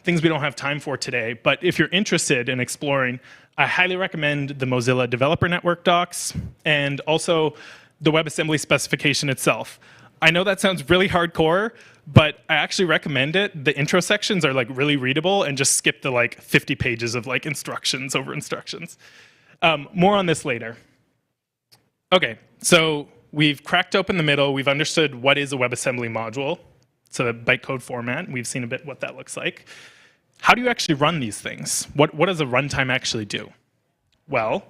N: Things we don't have time for today. But if you're interested in exploring, I highly recommend the Mozilla Developer Network docs and also the WebAssembly specification itself. I know that sounds really hardcore, but I actually recommend it. The intro sections are like really readable, and just skip the like 50 pages of like instructions over instructions. More on this later. Okay, so we've cracked open the middle. We've understood what is a WebAssembly module. It's a bytecode format. We've seen a bit what that looks like. How do you actually run these things? What does a runtime actually do? Well,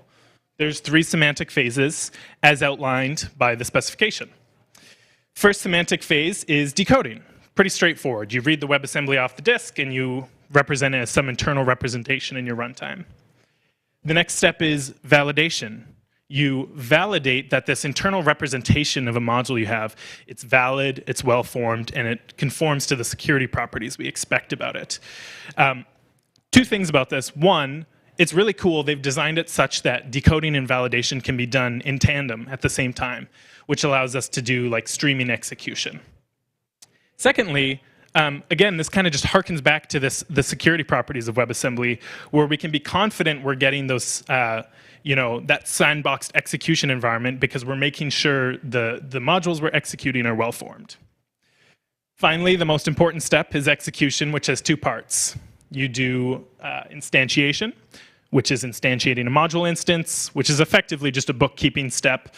N: there's 3 semantic phases as outlined by the specification. First semantic phase is decoding. Pretty straightforward. You read the WebAssembly off the disk and you represent it as some internal representation in your runtime. The next step is validation. You validate that this internal representation of a module you have, it's valid, it's well-formed, and it conforms to the security properties we expect about it. 2 things about this. One, it's really cool. They've designed it such that decoding and validation can be done in tandem at the same time, which allows us to do like streaming execution. Secondly, again, this kind of just harkens back to the security properties of WebAssembly, where we can be confident we're getting those, that sandboxed execution environment because we're making sure the modules we're executing are well-formed. Finally, the most important step is execution, which has 2 parts. You do instantiation, which is instantiating a module instance, which is effectively just a bookkeeping step,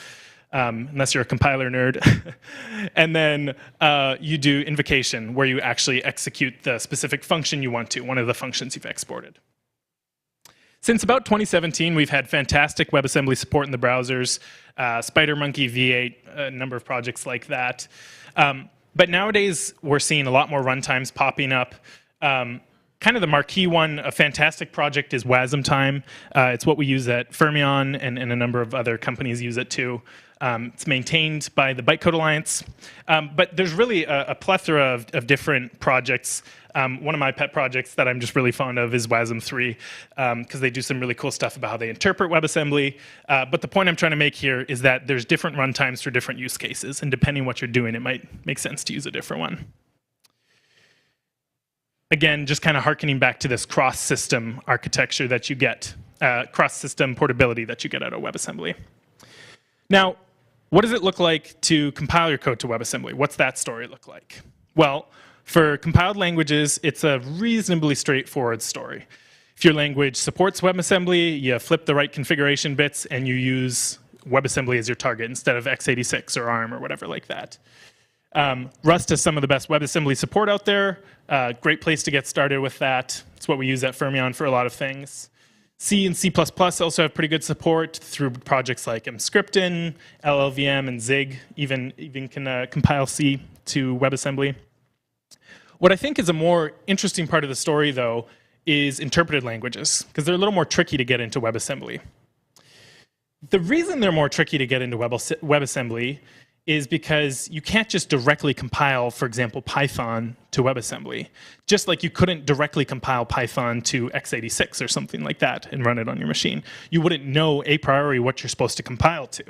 N: unless you're a compiler nerd. And then you do invocation, where you actually execute the specific function you want to, one of the functions you've exported. Since about 2017, we've had fantastic WebAssembly support in the browsers, SpiderMonkey V8, a number of projects like that. But nowadays, we're seeing a lot more runtimes popping up. Kind of the marquee one, a fantastic project is WASMtime. It's what we use at Fermyon, and a number of other companies use it too. It's maintained by the Bytecode Alliance. But there's really a plethora of different projects. One of my pet projects that I'm just really fond of is WASM3, because they do some really cool stuff about how they interpret WebAssembly. But the point I'm trying to make here is that there's different runtimes for different use cases, and depending on what you're doing, it might make sense to use a different one. Again, just kind of hearkening back to this cross-system architecture that you get, cross-system portability that you get out of WebAssembly. Now, what does it look like to compile your code to WebAssembly? What's that story look like? Well, for compiled languages, it's a reasonably straightforward story. If your language supports WebAssembly, you flip the right configuration bits and you use WebAssembly as your target instead of x86 or ARM or whatever like that. Rust has some of the best WebAssembly support out there. Great place to get started with that. It's what we use at Fermyon for a lot of things. C and C++ also have pretty good support through projects like Mscripton, LLVM, and Zig even can compile C to WebAssembly. What I think is a more interesting part of the story, though, is interpreted languages, because they're a little more tricky to get into WebAssembly. The reason they're more tricky to get into WebAssembly is because you can't just directly compile, for example, Python to WebAssembly, just like you couldn't directly compile Python to x86 or something like that and run it on your machine. You wouldn't know a priori what you're supposed to compile to.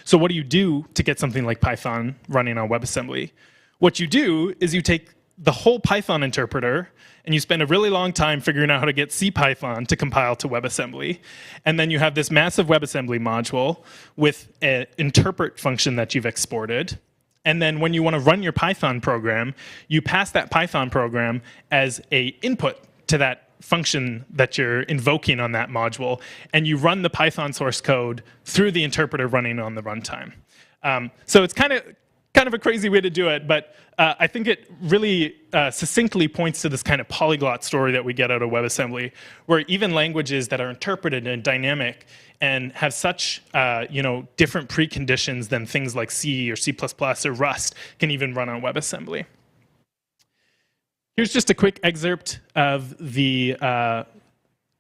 N: So what do you do to get something like Python running on WebAssembly? What you do is you take the whole Python interpreter and you spend a really long time figuring out how to get CPython to compile to WebAssembly. And then you have this massive WebAssembly module with an interpret function that you've exported. And then when you want to run your Python program, you pass that Python program as an input to that function that you're invoking on that module. And you run the Python source code through the interpreter running on the runtime. So it's kind of a crazy way to do it, but I think it really succinctly points to this kind of polyglot story that we get out of WebAssembly, where even languages that are interpreted and dynamic and have such different preconditions than things like C or C++ or Rust can even run on WebAssembly. Here's just a quick excerpt of the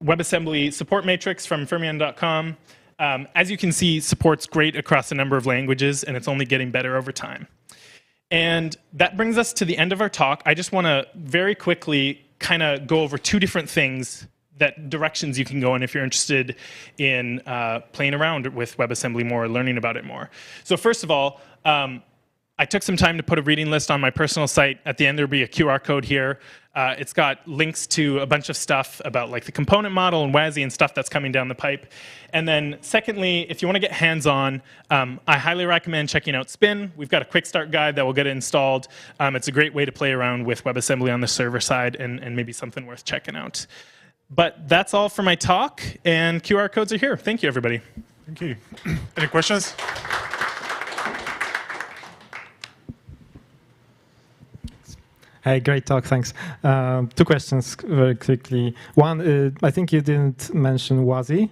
N: WebAssembly support matrix from Fermyon.com. As you can see, support's great across a number of languages, and it's only getting better over time. And that brings us to the end of our talk. I just want to very quickly kind of go over 2 different things, directions you can go in if you're interested in playing around with WebAssembly more, learning about it more. So first of all, I took some time to put a reading list on my personal site. At the end, there'll be a QR code here. It's got links to a bunch of stuff about like the component model and WASI and stuff that's coming down the pipe. And then secondly, if you want to get hands-on, I highly recommend checking out Spin. We've got a quick start guide that will get it installed. It's a great way to play around with WebAssembly on the server side and maybe something worth checking out. But that's all for my talk, and QR codes are here. Thank you, everybody.
J: Thank you. Any questions?
O: Hey, great talk, thanks. 2 questions very quickly. One, I think you didn't mention WASI.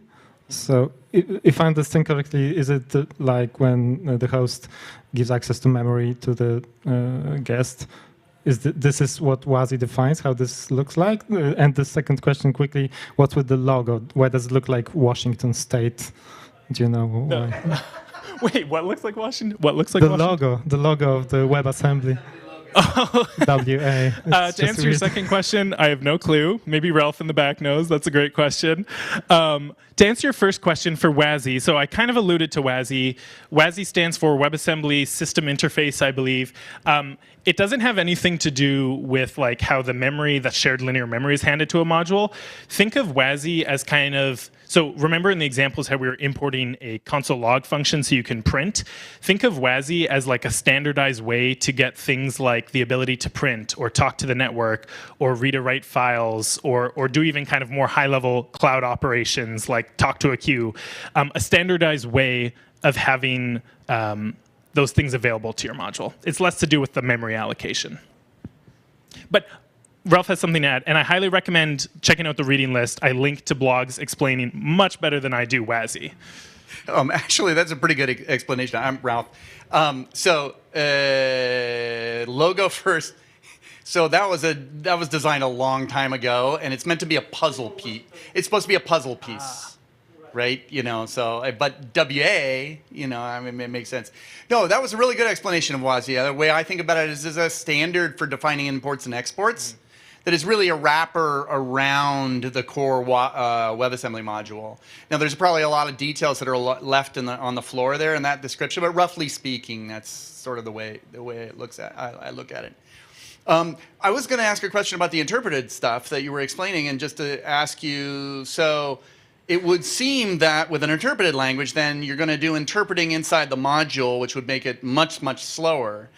O: So if I understand correctly, is it like when the host gives access to memory to the guest? This is what WASI defines, how this looks like? And the second question quickly, what's with the logo? Why does it look like Washington State? Do you know why?
N: Wait, what looks like Washington? What looks like Washington?
O: The logo of the WebAssembly. WA.
N: To answer your second question, I have no clue. Maybe Ralph in the back knows. That's a great question. To answer your first question for WASI, so I kind of alluded to WASI. WASI stands for WebAssembly System Interface, I believe. It doesn't have anything to do with like how the memory, the shared linear memory is handed to a module. Think of WASI as kind of, so remember in the examples how we were importing a console log function so you can print? Think of WASI as like a standardized way to get things like the ability to print or talk to the network or read or write files or do even kind of more high-level cloud operations like talk to a queue. A standardized way of having those things available to your module. It's less to do with the memory allocation. But Ralph has something to add, and I highly recommend checking out the reading list. I link to blogs explaining much better than I do WASI.
P: Actually, that's a pretty good explanation. I'm Ralph. Logo first. So that was designed a long time ago, and it's meant to be a puzzle piece. It's supposed to be a puzzle piece, right? You know. So, but WA, you know, I mean, it makes sense. No, that was a really good explanation of WASI. The way I think about it is a standard for defining imports and exports. That is really a wrapper around the core WebAssembly module. Now, there's probably a lot of details that are left on the floor there in that description, but roughly speaking, that's sort of the way it looks at. I look at it. I was going to ask a question about the interpreted stuff that you were explaining, and just to ask you, so it would seem that with an interpreted language, then you're going to do interpreting inside the module, which would make it much, much slower.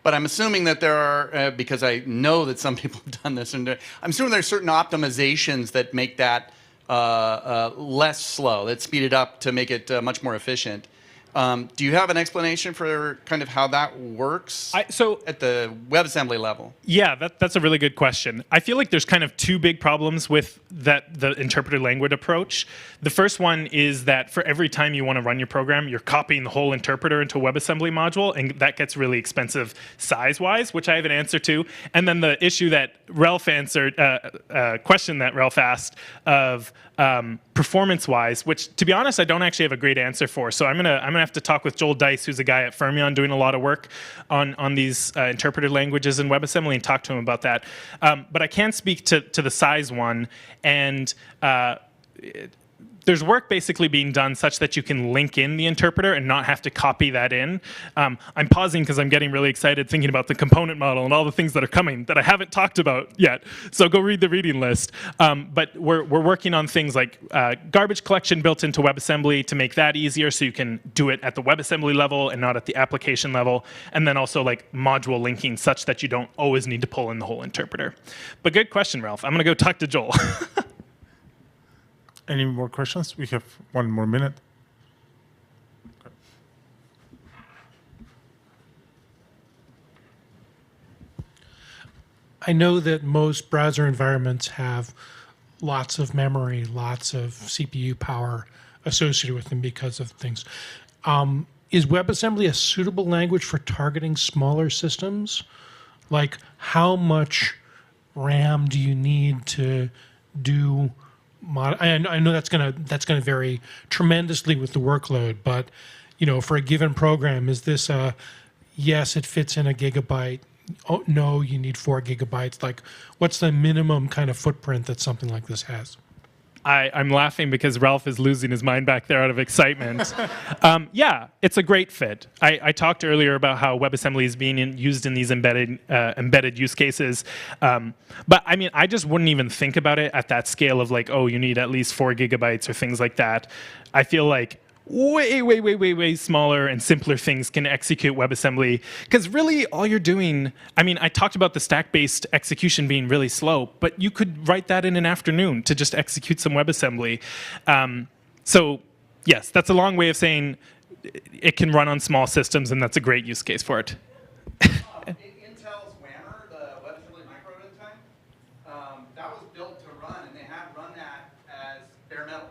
P: But I'm assuming that there are, because I know that some people have done this, and I'm assuming there are certain optimizations that make that less slow, that speed it up to make it much more efficient. Do you have an explanation for kind of how that works at the WebAssembly level?
N: Yeah, that's a really good question. I feel like there's kind of 2 big problems with the interpreted language approach. The first one is that for every time you want to run your program, you're copying the whole interpreter into a WebAssembly module, and that gets really expensive size-wise, which I have an answer to. And then the issue that Ralph answered, question that Ralph asked of performance-wise, which, to be honest, I don't actually have a great answer for. So I'm gonna have to talk with Joel Dice, who's a guy at Fermyon doing a lot of work on these interpreted languages in WebAssembly, and talk to him about that. But I can speak to the size one, and there's work basically being done such that you can link in the interpreter and not have to copy that in. I'm pausing because I'm getting really excited thinking about the component model and all the things that are coming that I haven't talked about yet. So go read the reading list. But we're working on things like garbage collection built into WebAssembly to make that easier so you can do it at the WebAssembly level and not at the application level. And then also like module linking such that you don't always need to pull in the whole interpreter. But good question, Ralph. I'm going to go talk to Joel.
J: Any more questions? We have 1 more minute. Okay.
F: I know that most browser environments have lots of memory, lots of CPU power associated with them because of things. Is WebAssembly a suitable language for targeting smaller systems? Like, how much RAM do you need to do? I know that's gonna vary tremendously with the workload, but you know, for a given program, is this a yes, it fits in a gigabyte? Oh no, you need 4 gigabytes. Like, what's the minimum kind of footprint that something like this has?
N: I'm laughing because Ralph is losing his mind back there out of excitement. Yeah, it's a great fit. I talked earlier about how WebAssembly is being used in these embedded use cases. But I mean, I just wouldn't even think about it at that scale of like, oh, you need at least 4 gigabytes or things like that. I feel like way smaller and simpler things can execute WebAssembly. Because really, all you're doing, I mean, I talked about the stack-based execution being really slow, but you could write that in an afternoon to just execute some WebAssembly. So Yes, that's a long way of saying it can run on small systems, and that's a great use case for it.
P: Intel's WAMR, the WebAssembly Micro Runtime, that was built to run, and they had run that as bare metal,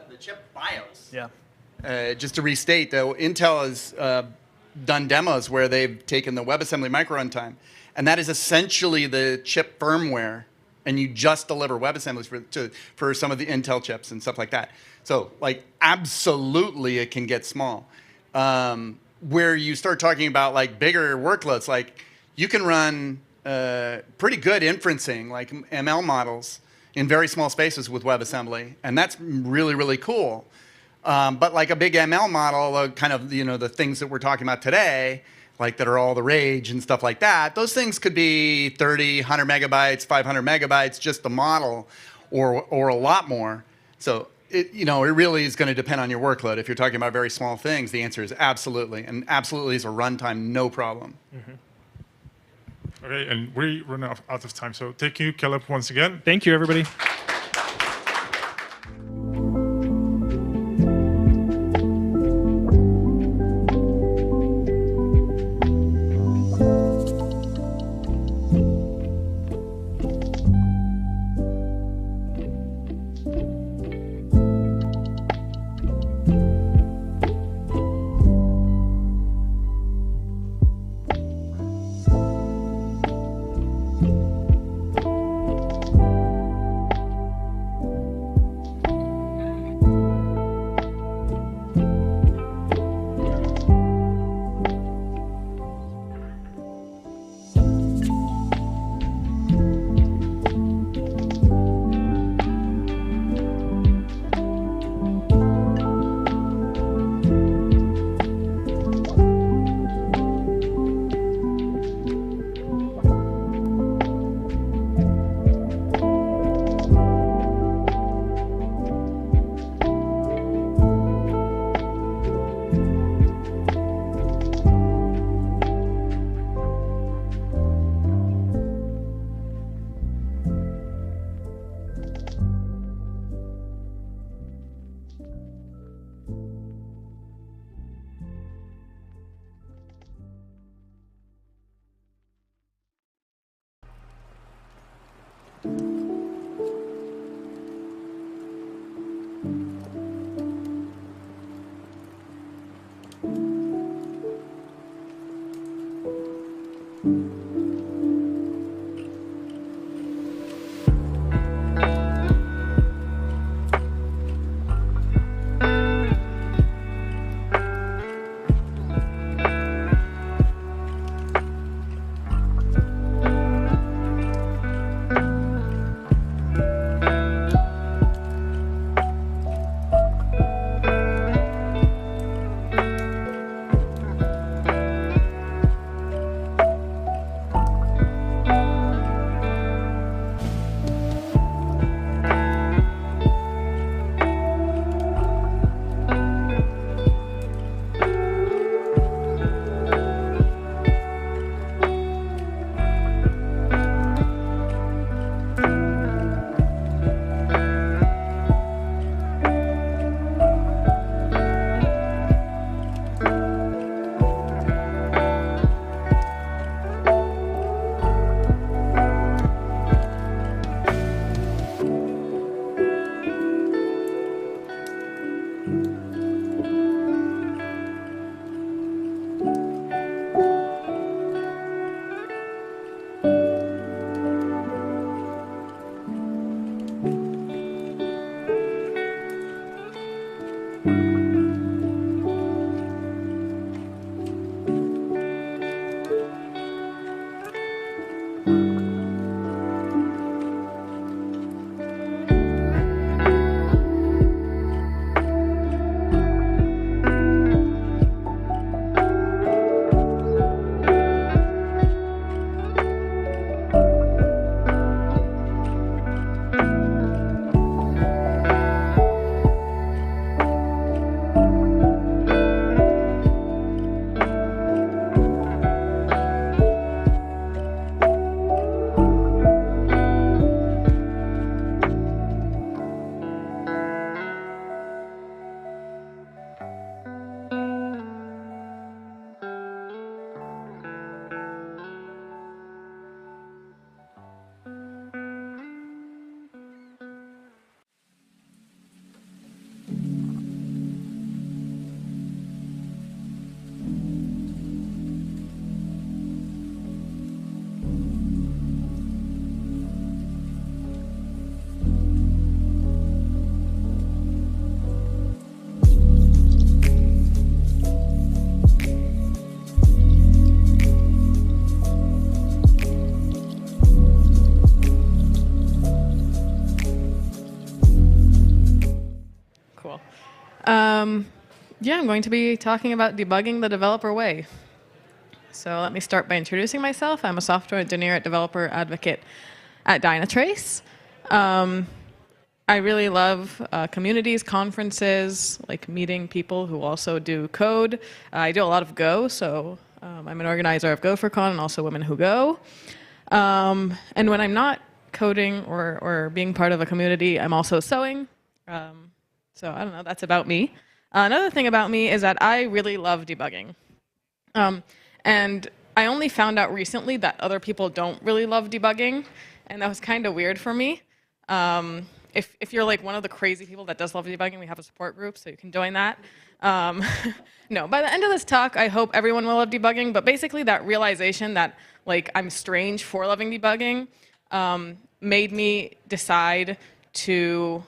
P: the chip BIOS.
N: Yeah.
P: Just to restate, though, Intel has done demos where they've taken the WebAssembly Micro Runtime, and that is essentially the chip firmware, and you just deliver WebAssemblies for some of the Intel chips and stuff like that. So, like, absolutely, it can get small. Where you start talking about like bigger workloads, like you can run pretty good inferencing, like ML models, in very small spaces with WebAssembly, and that's really, really cool. But like a big ML model, kind of the things that we're talking about today, like that are all the rage and stuff like that, those things could be 30, 100 megabytes, 500 megabytes, just the model, or a lot more. So it really is going to depend on your workload. If you're talking about very small things, the answer is absolutely, and absolutely is a runtime, no problem.
J: Mm-hmm. Okay, and we run out of time. So thank you, Caleb, once again.
N: Thank you, everybody.
Q: Yeah, I'm going to be talking about debugging the developer way. So let me start by introducing myself. I'm a software engineer at developer advocate at Dynatrace. I really love communities, conferences, like meeting people who also do code. I do a lot of Go, so I'm an organizer of Go4Con and also Women Who Go. And when I'm not coding or being part of a community, I'm also sewing. So I don't know, that's about me. Another thing about me is that I really love debugging. And I only found out recently that other people don't really love debugging, and that was kind of weird for me. If you're like one of the crazy people that does love debugging, we have a support group, so you can join that. No, by the end of this talk, I hope everyone will love debugging, but basically that realization that like I'm strange for loving debugging made me decide to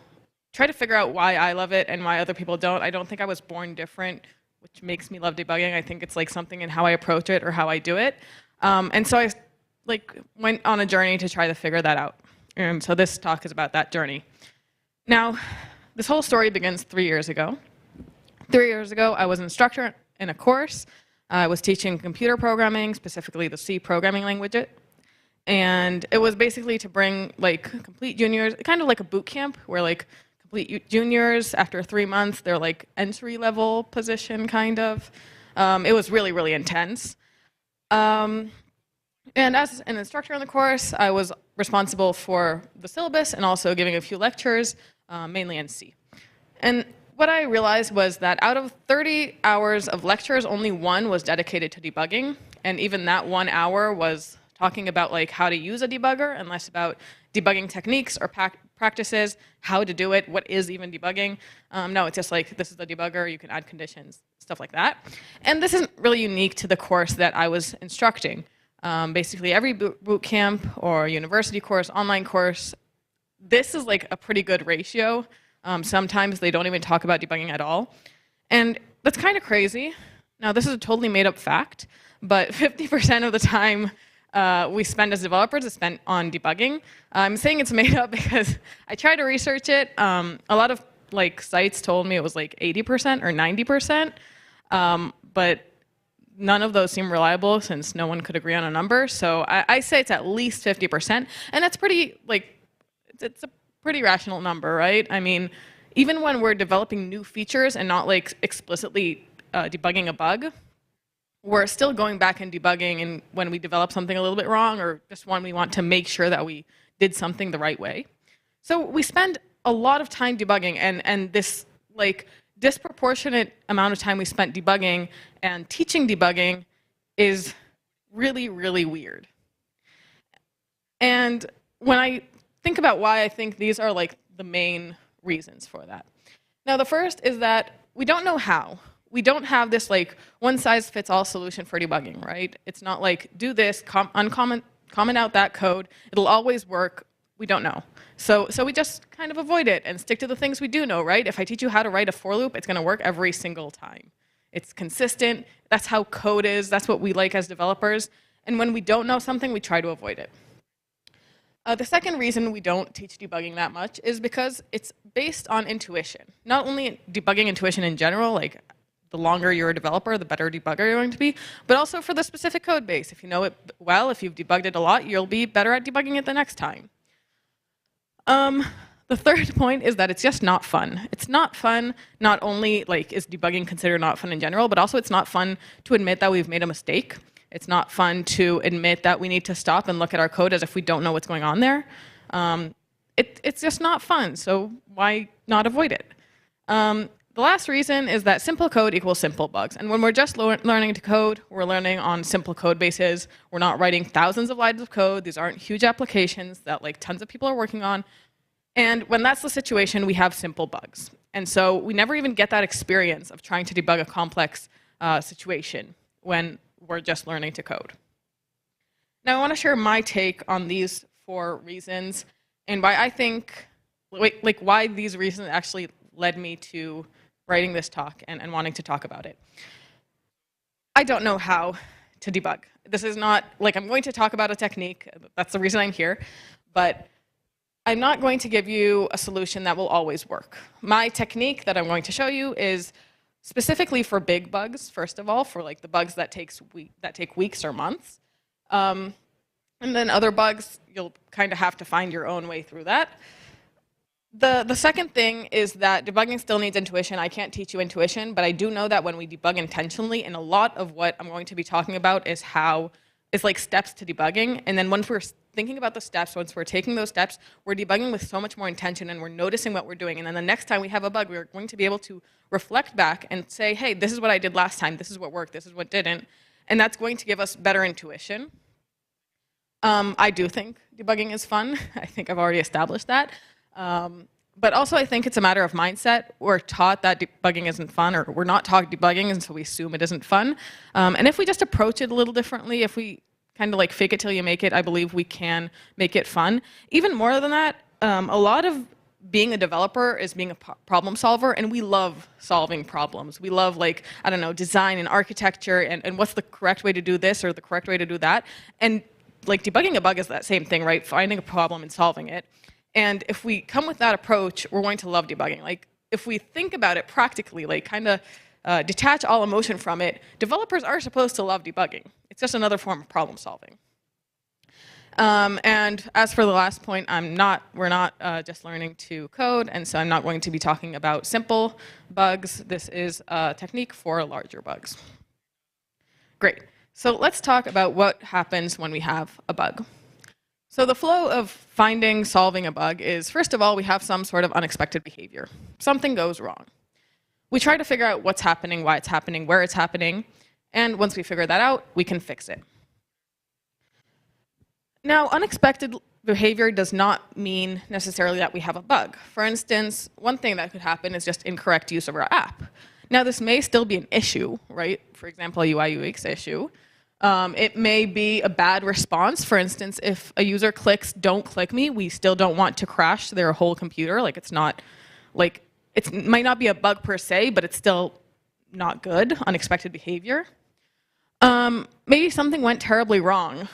Q: try to figure out why I love it and why other people don't. I don't think I was born different, which makes me love debugging. I think it's like something in how I approach it or how I do it. And so I like went on a journey to try to figure that out. And so this talk is about that journey. Now, this whole story begins 3 years ago. 3 years ago, I was an instructor in a course. I was teaching computer programming, specifically the C programming language. And it was basically to bring like complete juniors, kind of like a boot camp where like complete juniors, after 3 months, they're like entry-level position, kind of. It was really, really intense. And as an instructor in the course, I was responsible for the syllabus and also giving a few lectures, mainly in C. And what I realized was that out of 30 hours of lectures, only 1 was dedicated to debugging. And even that 1 hour was talking about like how to use a debugger and less about debugging techniques or practices, how to do it, what is even debugging. No, it's just like, this is the debugger, you can add conditions, stuff like that. And this isn't really unique to the course that I was instructing. Basically, every boot camp or university course, online course, this is like a pretty good ratio. Sometimes they don't even talk about debugging at all. And that's kind of crazy. Now, this is a totally made-up fact, but 50% of the time we spend as developers is spent on debugging. I'm saying it's made up because I tried to research it. A lot of like sites told me it was like 80% or 90%, but none of those seem reliable since no one could agree on a number. So I say it's at least 50%, and that's pretty like it's a pretty rational number, right? I mean, even when we're developing new features and not like explicitly debugging a bug, we're still going back and debugging and when we develop something a little bit wrong or just when we want to make sure that we did something the right way. So we spend a lot of time debugging, and this like disproportionate amount of time we spent debugging and teaching debugging is really, really weird. And when I think about why I think these are like the main reasons for that. Now, the first is that we don't know how. We don't have this like one-size-fits-all solution for debugging, right? It's not like do this, comment out that code, it'll always work. We don't know. So we just kind of avoid it and stick to the things we do know, right? If I teach you how to write a for loop, it's going to work every single time. It's consistent. That's how code is. That's what we like as developers. And when we don't know something, we try to avoid it. The second reason we don't teach debugging that much is because it's based on intuition. Not only debugging intuition in general, like the longer you're a developer, the better debugger you're going to be, but also for the specific code base. If you know it well, if you've debugged it a lot, you'll be better at debugging it the next time. The third point is that it's just not fun. It's not fun, not only like is debugging considered not fun in general, but also it's not fun to admit that we've made a mistake. It's not fun to admit that we need to stop and look at our code as if we don't know what's going on there. It's just not fun, so why not avoid it? The last reason is that simple code equals simple bugs. And when we're just learning to code, we're learning on simple code bases. We're not writing thousands of lines of code. These aren't huge applications that like tons of people are working on. And when that's the situation, we have simple bugs. And so we never even get that experience of trying to debug a complex situation when we're just learning to code. Now I want to share my take on these 4 reasons and why I think, like why these reasons actually led me to writing this talk and wanting to talk about it. I don't know how to debug. This is not like I'm going to talk about a technique. That's the reason I'm here. But I'm not going to give you a solution that will always work. My technique that I'm going to show you is specifically for big bugs, first of all, for like the bugs that take weeks or months. And then other bugs, you'll kind of have to find your own way through that. The second thing is that debugging still needs intuition. I can't teach you intuition, but I do know that when we debug intentionally, and a lot of what I'm going to be talking about is like steps to debugging. And then once we're thinking about the steps, once we're taking those steps, we're debugging with so much more intention and we're noticing what we're doing. And then the next time we have a bug, we're going to be able to reflect back and say, hey, this is what I did last time. This is what worked. This is what didn't. And that's going to give us better intuition. I do think debugging is fun. I think I've already established that. But also I think it's a matter of mindset. We're taught that debugging isn't fun, or we're not taught debugging, and so we assume it isn't fun. And if we just approach it a little differently, if we kind of like fake it till you make it, I believe we can make it fun. Even more than that, a lot of being a developer is being a problem solver, and we love solving problems. We love, like, I don't know, design and architecture, and what's the correct way to do this or the correct way to do that. And like debugging a bug is that same thing, right? Finding a problem and solving it. And if we come with that approach, we're going to love debugging. Like, if we think about it practically, like kind of detach all emotion from it, developers are supposed to love debugging. It's just another form of problem solving. And as for the last point, we're not just learning to code, and so I'm not going to be talking about simple bugs. This is a technique for larger bugs. Great. So let's talk about what happens when we have a bug. So the flow of finding, solving a bug is, first of all, we have some sort of unexpected behavior. Something goes wrong. We try to figure out what's happening, why it's happening, where it's happening, and once we figure that out, we can fix it. Now, unexpected behavior does not mean necessarily that we have a bug. For instance, one thing that could happen is just incorrect use of our app. Now, this may still be an issue, right? For example, a UI UX issue. It may be a bad response. For instance, if a user clicks "don't click me," we still don't want to crash their whole computer. Like, it's not, like, it might not be a bug per se, but it's still not good, unexpected behavior. Maybe something went terribly wrong.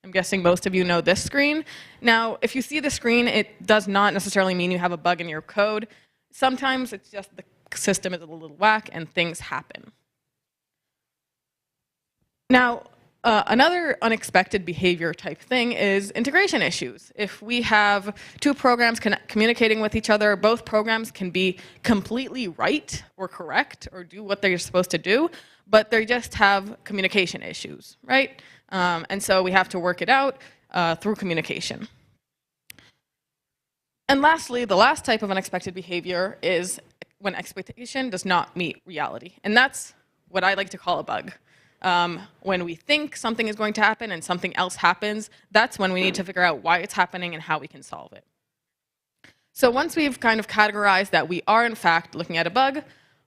Q: I'm guessing most of you know this screen. Now, if you see the screen, it does not necessarily mean you have a bug in your code. Sometimes it's just the system is a little whack and things happen. Now, another unexpected behavior type thing is integration issues. If we have two programs communicating with each other, both programs can be completely right or correct or do what they're supposed to do, but they just have communication issues, right? And so we have to work it out through communication. And lastly, the last type of unexpected behavior is when expectation does not meet reality. And that's what I like to call a bug. When we think something is going to happen and something else happens, that's when we need to figure out why it's happening and how we can solve it. So once we've kind of categorized that we are, in fact, looking at a bug,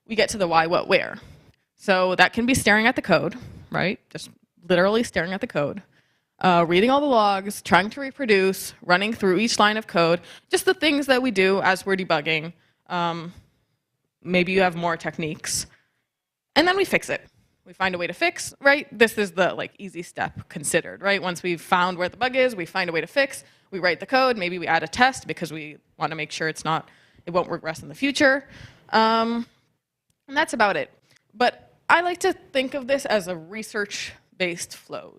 Q: we get to the why, what, where. So that can be staring at the code, right? Just literally staring at the code. Reading all the logs, trying to reproduce, running through each line of code, just the things that we do as we're debugging. Maybe you have more techniques. And then we fix it. We find a way to fix, right? This is the easy step considered, right? Once we've found where the bug is, we find a way to fix, we write the code, maybe we add a test because we want to make sure it won't regress in the future. And that's about it. But I like to think of this as a research-based flow.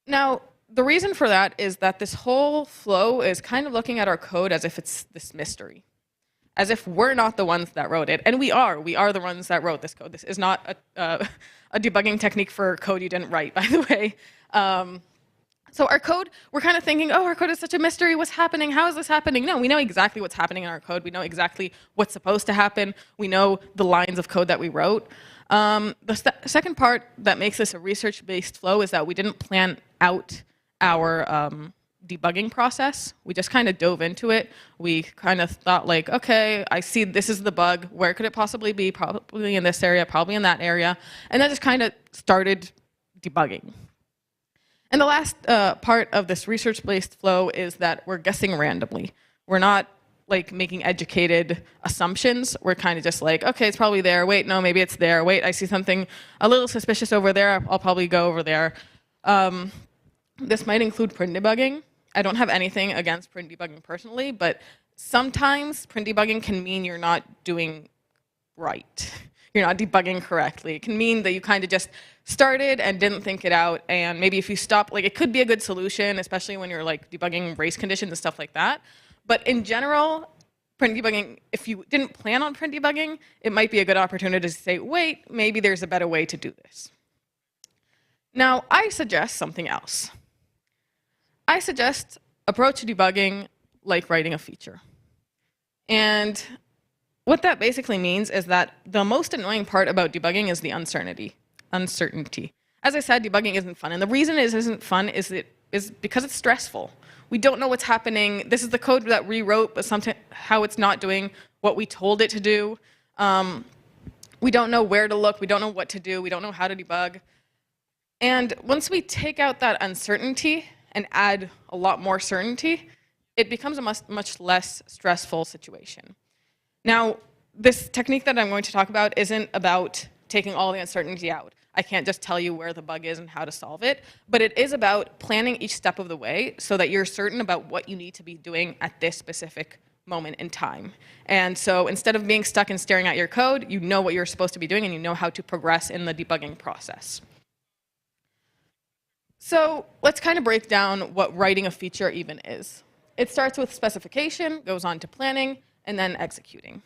Q: Now, the reason for that is that this whole flow is kind of looking at our code as if it's this mystery, as if we're not the ones that wrote it. And we are the ones that wrote this code. This is not a debugging technique for code you didn't write, by the way. So our code, we're kind of thinking, oh, our code is such a mystery. What's happening? How is this happening? No, we know exactly what's happening in our code. We know exactly what's supposed to happen. We know the lines of code that we wrote. The second part that makes this a research-based flow is that we didn't plan out our debugging process. We just kind of dove into it. We kind of thought like, okay, I see this is the bug. Where could it possibly be? Probably in this area, probably in that area. And then just kind of started debugging. And the last part of this research-based flow is that we're guessing randomly. We're not making educated assumptions. We're kind of just like, okay, it's probably there. Wait, no, maybe it's there. Wait, I see something a little suspicious over there. I'll probably go over there. This might include print debugging. I don't have anything against print debugging personally, but sometimes print debugging can mean you're not doing right. You're not debugging correctly. It can mean that you kind of just started and didn't think it out, and maybe if you stop, like it could be a good solution, especially when you're like debugging race conditions and stuff like that. But in general, print debugging, if you didn't plan on print debugging, it might be a good opportunity to say, wait, maybe there's a better way to do this. Now, I suggest something else. I suggest approach debugging like writing a feature. And what that basically means is that the most annoying part about debugging is the uncertainty. As I said, debugging isn't fun. And the reason it isn't fun is because it's stressful. We don't know what's happening. This is the code that we wrote, but how it's not doing what we told it to do. We don't know where to look. We don't know what to do. We don't know how to debug. And once we take out that uncertainty and add a lot more certainty, it becomes a much less stressful situation. Now, this technique that I'm going to talk about isn't about taking all the uncertainty out. I can't just tell you where the bug is and how to solve it, but it is about planning each step of the way so that you're certain about what you need to be doing at this specific moment in time. And so instead of being stuck and staring at your code, you know what you're supposed to be doing and you know how to progress in the debugging process. So let's kind of break down what writing a feature even is. It starts with specification, goes on to planning, and then executing.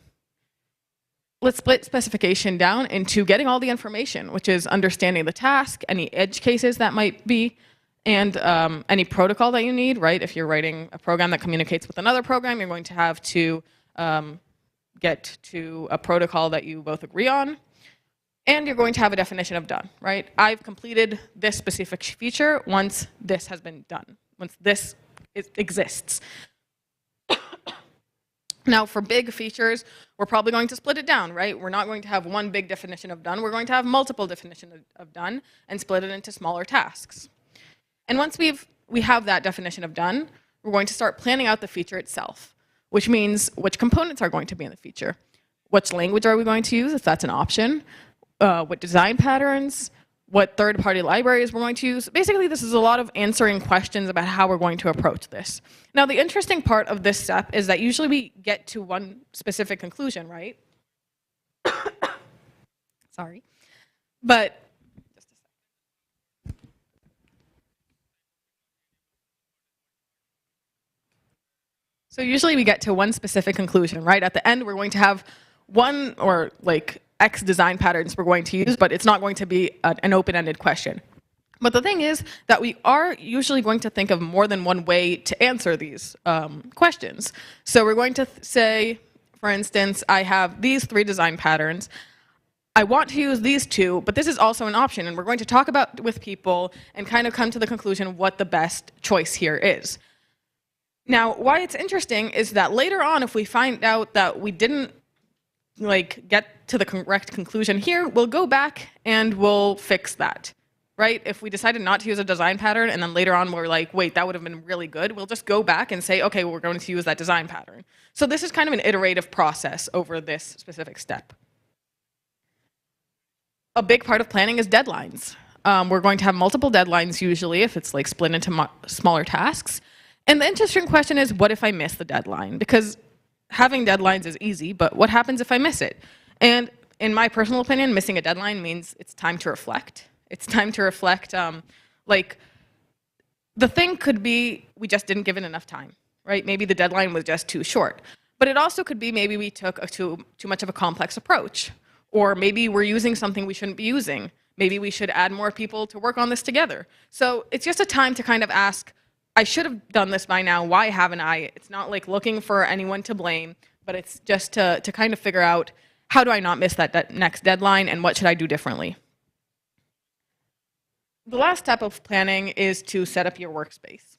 Q: Let's split specification down into getting all the information, which is understanding the task, any edge cases that might be, and any protocol that you need, right? If you're writing a program that communicates with another program, you're going to have to get to a protocol that you both agree on. And you're going to have a definition of done, right? I've completed this specific feature once this has been done, once this exists. Now, for big features, we're probably going to split it down, right? We're not going to have one big definition of done. We're going to have multiple definitions of done and split it into smaller tasks. And once we have that definition of done, we're going to start planning out the feature itself, which means which components are going to be in the feature, which language are we going to use, if that's an option, what design patterns, what third-party libraries we're going to use. Basically, this is a lot of answering questions about how we're going to approach this. Now, the interesting part of this step is that usually we get to one specific conclusion, right? Sorry. But just a second. So usually we get to one specific conclusion, right? At the end, we're going to have one or like X design patterns we're going to use, but it's not going to be an open-ended question. But the thing is that we are usually going to think of more than one way to answer these questions. So we're going to say, for instance, I have these 3 design patterns. I want to use these 2, but this is also an option, and we're going to talk about with people and kind of come to the conclusion of what the best choice here is. Now, why it's interesting is that later on, if we find out that we didn't get to the correct conclusion here, we'll go back and we'll fix that, right? If we decided not to use a design pattern and then later on we're like, wait, that would have been really good, we'll just go back and say, okay, we're going to use that design pattern. So this is kind of an iterative process over this specific step. A big part of planning is deadlines. We're going to have multiple deadlines usually if it's like split into smaller tasks. And the interesting question is, what if I miss the deadline? Because having deadlines is easy, but what happens if I miss it? And in my personal opinion, missing a deadline means it's time to reflect. It's time to reflect, like, the thing could be we just didn't give it enough time, right? Maybe the deadline was just too short. But it also could be maybe we took too much of a complex approach. Or maybe we're using something we shouldn't be using. Maybe we should add more people to work on this together. So it's just a time to kind of ask, I should have done this by now, why haven't I? It's not like looking for anyone to blame, but it's just to kind of figure out, how do I not miss that next deadline and what should I do differently? The last step of planning is to set up your workspace.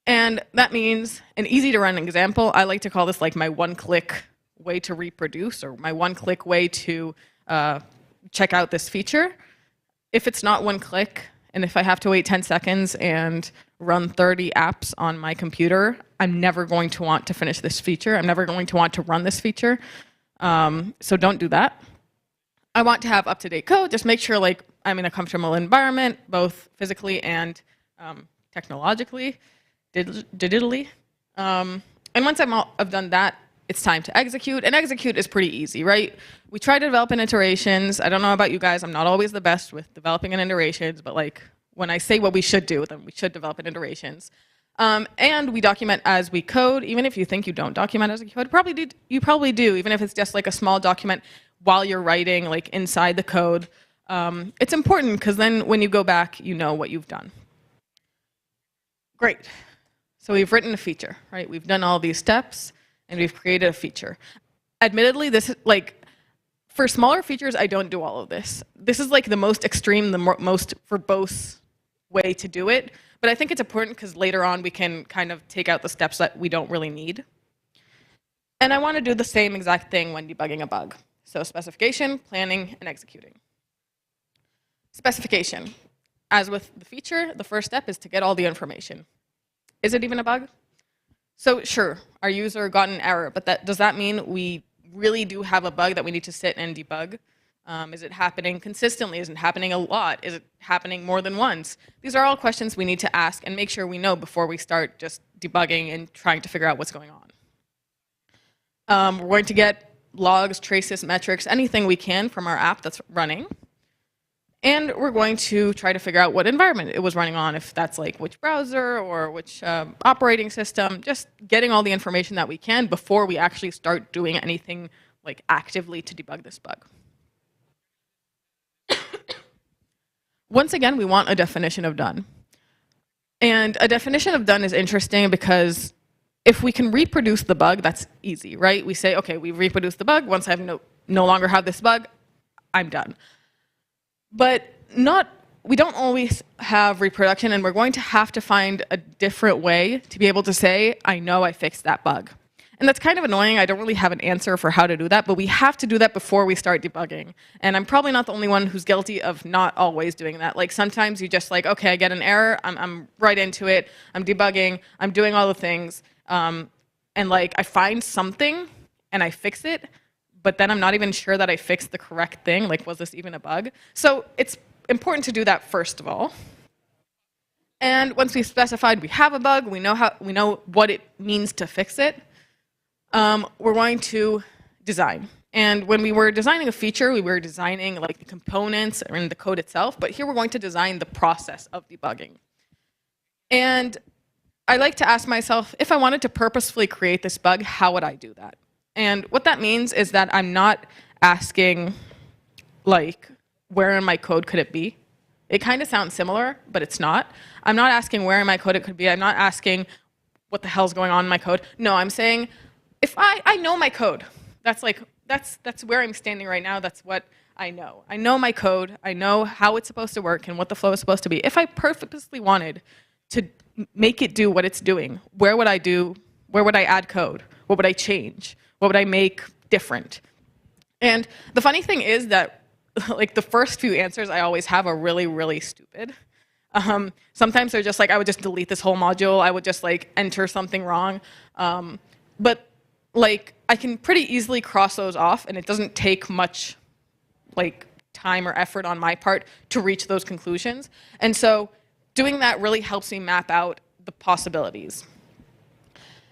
Q: And that means an easy to run example. I like to call this like my one-click way to reproduce or my one-click way to check out this feature. If it's not one click, and if I have to wait 10 seconds and run 30 apps on my computer, I'm never going to want to finish this feature. I'm never going to want to run this feature. So don't do that. I want to have up-to-date code. Just make sure I'm in a comfortable environment, both physically and technologically. digitally. And once I've done that, it's time to execute. And execute is pretty easy, right? We try to develop in iterations. I don't know about you guys. I'm not always the best with developing in iterations, but like when I say what we should do, then we should develop in iterations. And we document as we code. Even if you think you don't document as you code, you probably do, even if it's just like a small document while you're writing, like inside the code. It's important because then when you go back, you know what you've done. Great. So we've written a feature, right? We've done all these steps, and we've created a feature. Admittedly, this is like, for smaller features, I don't do all of this. This is like the most extreme, the most verbose way to do it. But I think it's important because later on we can kind of take out the steps that we don't really need. And I want to do the same exact thing when debugging a bug. So specification, planning, and executing. Specification. As with the feature, the first step is to get all the information. Is it even a bug? So sure, our user got an error, but does that mean we really do have a bug that we need to sit and debug? Is it happening consistently? Is it happening a lot? Is it happening more than once? These are all questions we need to ask and make sure we know before we start just debugging and trying to figure out what's going on. We're going to get logs, traces, metrics, anything we can from our app that's running. And we're going to try to figure out what environment it was running on, if that's like which browser or which operating system, just getting all the information that we can before we actually start doing anything like actively to debug this bug. Once again, we want a definition of done. And a definition of done is interesting because if we can reproduce the bug, that's easy, right? We say, okay, we reproduced the bug. Once I no longer have this bug, I'm done. But we don't always have reproduction, and we're going to have to find a different way to be able to say, I know I fixed that bug. And that's kind of annoying. I don't really have an answer for how to do that, but we have to do that before we start debugging. And I'm probably not the only one who's guilty of not always doing that. Like sometimes you just like, okay, I get an error, I'm right into it, I'm debugging, I'm doing all the things, and like I find something and I fix it, but then I'm not even sure that I fixed the correct thing. Like, was this even a bug? So it's important to do that first of all. And once we've specified we have a bug, we know what it means to fix it, we're going to design. And when we were designing a feature, we were designing like the components and the code itself, but here we're going to design the process of debugging. And I like to ask myself, if I wanted to purposefully create this bug, how would I do that? And what that means is that I'm not asking, like, where in my code could it be? It kind of sounds similar, but it's not. I'm not asking where in my code it could be. I'm not asking what the hell's going on in my code. No, I'm saying, if I know my code, that's where I'm standing right now. That's what I know. I know my code. I know how it's supposed to work and what the flow is supposed to be. If I purposely wanted to make it do what it's doing, where would I add code? What would I change? What would I make different? And the funny thing is that like the first few answers I always have are really, really stupid. Sometimes they're just like, I would just delete this whole module. I would just like enter something wrong. But like I can pretty easily cross those off, and it doesn't take much like time or effort on my part to reach those conclusions. And so doing that really helps me map out the possibilities.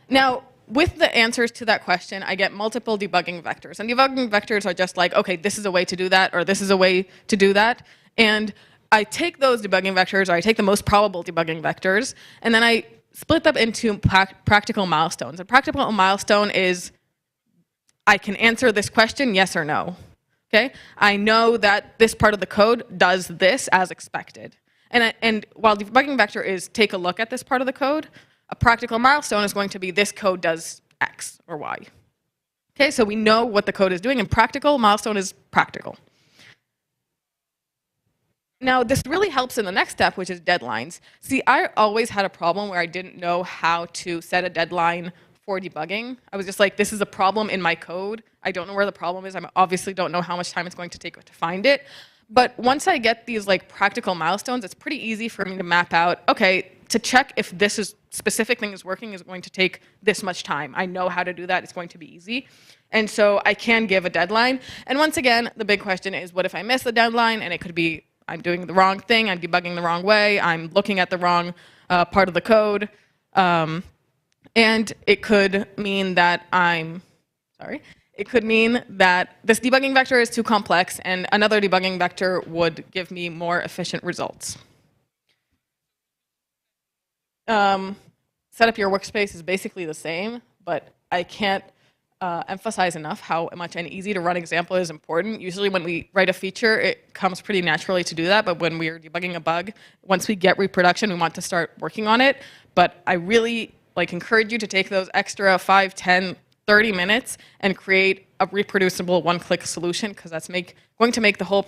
Q: Now, with the answers to that question, I get multiple debugging vectors. And debugging vectors are just like, okay, this is a way to do that, or this is a way to do that. And I take those debugging vectors, or I take the most probable debugging vectors, and then I split them into practical milestones. A practical milestone is, I can answer this question, yes or no. Okay? I know that this part of the code does this as expected. And while debugging vector is take a look at this part of the code, a practical milestone is going to be this code does X or Y. Okay, so we know what the code is doing, and practical milestone is practical. Now, this really helps in the next step, which is deadlines. See, I always had a problem where I didn't know how to set a deadline for debugging. I was just like, this is a problem in my code. I don't know where the problem is. I obviously don't know how much time it's going to take to find it. But once I get these like practical milestones, it's pretty easy for me to map out, okay, to check if this specific thing is working is going to take this much time. I know how to do that. It's going to be easy. And so I can give a deadline. And once again, the big question is, what if I miss the deadline? And it could be, I'm doing the wrong thing, I'm debugging the wrong way, I'm looking at the wrong part of the code. And it could mean that it could mean that this debugging vector is too complex and another debugging vector would give me more efficient results. Set up your workspace is basically the same, but I can't emphasize enough how much an easy to run example is important. Usually when we write a feature, it comes pretty naturally to do that, but when we're debugging a bug, once we get reproduction, we want to start working on it. But I really encourage you to take those extra 5, 10, 30 minutes and create a reproducible one-click solution, because that's going to make the whole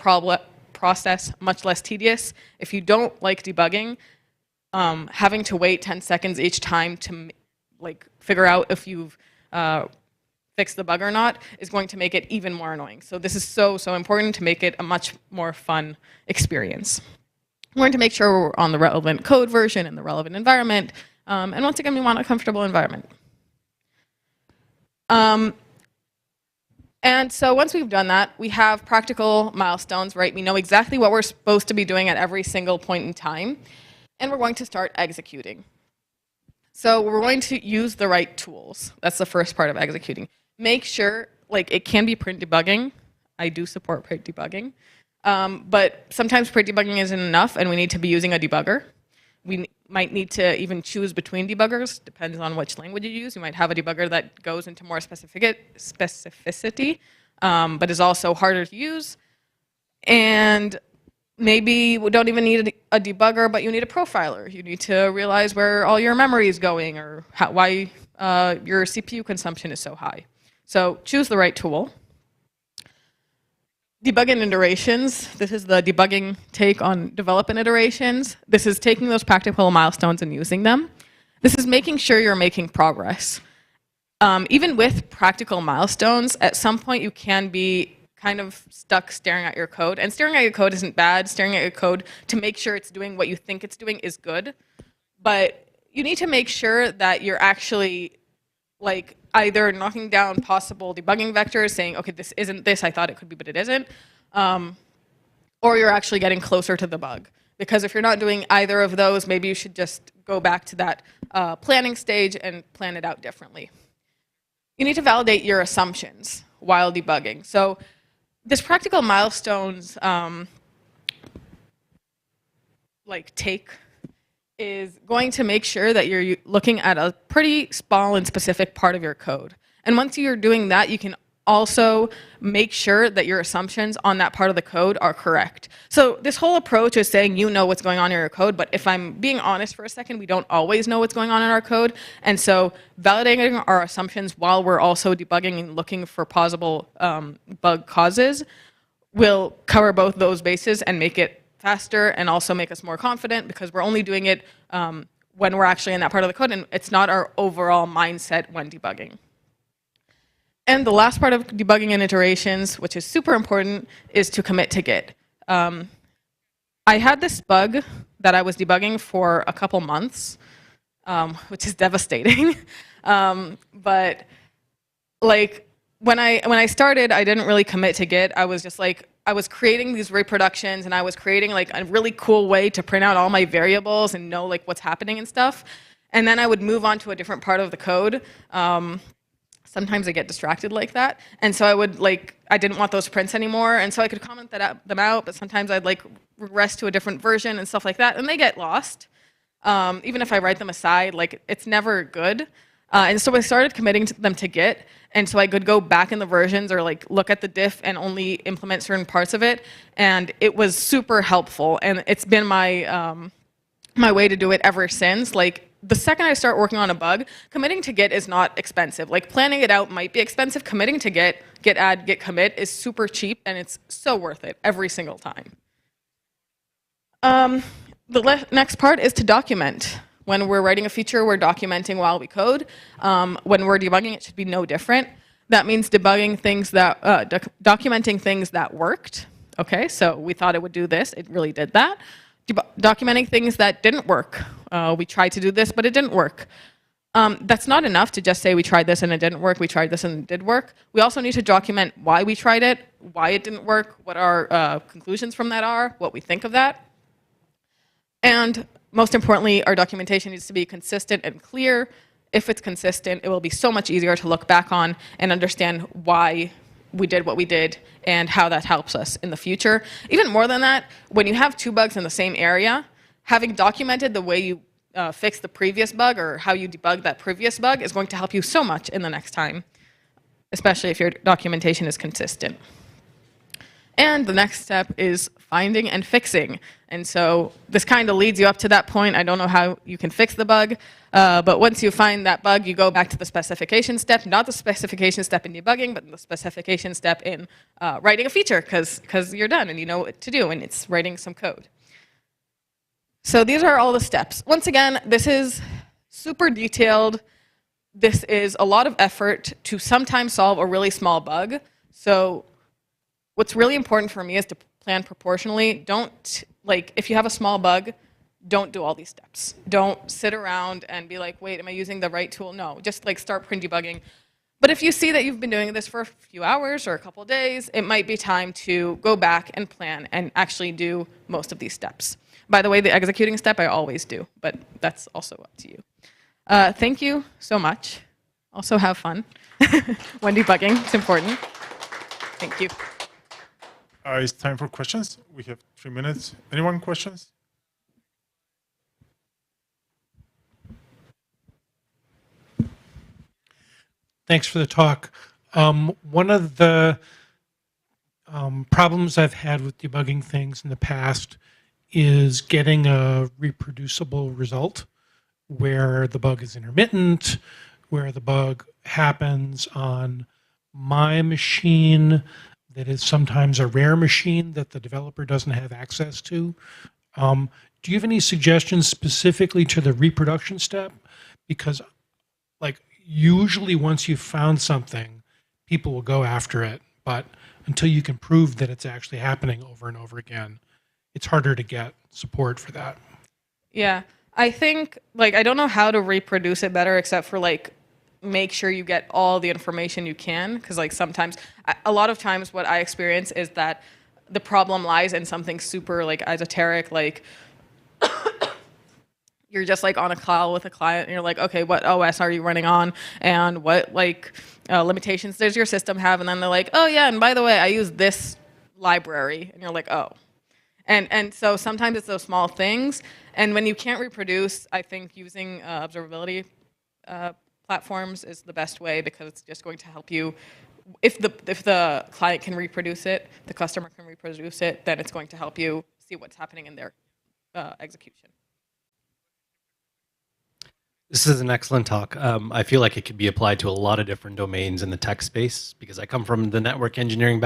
Q: process much less tedious. If you don't like debugging, having to wait 10 seconds each time to figure out if you've fixed the bug or not is going to make it even more annoying. So this is so important to make it a much more fun experience. We're going to make sure we're on the relevant code version and the relevant environment. And once again, we want a comfortable environment. And so once we've done that, we have practical milestones, right? We know exactly what we're supposed to be doing at every single point in time. And we're going to start executing. So we're going to use the right tools. That's the first part of executing. Make sure, it can be print debugging. I do support print debugging. But sometimes print debugging isn't enough, and we need to be using a debugger. We might need to even choose between debuggers, depends on which language you use. You might have a debugger that goes into more specificity, but is also harder to use. And maybe we don't even need a debugger, but you need a profiler. You need to realize where all your memory is going or why your CPU consumption is so high. So choose the right tool. Debugging iterations. This is the debugging take on development iterations. This is taking those practical milestones and using them. This is making sure you're making progress. Even with practical milestones, at some point you can be kind of stuck staring at your code. And staring at your code isn't bad. Staring at your code to make sure it's doing what you think it's doing is good. But you need to make sure that you're actually either knocking down possible debugging vectors, saying, okay, this isn't this, I thought it could be, but it isn't. Or you're actually getting closer to the bug. Because if you're not doing either of those, maybe you should just go back to that planning stage and plan it out differently. You need to validate your assumptions while debugging. So this practical milestones take is going to make sure that you're looking at a pretty small and specific part of your code. And once you're doing that, you can also make sure that your assumptions on that part of the code are correct. So this whole approach is saying you know what's going on in your code, but if I'm being honest for a second, we don't always know what's going on in our code. And so validating our assumptions while we're also debugging and looking for possible bug causes will cover both those bases and make it faster and also make us more confident, because we're only doing it when we're actually in that part of the code, and it's not our overall mindset when debugging. And the last part of debugging and iterations, which is super important, is to commit to Git. I had this bug that I was debugging for a couple months, which is devastating. But when I started, I didn't really commit to Git. I was just I was creating these reproductions, and I was creating a really cool way to print out all my variables and know what's happening and stuff. And then I would move on to a different part of the code. Sometimes I get distracted like that. And so I would I didn't want those prints anymore. And so I could comment them out, but sometimes I'd regress to a different version and stuff like that. And they get lost. Even if I write them aside, it's never good. And so I started committing them to Git. And so I could go back in the versions or look at the diff and only implement certain parts of it. And it was super helpful. And it's been my my way to do it ever since. The second I start working on a bug, committing to Git is not expensive. Planning it out might be expensive. Committing to Git, git add, git commit is super cheap, and it's so worth it every single time. The next part is to document. When we're writing a feature, we're documenting while we code. When we're debugging, it should be no different. That means debugging things that, documenting things that worked. Okay, so we thought it would do this, it really did that. Documenting things that didn't work. We tried to do this, but it didn't work. That's not enough to just say we tried this and it didn't work, we tried this and it did work. We also need to document why we tried it, why it didn't work, what our conclusions from that are, what we think of that. And most importantly, our documentation needs to be consistent and clear. If it's consistent, it will be so much easier to look back on and understand why we did what we did and how that helps us in the future. Even more than that, when you have 2 bugs in the same area, having documented the way you fix the previous bug or how you debug that previous bug is going to help you so much in the next time, especially if your documentation is consistent. And the next step is finding and fixing. And so this kind of leads you up to that point. I don't know how you can fix the bug, but once you find that bug, you go back to the specification step, not the specification step in debugging, but the specification step in writing a feature, because you're done and you know what to do, and it's writing some code. So these are all the steps. Once again, this is super detailed. This is a lot of effort to sometimes solve a really small bug. So what's really important for me is to plan proportionally. Don't, like, if you have a small bug, don't do all these steps. Don't sit around and be like, wait, am I using the right tool? No, just like start pre-debugging. But if you see that you've been doing this for a few hours or a couple of days, it might be time to go back and plan and actually do most of these steps. By the way, the executing step I always do, but that's also up to you. Thank you so much. Also have fun when debugging, it's important. Thank you.
J: It's time for questions. We have 3 minutes. Anyone questions?
F: Thanks for the talk. One of the problems I've had with debugging things in the past is getting a reproducible result where the bug is intermittent, where the bug happens on my machine that is sometimes a rare machine that the developer doesn't have access to. Do you have any suggestions specifically to the reproduction step? Because like usually once you've found something, people will go after it, but until you can prove that it's actually happening over and over again, it's harder to get support for that.
Q: Yeah, I think, like, I don't know how to reproduce it better except for, like, make sure you get all the information you can, because, like, sometimes, a lot of times what I experience is that the problem lies in something super, like, esoteric, like, you're just, like, on a call with a client, and you're like, okay, what OS are you running on, and what, like, limitations does your system have, and then they're like, oh, yeah, and by the way, I use this library, and you're like, oh. And so sometimes it's those small things. And when you can't reproduce, I think using observability platforms is the best way, because it's just going to help you. If the client can reproduce it, the customer can reproduce it, then it's going to help you see what's happening in their execution.
R: This is an excellent talk. I feel like it could be applied to a lot of different domains in the tech space, because I come from the network engineering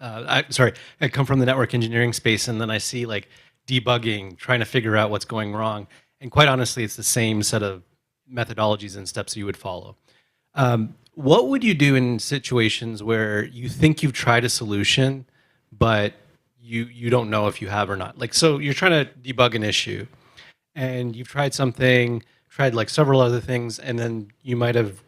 R: I come from the network engineering space, and then I see like debugging, trying to figure out what's going wrong. And quite honestly, it's the same set of methodologies and steps you would follow. What would you do in situations where you think you've tried a solution, but you don't know if you have or not? Like, so you're trying to debug an issue, and you've tried something, tried like several other things, and then you might have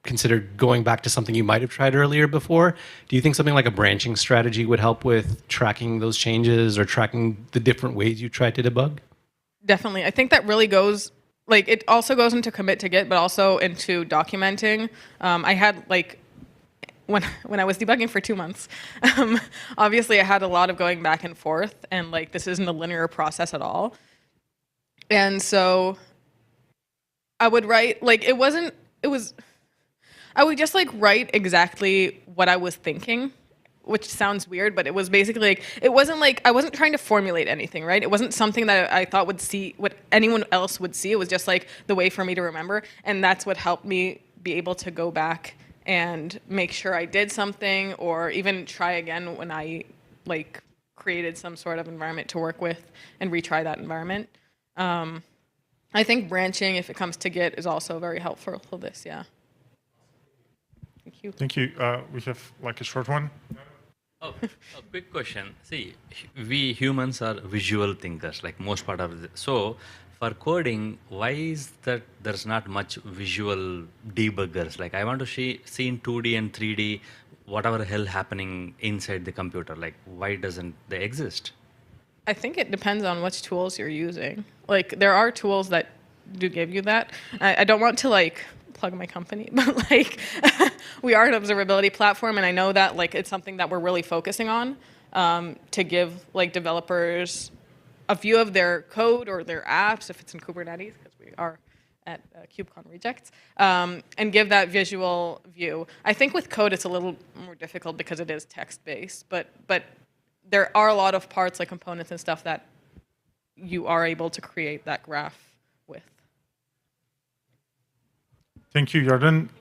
R: considered going back to something you might have tried earlier before. Do you think something like a branching strategy would help with tracking those changes or tracking the different ways you tried to debug?
Q: Definitely. I think that really goes, like, it also goes into commit to Git, but also into documenting. I had, like, when I was debugging for 2 months, obviously I had a lot of going back and forth, and, like, this isn't a linear process at all. And so I would write, like, I would just, like, write exactly what I was thinking, which sounds weird, but it was basically, like, it wasn't like, I wasn't trying to formulate anything, right? It wasn't something that I thought would see, what anyone else would see. It was just, like, the way for me to remember, and that's what helped me be able to go back and make sure I did something, or even try again when I, like, created some sort of environment to work with and retry that environment. I think branching, if it comes to Git, is also very helpful for this, yeah. Thank you.
J: Thank you. We have like a short one.
S: Oh, a quick question. See, we humans are visual thinkers, like most part of it. So for coding, why is that there's not much visual debuggers? Like, I want to see in 2D and 3D, whatever the hell happening inside the computer. Like, why doesn't they exist?
Q: I think it depends on which tools you're using. Like, there are tools that do give you that. I don't want to, like, plug my company, but, like, we are an observability platform, and I know that, like, it's something that we're really focusing on, to give, like, developers a view of their code or their apps, if it's in Kubernetes, because we are at KubeCon Rejekts, and give that visual view. I think with code it's a little more difficult because it is text-based, but there are a lot of parts, like components and stuff, that you are able to create that graph with.
J: Thank you, Jordan.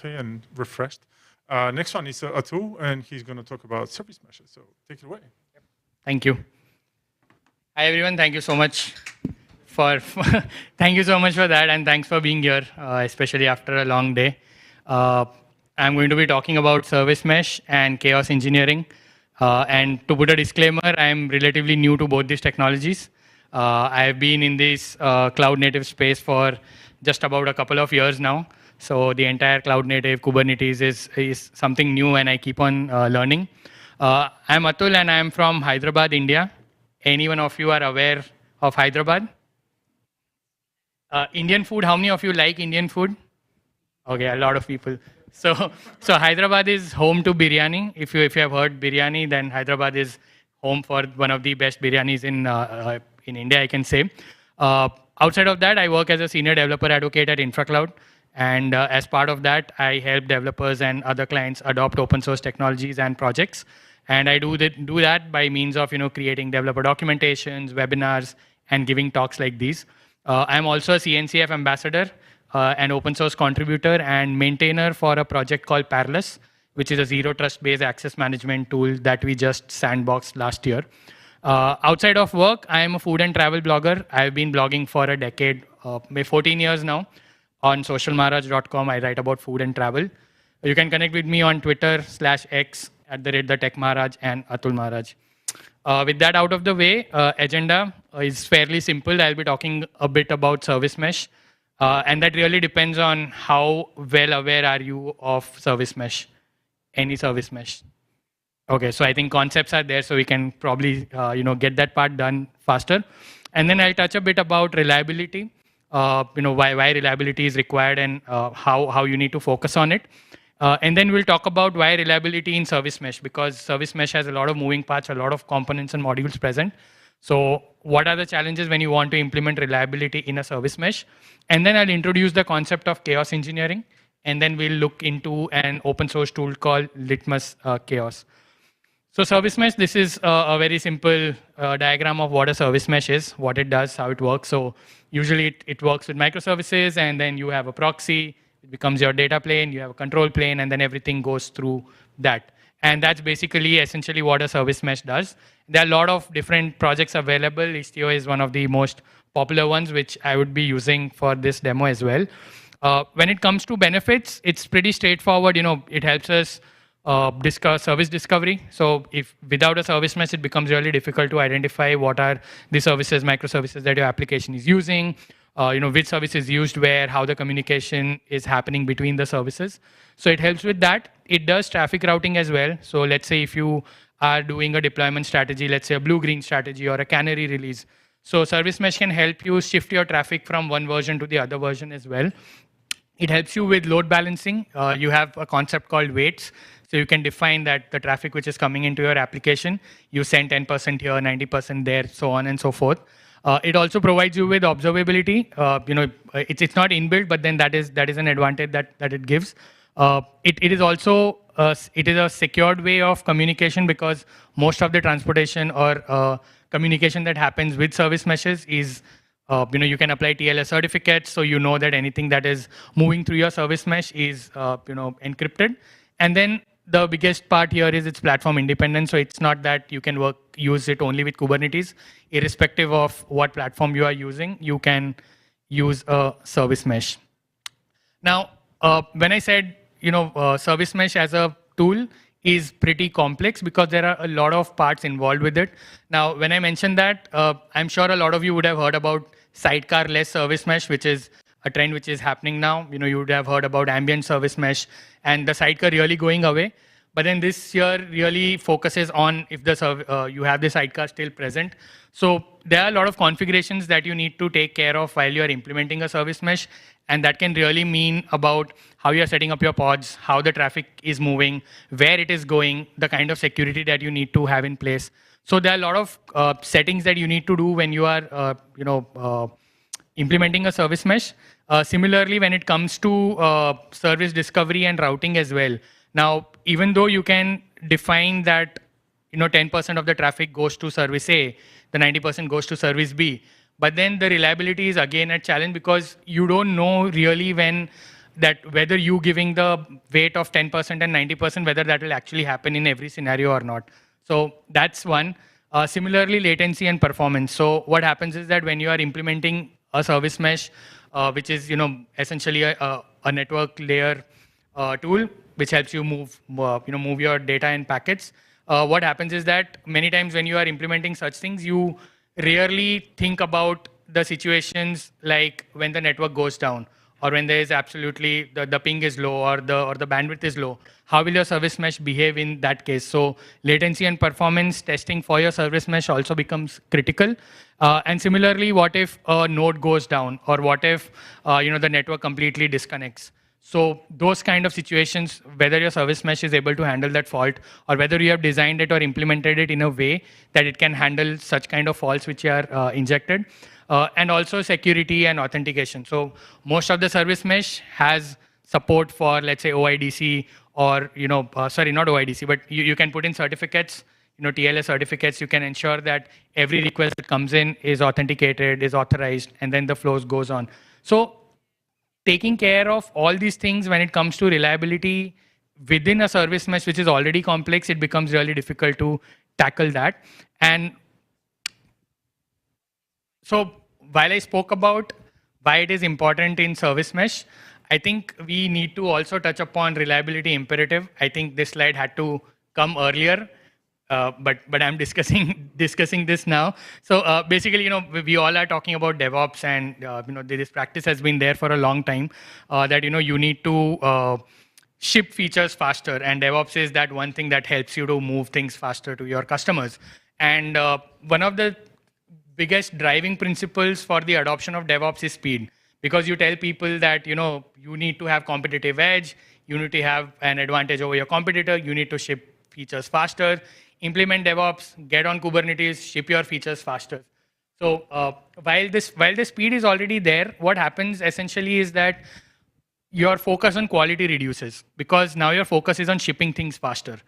J: And refreshed. Next one is Atul, and he's going to talk about service meshes. So take it away.
T: Thank you. Hi everyone. Thank you so much for thank you so much for that, and thanks for being here, especially after a long day. I'm going to be talking about service mesh and chaos engineering. And to put a disclaimer, I'm relatively new to both these technologies. I've been in this cloud native space for just about a couple of years now. So the entire cloud native Kubernetes is something new, and I keep on learning. I'm Atul, and I'm from Hyderabad, India. Anyone of you are aware of Hyderabad? Indian food, how many of you like Indian food? Okay, a lot of people. So Hyderabad is home to biryani. If you have heard biryani, then Hyderabad is home for one of the best biryanis in India, I can say. Outside of that, I work as a senior developer advocate at InfraCloud. And as part of that, I help developers and other clients adopt open source technologies and projects. And I do that by means of creating developer documentations, webinars, and giving talks like these. I'm also a CNCF ambassador, an open source contributor and maintainer for a project called Parallels, which is a zero trust based access management tool that we just sandboxed last year. Outside of work, I am a food and travel blogger. I've been blogging for a decade, 14 years now. On socialmaharaj.com, I write about food and travel. You can connect with me on Twitter /X @TheTechMaharaj and Atul Maharaj. With that out of the way, agenda is fairly simple. I'll be talking a bit about service mesh. And that really depends on how well aware are you of service mesh, any service mesh. Okay, so I think concepts are there, so we can probably get that part done faster. And then I'll touch a bit about reliability. Why reliability is required and how you need to focus on it. And then we'll talk about why reliability in service mesh, because service mesh has a lot of moving parts, a lot of components and modules present. So what are the challenges when you want to implement reliability in a service mesh? And then I'll introduce the concept of chaos engineering. And then we'll look into an open source tool called Litmus Chaos. So service mesh, this is a very simple diagram of what a service mesh is, what it does, how it works. So usually it works with microservices, and then you have a proxy, it becomes your data plane, you have a control plane, and then everything goes through that. And that's basically essentially what a service mesh does. There are a lot of different projects available. Istio is one of the most popular ones, which I would be using for this demo as well. When it comes to benefits, it's pretty straightforward. It helps us discuss service discovery. So if without a service mesh, it becomes really difficult to identify what are the services, microservices that your application is using, which service is used where, how the communication is happening between the services. So it helps with that. It does traffic routing as well. So let's say if you are doing a deployment strategy, let's say a blue-green strategy or a canary release. So service mesh can help you shift your traffic from one version to the other version as well. It helps you with load balancing. You have a concept called weights. So you can define that the traffic which is coming into your application, you send 10% here, 90% there, so on and so forth. It also provides you with observability. It's not inbuilt, but then that is an advantage that it gives. It is also it is a secured way of communication, because most of the transportation or communication that happens with service meshes is you can apply TLS certificates, so you know that anything that is moving through your service mesh is encrypted. And then the biggest part here is it's platform independent, so it's not that you can use it only with Kubernetes. Irrespective of what platform you are using, you can use a service mesh. Now, when I said service mesh as a tool is pretty complex because there are a lot of parts involved with it. Now, when I mentioned that, I'm sure a lot of you would have heard about sidecar-less service mesh, which is a trend which is happening now. You would have heard about ambient service mesh and the sidecar really going away. But then this year really focuses on if you have the sidecar still present. So there are a lot of configurations that you need to take care of while you are implementing a service mesh. And that can really mean about how you are setting up your pods, how the traffic is moving, where it is going, the kind of security that you need to have in place. So there are a lot of settings that you need to do when you are implementing a service mesh. Similarly, when it comes to service discovery and routing as well. Now, even though you can define that 10% of the traffic goes to service A, the 90% goes to service B, but then the reliability is again a challenge, because you don't know really whether you giving the weight of 10% and 90%, whether that will actually happen in every scenario or not. So that's one. Similarly, latency and performance. So what happens is that when you are implementing a service mesh, which is essentially a network layer tool, which helps you move your data in packets. What happens is that many times when you are implementing such things, you rarely think about the situations like when the network goes down, or when there is absolutely the ping is low or the bandwidth is low. How will your service mesh behave in that case? So latency and performance testing for your service mesh also becomes critical. And similarly, what if a node goes down, or what if the network completely disconnects? So those kind of situations, whether your service mesh is able to handle that fault, or whether you have designed it or implemented it in a way that it can handle such kind of faults which are injected. And also security and authentication. So most of the service mesh has support for, let's say, OIDC, or sorry, not OIDC, but you can put in certificates, TLS certificates. You can ensure that every request that comes in is authenticated, is authorized, and then the flows goes on. So taking care of all these things when it comes to reliability within a service mesh, which is already complex, it becomes really difficult to tackle that. And so while I spoke about why it is important in service mesh, I think we need to also touch upon reliability imperative. I think this slide had to come earlier, but I'm discussing this now. So basically, we all are talking about DevOps, and this practice has been there for a long time. That you need to ship features faster, and DevOps is that one thing that helps you to move things faster to your customers. And one of the biggest driving principles for the adoption of DevOps is speed, because you tell people that you need to have competitive edge, you need to have an advantage over your competitor, you need to ship features faster. Implement DevOps, get on Kubernetes, ship your features faster. So while the speed is already there, what happens essentially is that your focus on quality reduces, because now your focus is on shipping things faster.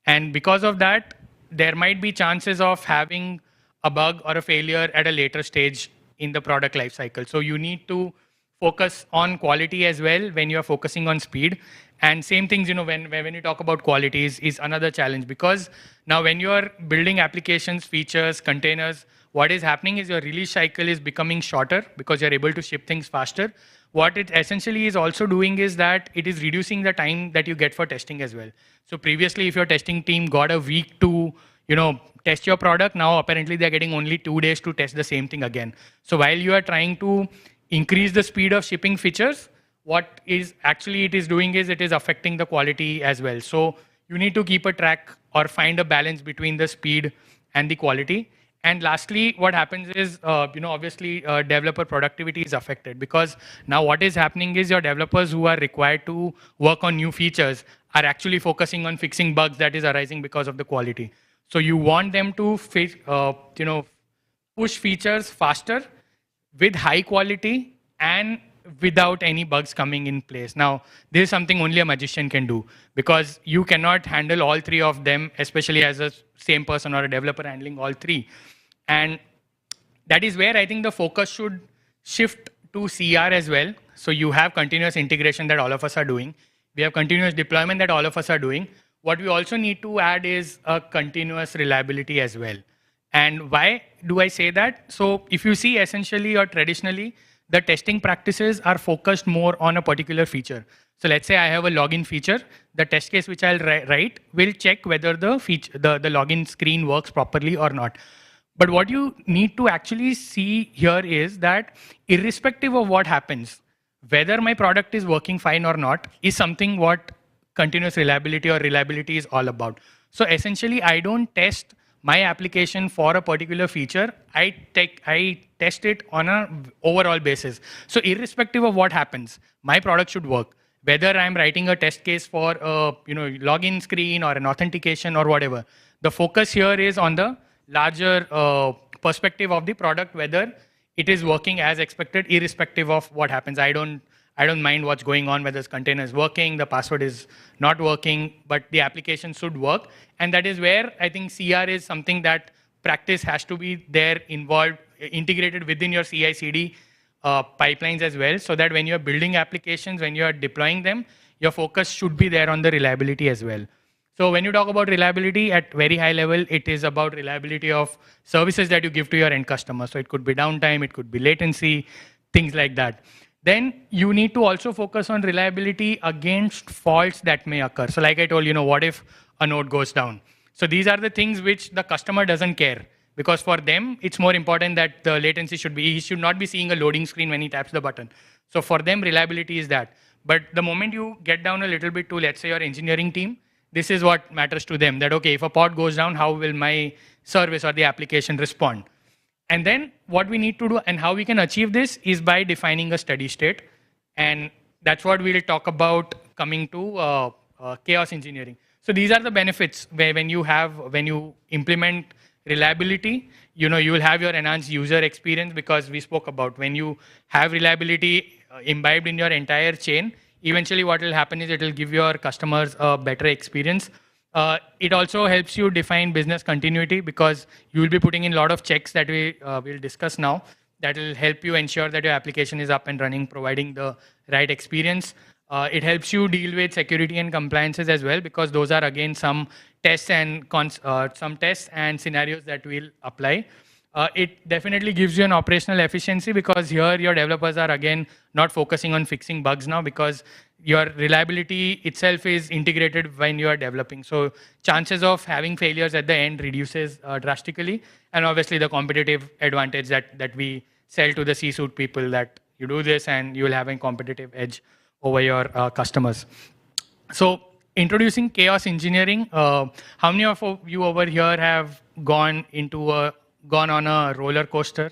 T: And because of that, there might be chances of having a bug or a failure at a later stage in the product lifecycle. So you need to focus on quality as well when you are focusing on speed. And same things, when you talk about quality is another challenge, because now when you are building applications, features, containers, what is happening is your release cycle is becoming shorter because you're able to ship things faster. What it essentially is also doing is that it is reducing the time that you get for testing as well. So previously, if your testing team got a week to test your product, now apparently they're getting only 2 days to test the same thing again. So while you are trying to increase the speed of shipping features, what is actually it is doing is it is affecting the quality as well. So you need to keep a track or find a balance between the speed and the quality. And lastly, what happens is, obviously developer productivity is affected, because now what is happening is your developers who are required to work on new features are actually focusing on fixing bugs that is arising because of the quality. So you want them to push features faster with high quality and without any bugs coming in place. Now, this is something only a magician can do, because you cannot handle all three of them, especially as a same person or a developer handling all three. And that is where I think the focus should shift to CR as well. So you have continuous integration that all of us are doing. We have continuous deployment that all of us are doing. What we also need to add is a continuous reliability as well. And why do I say that? So if you see essentially or traditionally, the testing practices are focused more on a particular feature. So let's say I have a login feature. The test case which I'll write will check whether the login screen works properly or not. But what you need to actually see here is that irrespective of what happens, whether my product is working fine or not is something what continuous reliability or reliability is all about. So essentially, I don't test my application for a particular feature. I test it on an overall basis. So irrespective of what happens, my product should work. Whether I'm writing a test case for a login screen or an authentication or whatever, the focus here is on the larger perspective of the product, whether it is working as expected, irrespective of what happens. I don't mind what's going on, whether the container is working, the password is not working, but the application should work. And that is where I think CR is something that practice has to be there involved, integrated within your CI/CD pipelines as well, so that when you're building applications, when you're deploying them, your focus should be there on the reliability as well. So when you talk about reliability at very high level, it is about reliability of services that you give to your end customer. So it could be downtime, it could be latency, things like that. Then you need to also focus on reliability against faults that may occur. So like I told, what if a node goes down? So these are the things which the customer doesn't care, because for them, it's more important that the latency he should not be seeing a loading screen when he taps the button. So for them, reliability is that. But the moment you get down a little bit to, let's say, your engineering team, this is what matters to them, that, okay, if a pod goes down, how will my service or the application respond? And then what we need to do and how we can achieve this is by defining a steady state. And that's what we'll talk about coming to chaos engineering. So these are the benefits where when you implement reliability, you will have your enhanced user experience, because we spoke about when you have reliability imbibed in your entire chain, eventually what will happen is it will give your customers a better experience. It also helps you define business continuity, because you will be putting in a lot of checks that we will discuss now that will help you ensure that your application is up and running, providing the right experience. It helps you deal with security and compliances as well, because those are again some tests and scenarios that we'll apply. It definitely gives you an operational efficiency, because here your developers are again not focusing on fixing bugs now, because your reliability itself is integrated when you are developing. So chances of having failures at the end reduces drastically. And obviously the competitive advantage that we sell to the C-suite people, that you do this and you will have a competitive edge over your customers. So introducing chaos engineering, how many of you over here have gone on a roller coaster?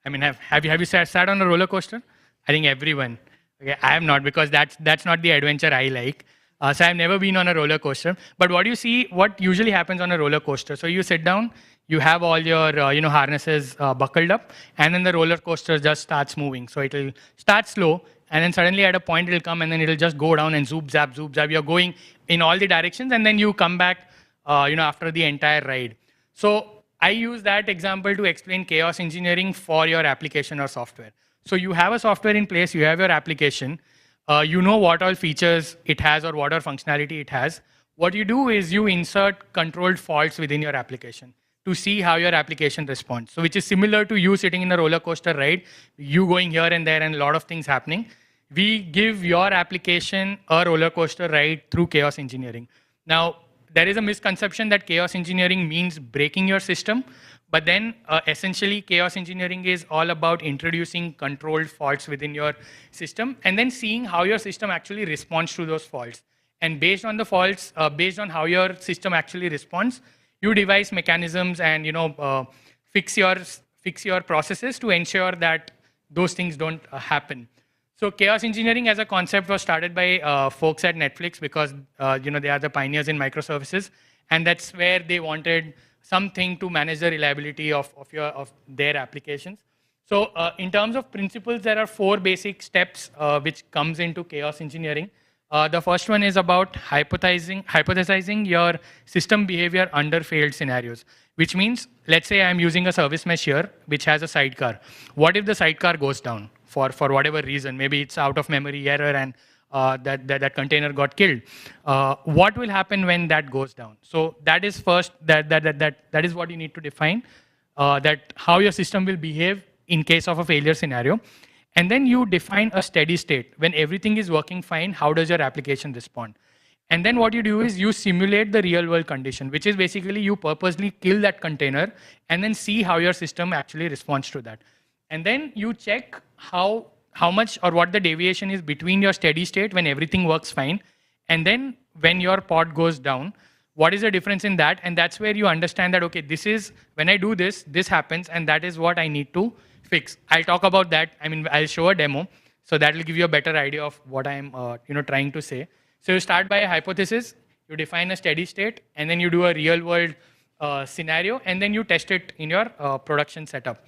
T: I mean, have you sat on a roller coaster? I think everyone. Okay, I have not, because that's not the adventure I like. So I've never been on a roller coaster. But what usually happens on a roller coaster? So you sit down, you have all your harnesses buckled up, and then the roller coaster just starts moving. So it'll start slow, and then suddenly at a point it'll come, and then it'll just go down and zoop zap. You're going in all the directions, and then you come back, after the entire ride. So I use that example to explain chaos engineering for your application or software. So you have a software in place, you have your application, you know what all features it has or what all functionality it has. What you do is you insert controlled faults within your application. to see how your application responds. So which is similar to you sitting in a roller coaster ride, you going here and there and a lot of things happening. We give your application a roller coaster ride through chaos engineering. Now, there is a misconception that chaos engineering means breaking your system, but then essentially chaos engineering is all about introducing controlled faults within your system and then seeing how your system actually responds to those faults. And based on the faults, based on how your system actually responds, you devise mechanisms and fix your processes to ensure that those things don't happen. So chaos engineering as a concept was started by folks at Netflix because they are the pioneers in microservices, and that's where they wanted something to manage the reliability of their applications. So in terms of principles, there are 4 basic steps which comes into chaos engineering. The first one is about hypothesizing your system behavior under failed scenarios, which means, let's say I'm using a service mesh here, which has a sidecar. What if the sidecar goes down for whatever reason? Maybe it's out of memory error and that container got killed. What will happen when that goes down? So that is first, that is what you need to define, that how your system will behave in case of a failure scenario. And then you define a steady state. When everything is working fine, how does your application respond? And then what you do is you simulate the real world condition, which is basically you purposely kill that container and then see how your system actually responds to that. And then you check how much or what the deviation is between your steady state when everything works fine, and then when your pod goes down, what is the difference in that? And that's where you understand that, okay, this is, when I do this, this happens, and that is what I need to fix. I'll talk about that. I mean, I'll show a demo, so that will give you a better idea of what I'm trying to say. So you start by a hypothesis, you define a steady state, and then you do a real world scenario, and then you test it in your production setup.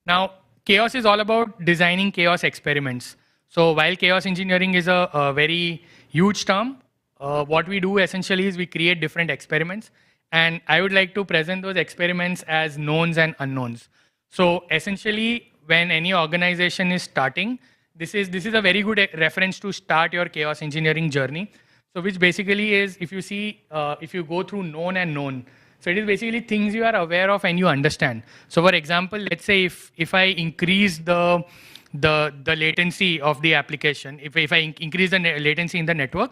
T: Now, chaos is all about designing chaos experiments. So while chaos engineering is a very huge term, what we do essentially is we create different experiments. And I would like to present those experiments as knowns and unknowns. So essentially, when any organization is starting, this is a very good reference to start your chaos engineering journey. So which basically is, if you see, if you go through known and known, so it is basically things you are aware of and you understand. So for example, let's say if I increase the latency of the application, if I increase the latency in the network,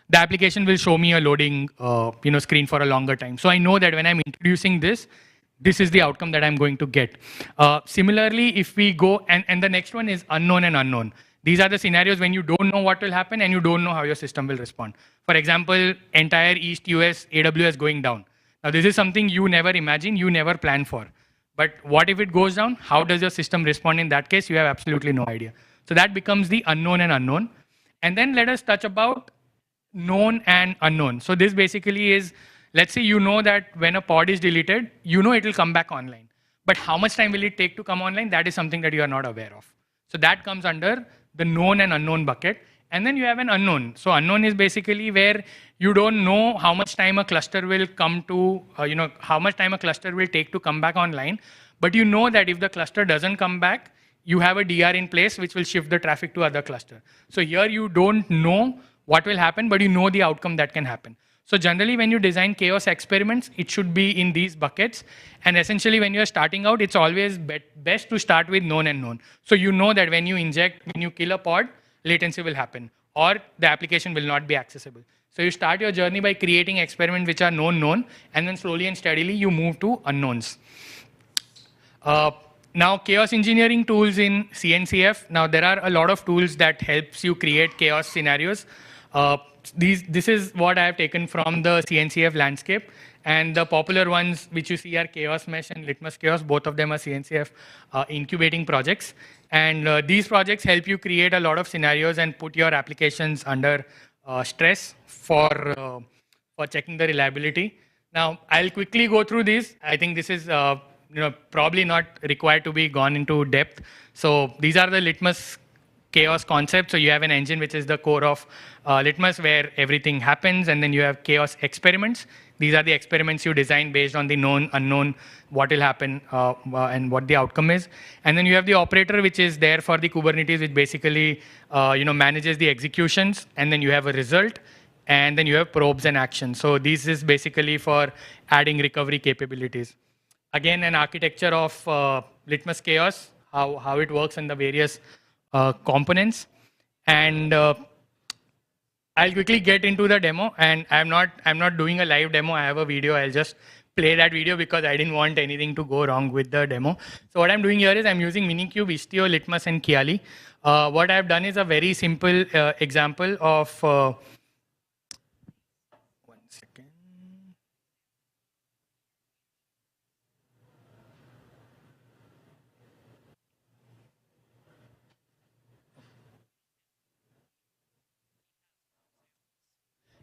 T: the application will show me a loading screen for a longer time. So I know that when I'm introducing this is the outcome that I'm going to get. Similarly, if we go, and the next one is unknown and unknown. These are the scenarios when you don't know what will happen and you don't know how your system will respond. For example, entire East US AWS going down. Now, this is something you never imagine, you never plan for. But what if it goes down? How does your system respond in that case? You have absolutely no idea. So that becomes the unknown and unknown. And then let us touch about known and unknown. So this basically is, let's say you know that when a pod is deleted, you know it will come back online. But how much time will it take to come online? That is something that you are not aware of. So that comes under the known and unknown bucket. And then you have an unknown. So unknown is basically where you don't know how much time a cluster will come to, how much time a cluster will take to come back online. But you know that if the cluster doesn't come back, you have a DR in place which will shift the traffic to other cluster. So here you don't know what will happen, but you know the outcome that can happen. So generally, when you design chaos experiments, it should be in these buckets. And essentially, when you're starting out, it's always best to start with known and known. So you know that when you kill a pod, latency will happen, or the application will not be accessible. So you start your journey by creating experiments which are known, and then slowly and steadily you move to unknowns. Now, chaos engineering tools in CNCF. Now, there are a lot of tools that helps you create chaos scenarios. This is what I have taken from the CNCF landscape. And the popular ones which you see are Chaos Mesh and Litmus Chaos. Both of them are CNCF incubating projects. And these projects help you create a lot of scenarios and put your applications under stress for checking the reliability. Now, I'll quickly go through these. I think this is probably not required to be gone into depth. So these are the Litmus chaos concept. So you have an engine which is the core of Litmus where everything happens, and then you have chaos experiments. These are the experiments you design based on the known, unknown, what will happen and what the outcome is. And then you have the operator which is there for the Kubernetes, which basically manages the executions, and then you have a result. and then you have probes and actions. So this is basically for adding recovery capabilities. Again, an architecture of Litmus Chaos, how it works in the various components. And I'll quickly get into the demo, and I'm not doing a live demo. I have a video. I'll just play that video because I didn't want anything to go wrong with the demo. So what I'm doing here is I'm using Minikube, Istio, Litmus, and Kiali. What I've done is a very simple example of one second.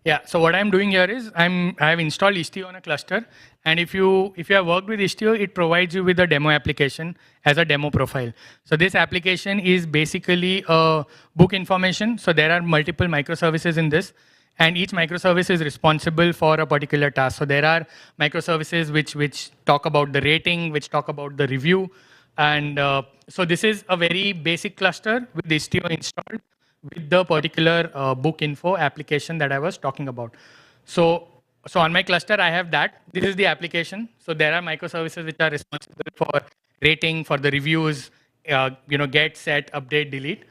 T: Yeah, so what I'm doing here is I have installed Istio on a cluster, and if you have worked with Istio, it provides you with a demo application as a demo profile. So this application is basically a book information. So there are multiple microservices in this, and each microservice is responsible for a particular task. So there are microservices which talk about the rating, which talk about the review, and so this is a very basic cluster with Istio installed with the particular book info application that I was talking about. So on my cluster, I have that. This is the application. So there are microservices which are responsible for rating, for the reviews, get, set, update, delete.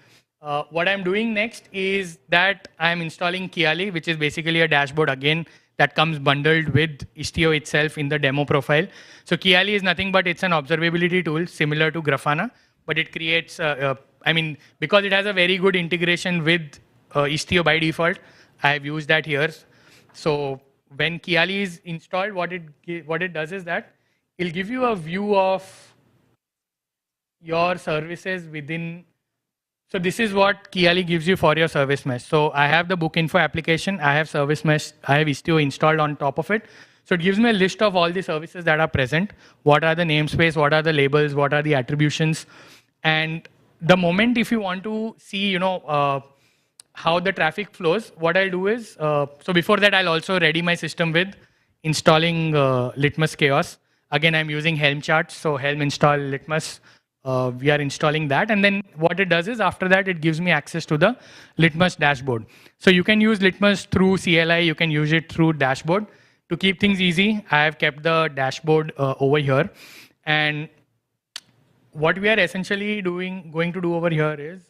T: What I'm doing next is that I'm installing Kiali, which is basically a dashboard again that comes bundled with Istio itself in the demo profile. So Kiali is nothing but it's an observability tool similar to Grafana, but it creates because it has a very good integration with Istio by default, I have used that here. So when Kiali is installed, what it does is that it'll give you a view of your services within. So this is what Kiali gives you for your service mesh. So I have the book info application, I have service mesh, I have Istio installed on top of it. So it gives me a list of all the services that are present. What are the namespace, what are the labels, what are the attributions, and the moment if you want to see, how the traffic flows, what I'll do is, so before that, I'll also ready my system with installing Litmus Chaos. Again, I'm using Helm charts. So Helm install Litmus, we are installing that. And then what it does is after that, it gives me access to the Litmus dashboard. So you can use Litmus through CLI. You can use it through dashboard. To keep things easy, I have kept the dashboard over here. And what we are essentially going to do over here is,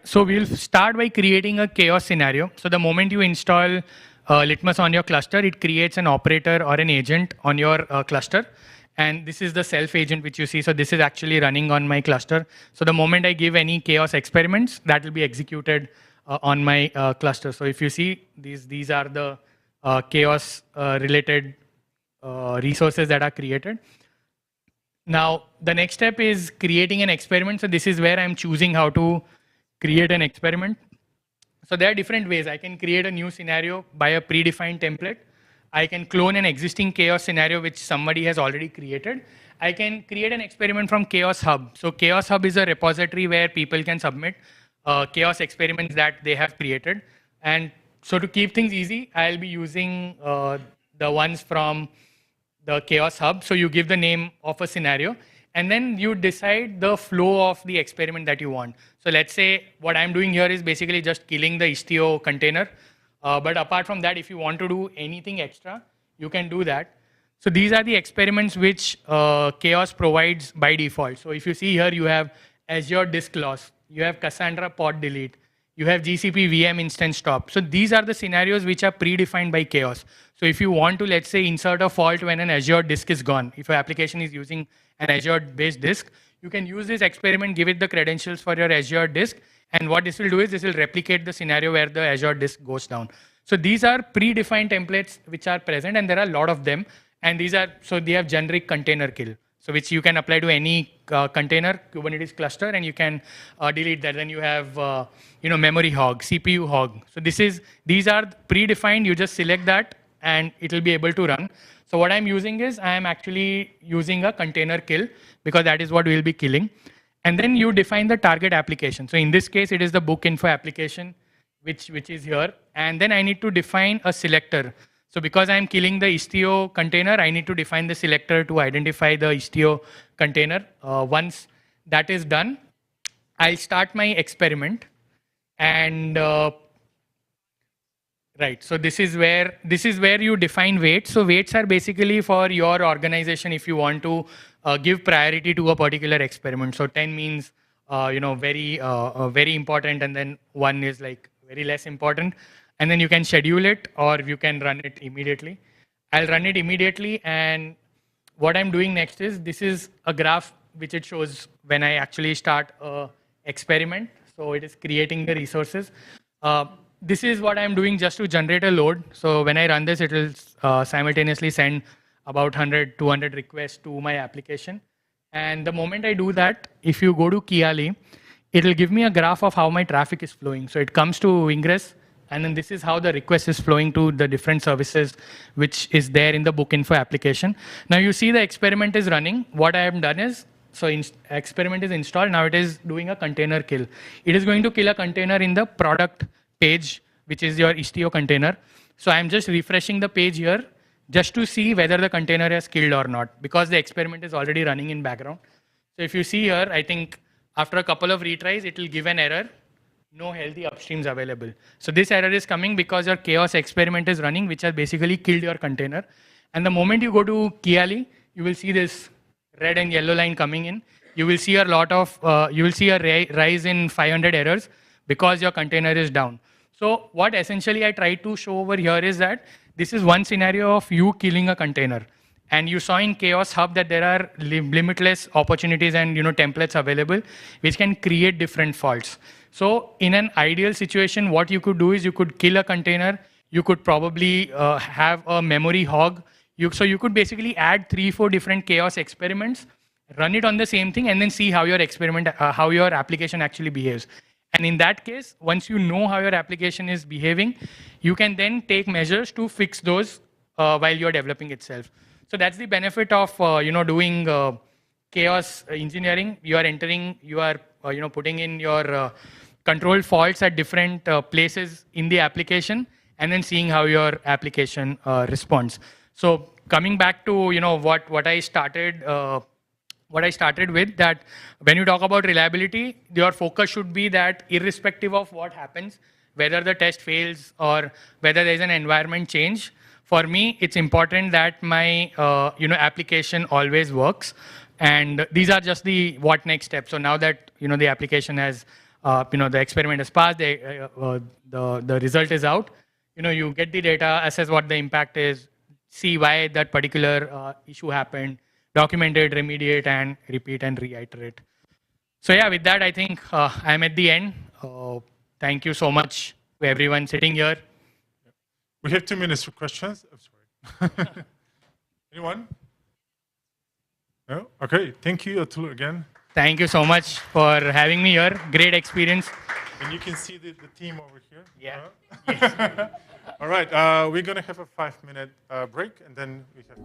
T: so we'll start by creating a chaos scenario. So the moment you install Litmus on your cluster, it creates an operator or an agent on your cluster. And this is the self agent which you see. So this is actually running on my cluster. So the moment I give any chaos experiments, that will be executed on my cluster. So if you see, these are the chaos related resources that are created. Now, the next step is creating an experiment. So this is where I'm choosing how to create an experiment. So there are different ways. I can create a new scenario by a predefined template. I can clone an existing chaos scenario which somebody has already created. I can create an experiment from Chaos Hub. So Chaos Hub is a repository where people can submit chaos experiments that they have created. And so to keep things easy, I'll be using the ones from the Chaos Hub. So you give the name of a scenario, and then you decide the flow of the experiment that you want. So let's say what I'm doing here is basically just killing the Istio container. But apart from that, if you want to do anything extra, you can do that. So these are the experiments which Chaos provides by default. So if you see here, you have Azure disk loss, you have Cassandra pod delete, you have GCP VM instance stop. So these are the scenarios which are predefined by Chaos. So if you want to, let's say, insert a fault when an Azure disk is gone, if your application is using an Azure-based disk, you can use this experiment, give it the credentials for your Azure disk, and what this will do is this will replicate the scenario where the Azure disk goes down. So these are predefined templates which are present, and there are a lot of them. And these are, so they have generic container kill, so which you can apply to any container Kubernetes cluster, and you can delete that. Then you have memory hog, CPU hog. So these are predefined. You just select that, and it will be able to run. So what I'm using is I am actually using a container kill because that is what we'll be killing. And then you define the target application. So in this case, it is the book info application, which is here. And then I need to define a selector. So because I'm killing the Istio container, I need to define the selector to identify the Istio container. Once that is done, I'll start my experiment. And right, so this is where you define weights. So weights are basically for your organization if you want to give priority to a particular experiment. So 10 means very important, and then 1 is like very less important. And then you can schedule it or you can run it immediately. I'll run it immediately, and what I'm doing next is, this is a graph which it shows when I actually start a experiment. So it is creating the resources. This is what I'm doing just to generate a load. So when I run this, it will simultaneously send about 100, 200 requests to my application. And the moment I do that, if you go to Kiali, it will give me a graph of how my traffic is flowing. So it comes to Ingress, and then this is how the request is flowing to the different services, which is there in the book info application. Now you see the experiment is running. What I have done is, so experiment is installed. Now it is doing a container kill. It is going to kill a container in the product page, which is your Istio container. So I'm just refreshing the page here just to see whether the container is killed or not, because the experiment is already running in background. So if you see here, I think after a couple of retries, it will give an error. No healthy upstreams available. So this error is coming because your chaos experiment is running, which has basically killed your container. And the moment you go to Kiali, you will see this red and yellow line coming in. You will see a lot of, you will see a rise in 500 errors because your container is down. So what essentially I try to show over here is that this is one scenario of you killing a container. And you saw in Chaos Hub that there are limitless opportunities and templates available which can create different faults. So in an ideal situation, what you could do is you could kill a container. You could probably have a memory hog. So you could basically add 3-4 different chaos experiments, run it on the same thing, and then see how your experiment, how your application actually behaves. And in that case, once you know how your application is behaving, you can then take measures to fix those while you're developing itself. So that's the benefit of doing chaos engineering. You are entering, you are putting in your controlled faults at different places in the application, and then seeing how your application responds. So coming back to what I started with, that when you talk about reliability, your focus should be that irrespective of what happens, whether the test fails or whether there is an environment change, for me, it's important that my application always works. And these are just the what next steps. So now that the application has, the experiment has passed, the result is out. You get the data, assess what the impact is, see why that particular issue happened, document it, remediate, and repeat and reiterate. So yeah, with that, I think I'm at the end. Thank you so much to everyone sitting here.
J: We have 2 minutes for questions. I'm sorry. Anyone? No? Okay. Thank you, Atul, again.
T: Thank you so much for having me here. Great experience.
J: And you can see the team over here.
T: Yeah.
J: Yes. All right. We're going to have a 5-minute break, and then we have...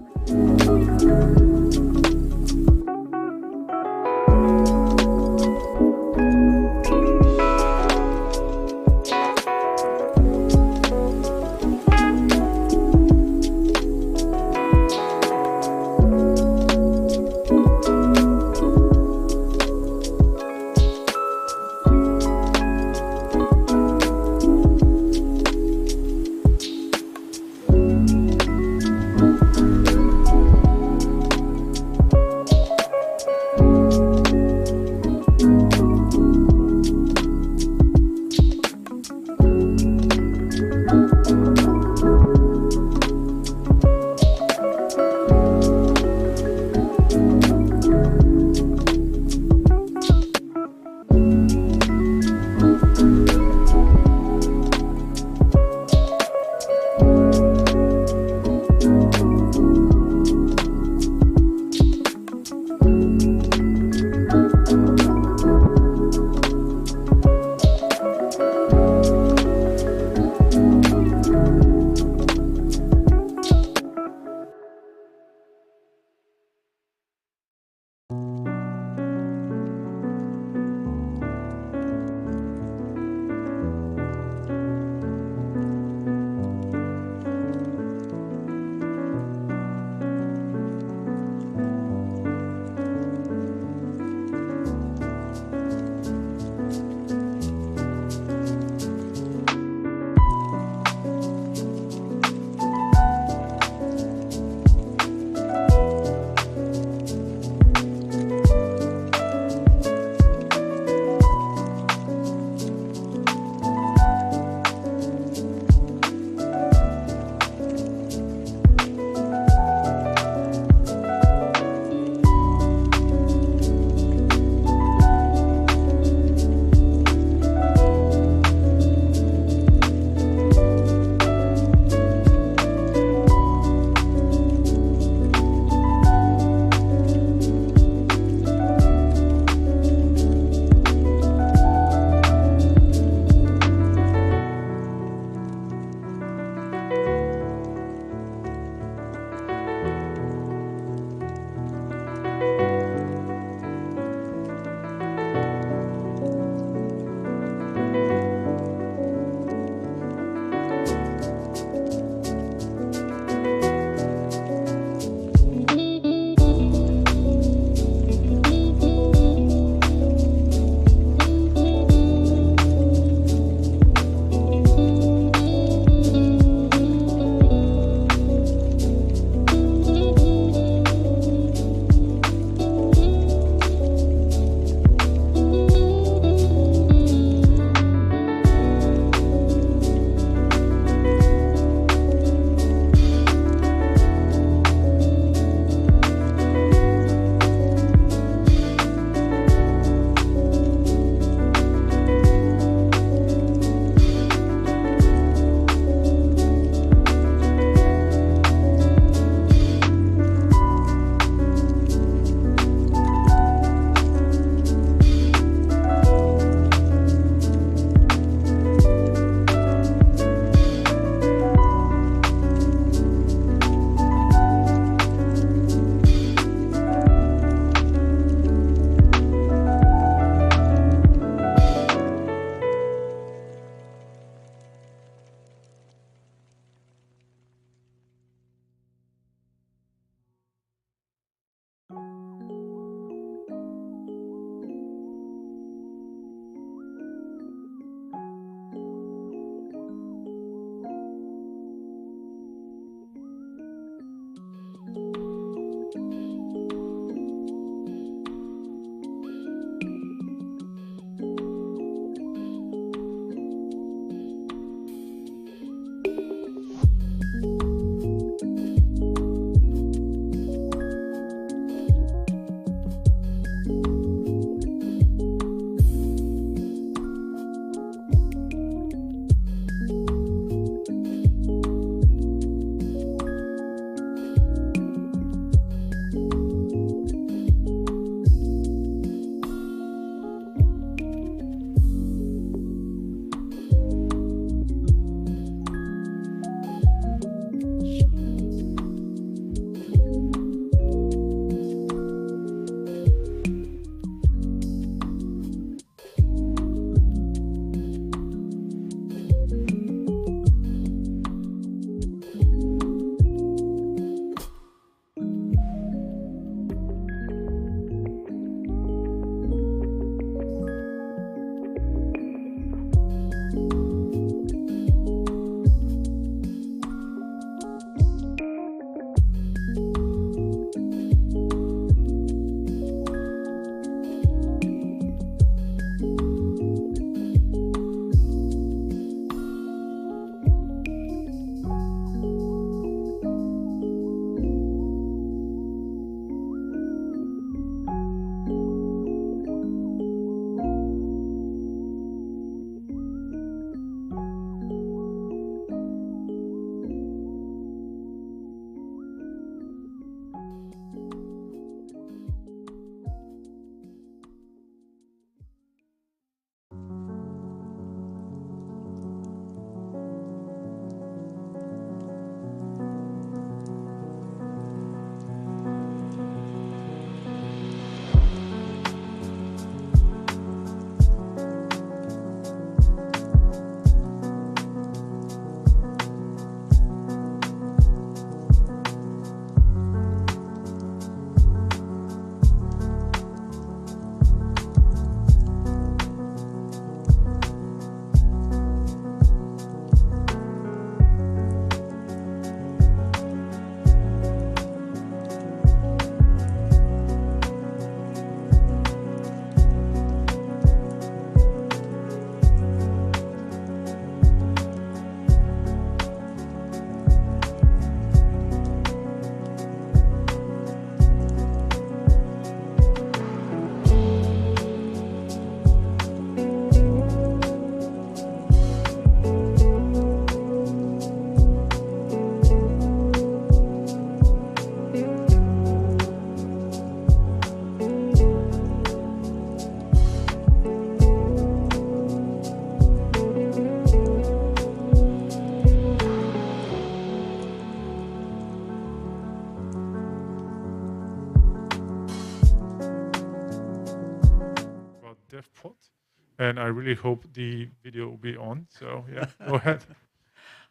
J: and I really hope the video will be on. So yeah, go ahead.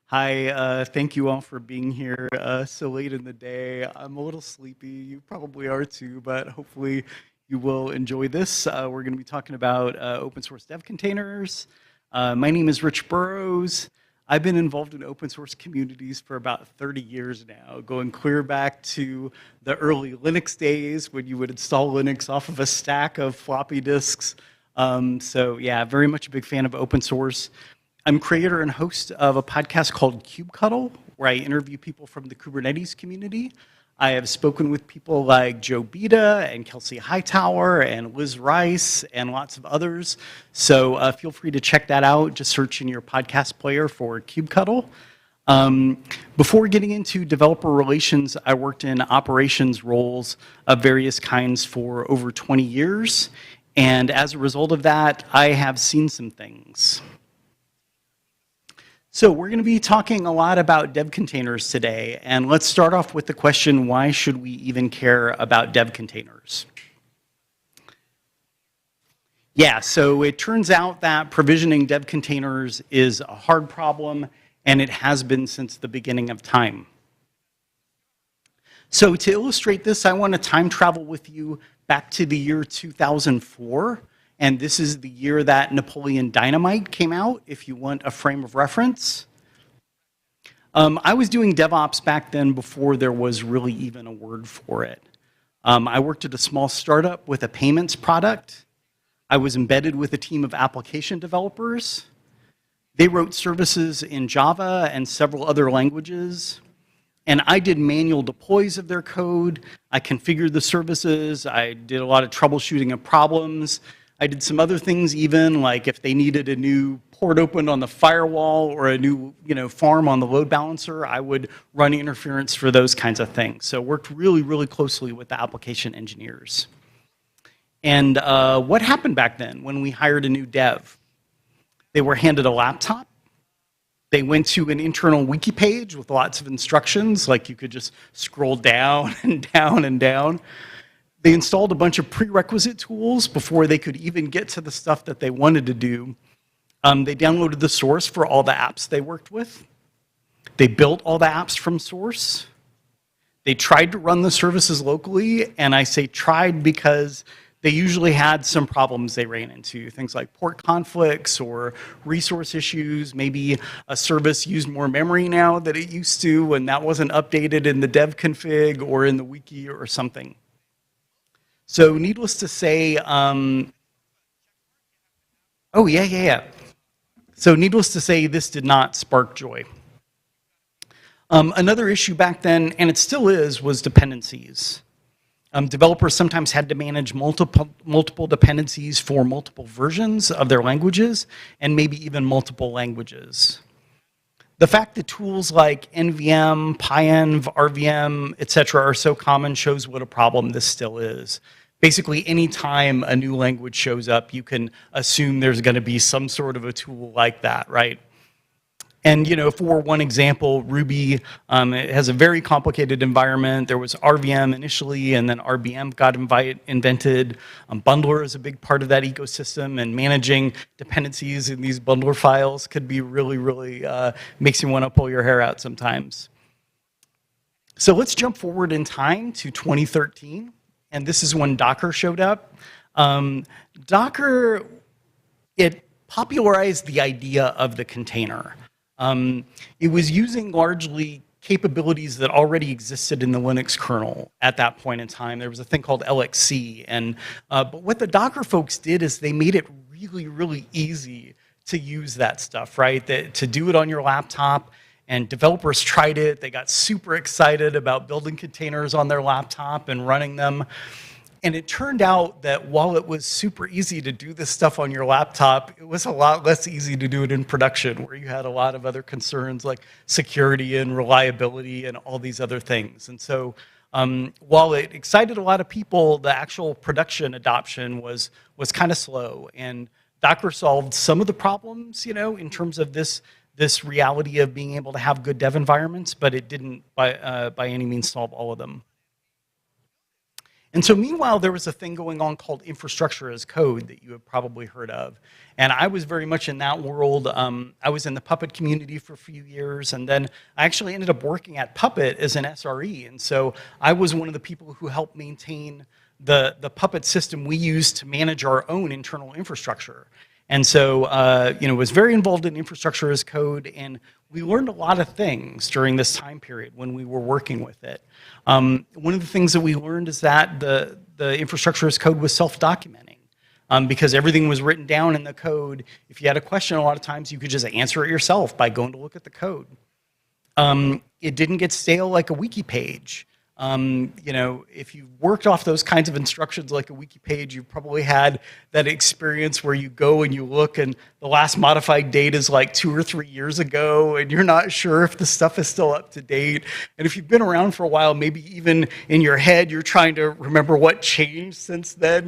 U: Hi, thank you all for being here so late in the day. I'm a little sleepy, you probably are too, but hopefully you will enjoy this. We're going to be talking about open source dev containers. My name is Rich Burrows. I've been involved in open source communities for about 30 years now, going clear back to the early Linux days when you would install Linux off of a stack of floppy disks. So yeah, very much a big fan of open source. I'm creator and host of a podcast called KubeCon, where I interview people from the Kubernetes community. I have spoken with people like Joe Beda and Kelsey Hightower and Liz Rice and lots of others. So feel free to check that out. Just search in your podcast player for KubeCon. Before getting into developer relations, I worked in operations roles of various kinds for over 20 years. And as a result of that, I have seen some things. So we're going to be talking a lot about dev containers today, and let's start off with the question, why should we even care about dev containers? Yeah, so it turns out that provisioning dev containers is a hard problem, and it has been since the beginning of time. So to illustrate this, I want to time travel with you back to the year 2004. And this is the year that Napoleon Dynamite came out, if you want a frame of reference. I was doing DevOps back then before there was really even a word for it. I worked at a small startup with a payments product. I was embedded with a team of application developers. They wrote services in Java and several other languages. And I did manual deploys of their code. I configured the services. I did a lot of troubleshooting of problems. I did some other things even, like if they needed a new port opened on the firewall or a new farm on the load balancer, I would run interference for those kinds of things. So worked really, really closely with the application engineers. And what happened back then when we hired a new dev? They were handed a laptop. They went to an internal wiki page with lots of instructions, like you could just scroll down and down and down. They installed a bunch of prerequisite tools before they could even get to the stuff that they wanted to do. They downloaded the source for all the apps they worked with. They built all the apps from source. They tried to run the services locally, and I say tried because they usually had some problems they ran into, things like port conflicts or resource issues. Maybe a service used more memory now than it used to, and that wasn't updated in the dev config or in the wiki or something. So needless to say, So needless to say, this did not spark joy. Another issue back then, and it still is, was dependencies. Developers sometimes had to manage multiple dependencies for multiple versions of their languages, and maybe even multiple languages. The fact that tools like NVM, PyEnv, RVM, etc. are so common shows what a problem this still is. Basically, anytime a new language shows up, you can assume there's going to be some sort of a tool like that, right? And for one example, Ruby it has a very complicated environment. There was RVM initially, and then RBM got invented. Bundler is a big part of that ecosystem, and managing dependencies in these bundler files could be really, really makes you want to pull your hair out sometimes. So let's jump forward in time to 2013. And this is when Docker showed up. Docker, it popularized the idea of the container. It was using largely capabilities that already existed in the Linux kernel at that point in time. There was a thing called LXC. But what the Docker folks did is they made it really, really easy to use that stuff, right? To do it on your laptop. And developers tried it. They got super excited about building containers on their laptop and running them. And it turned out that while it was super easy to do this stuff on your laptop, it was a lot less easy to do it in production, where you had a lot of other concerns like security and reliability and all these other things. And so while it excited a lot of people, the actual production adoption was kind of slow. And Docker solved some of the problems, in terms of this reality of being able to have good dev environments, but it didn't by any means solve all of them. And so meanwhile, there was a thing going on called infrastructure as code that you have probably heard of. And I was very much in that world. I was in the Puppet community for a few years, and then I actually ended up working at Puppet as an SRE. And so I was one of the people who helped maintain the Puppet system we use to manage our own internal infrastructure. And so, was very involved in infrastructure as code, and we learned a lot of things during this time period when we were working with it. One of the things that we learned is that the infrastructure as code was self-documenting. Because everything was written down in the code. If you had a question, a lot of times you could just answer it yourself by going to look at the code. It didn't get stale like a wiki page. If you worked off those kinds of instructions like a wiki page, you probably had that experience where you go and you look and the last modified date is like 2 or 3 years ago and you're not sure if the stuff is still up to date. And if you've been around for a while, maybe even in your head, you're trying to remember what changed since then,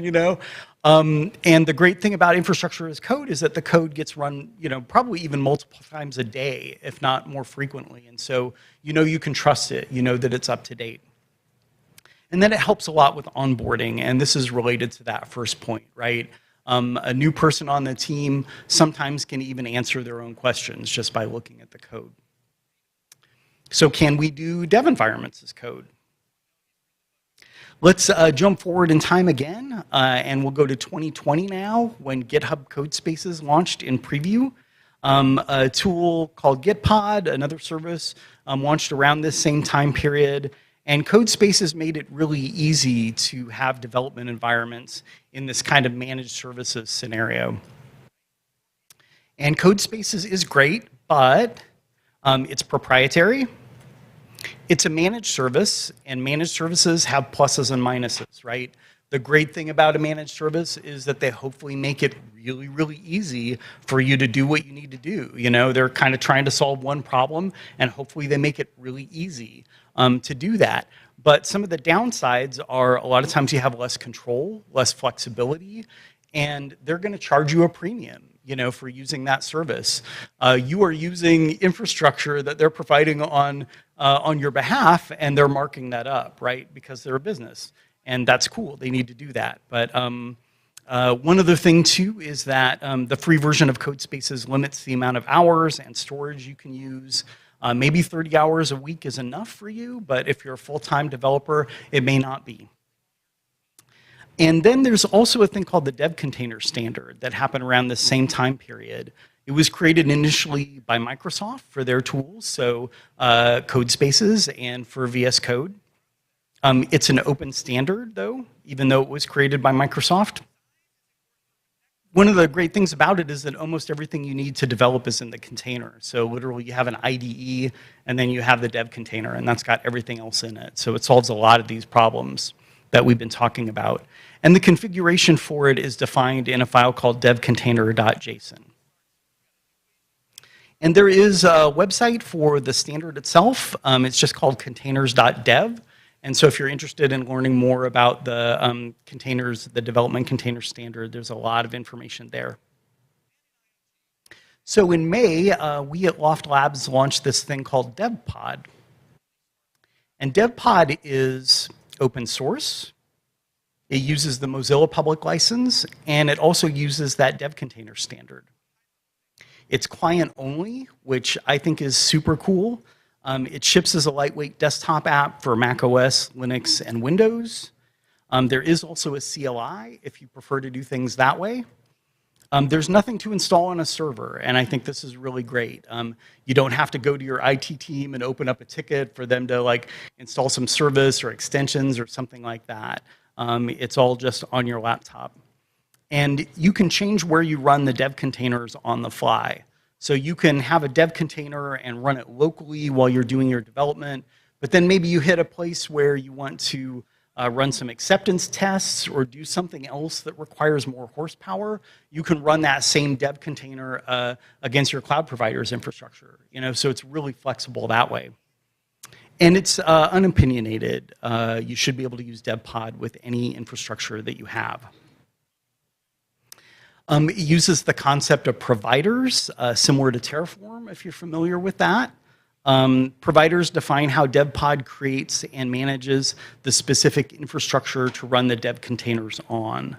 U: And the great thing about infrastructure as code is that the code gets run, probably even multiple times a day, if not more frequently. And so, you can trust it, that it's up to date. And then it helps a lot with onboarding, and this is related to that first point, right? A new person on the team sometimes can even answer their own questions just by looking at the code. So can we do dev environments as code? Let's jump forward in time again, and we'll go to 2020 now, when GitHub Codespaces launched in preview. A tool called Gitpod, another service, launched around this same time period. And Codespaces made it really easy to have development environments in this kind of managed services scenario. And Codespaces is great, but it's proprietary. It's a managed service, and managed services have pluses and minuses, right? The great thing about a managed service is that they hopefully make it really, really easy for you to do what you need to do. They're kind of trying to solve one problem, and hopefully they make it really easy to do that. But some of the downsides are a lot of times you have less control, less flexibility, and they're going to charge you a premium, for using that service. You are using infrastructure that they're providing on your behalf, and they're marking that up, right? Because they're a business, and that's cool. They need to do that. But one other thing too is that the free version of Codespaces limits the amount of hours and storage you can use. Maybe 30 hours a week is enough for you, but if you're a full-time developer, it may not be. And then there's also a thing called the Dev Container Standard that happened around the same time period. It was created initially by Microsoft for their tools, so Codespaces and for VS Code. It's an open standard, though, even though it was created by Microsoft. One of the great things about it is that almost everything you need to develop is in the container. So literally you have an IDE, and then you have the dev container, and that's got everything else in it. So it solves a lot of these problems that we've been talking about. And the configuration for it is defined in a file called devcontainer.json. And there is a website for the standard itself. It's just called containers.dev. And so if you're interested in learning more about the containers, the development container standard, there's a lot of information there. So in May, we at Loft Labs launched this thing called DevPod. And DevPod is open source. It uses the Mozilla public license, and it also uses that dev container standard. It's client only, which I think is super cool. It ships as a lightweight desktop app for macOS, Linux, and Windows. There is also a CLI if you prefer to do things that way. There's nothing to install on a server, and I think this is really great. You don't have to go to your IT team and open up a ticket for them to install some service or extensions or something like that. It's all just on your laptop. And you can change where you run the dev containers on the fly. So you can have a dev container and run it locally while you're doing your development, but then maybe you hit a place where you want to run some acceptance tests or do something else that requires more horsepower. You can run that same dev container against your cloud provider's infrastructure. So it's really flexible that way. And it's unopinionated. You should be able to use DevPod with any infrastructure that you have. It uses the concept of providers, similar to Terraform, if you're familiar with that. Providers define how DevPod creates and manages the specific infrastructure to run the dev containers on.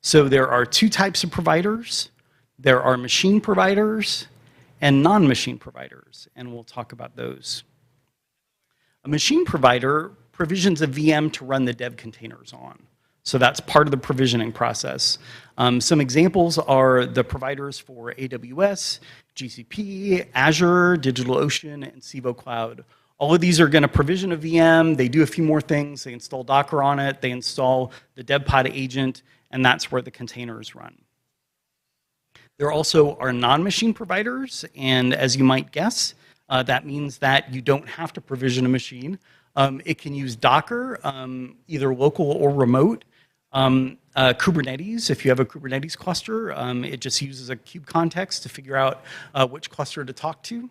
U: So there are two types of providers. There are machine providers and non-machine providers, and we'll talk about those. A machine provider provisions a VM to run the dev containers on. So that's part of the provisioning process. Some examples are the providers for AWS, GCP, Azure, DigitalOcean, and Civo Cloud. All of these are going to provision a VM. They do a few more things. They install Docker on it. They install the DevPod agent, and that's where the containers run. There also are non-machine providers, and as you might guess, that means that you don't have to provision a machine. It can use Docker, either local or remote. Kubernetes, if you have a Kubernetes cluster, it just uses a kube context to figure out which cluster to talk to.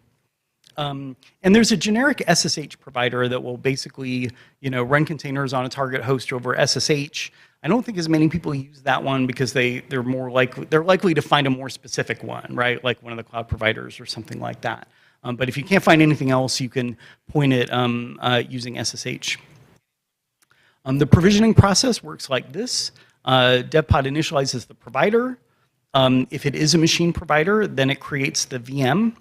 U: And there's a generic SSH provider that will basically, run containers on a target host over SSH. I don't think as many people use that one because they're likely to find a more specific one, right? Like one of the cloud providers or something like that. But if you can't find anything else, you can point it using SSH. The provisioning process works like this. DevPod initializes the provider. If it is a machine provider, then it creates the VM.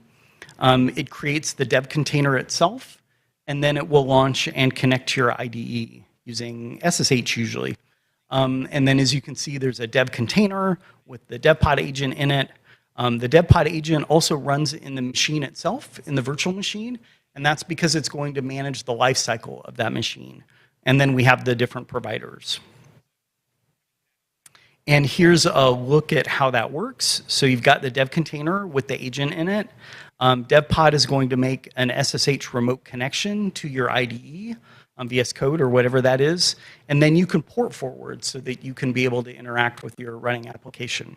U: It creates the dev container itself, and then it will launch and connect to your IDE using SSH usually. And then as you can see, there's a dev container with the DevPod agent in it. The DevPod agent also runs in the machine itself, in the virtual machine, and that's because it's going to manage the life cycle of that machine. And then we have the different providers. And here's a look at how that works. So you've got the dev container with the agent in it. DevPod is going to make an SSH remote connection to your IDE, VS Code or whatever that is. And then you can port forward so that you can be able to interact with your running application.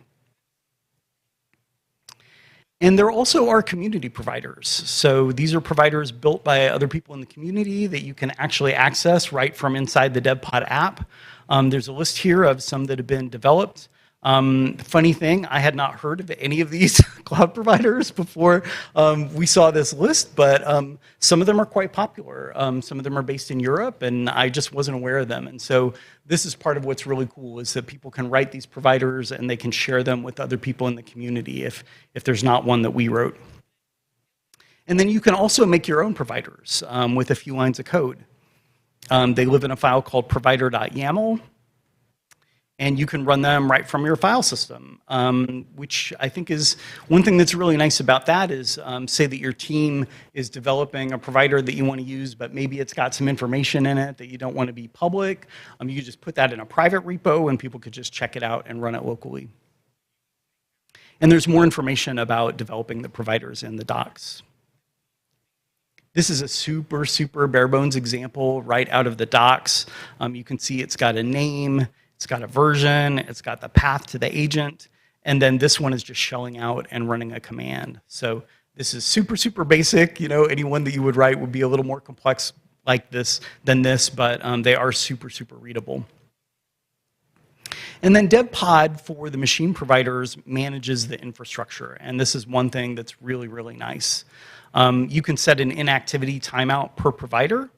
U: And there also are community providers. So these are providers built by other people in the community that you can actually access right from inside the DevPod app. There's a list here of some that have been developed. Funny thing, I had not heard of any of these cloud providers before we saw this list, but some of them are quite popular. Some of them are based in Europe, and I just wasn't aware of them. And so this is part of what's really cool, is that people can write these providers and they can share them with other people in the community if there's not one that we wrote. And then you can also make your own providers with a few lines of code. They live in a file called provider.yaml. And you can run them right from your file system, which I think is one thing that's really nice about that is, say that your team is developing a provider that you want to use, but maybe it's got some information in it that you don't want to be public. You could just put that in a private repo and people could just check it out and run it locally. And there's more information about developing the providers in the docs. This is a super, super bare bones example right out of the docs. You can see it's got a name. It's got a version, it's got the path to the agent, and then this one is just shelling out and running a command. So this is super, super basic. Any one that you would write would be a little more complex like this than this, but they are super, super readable. And then DevPod for the machine providers manages the infrastructure, and this is one thing that's really, really nice. You can set an inactivity timeout per provider.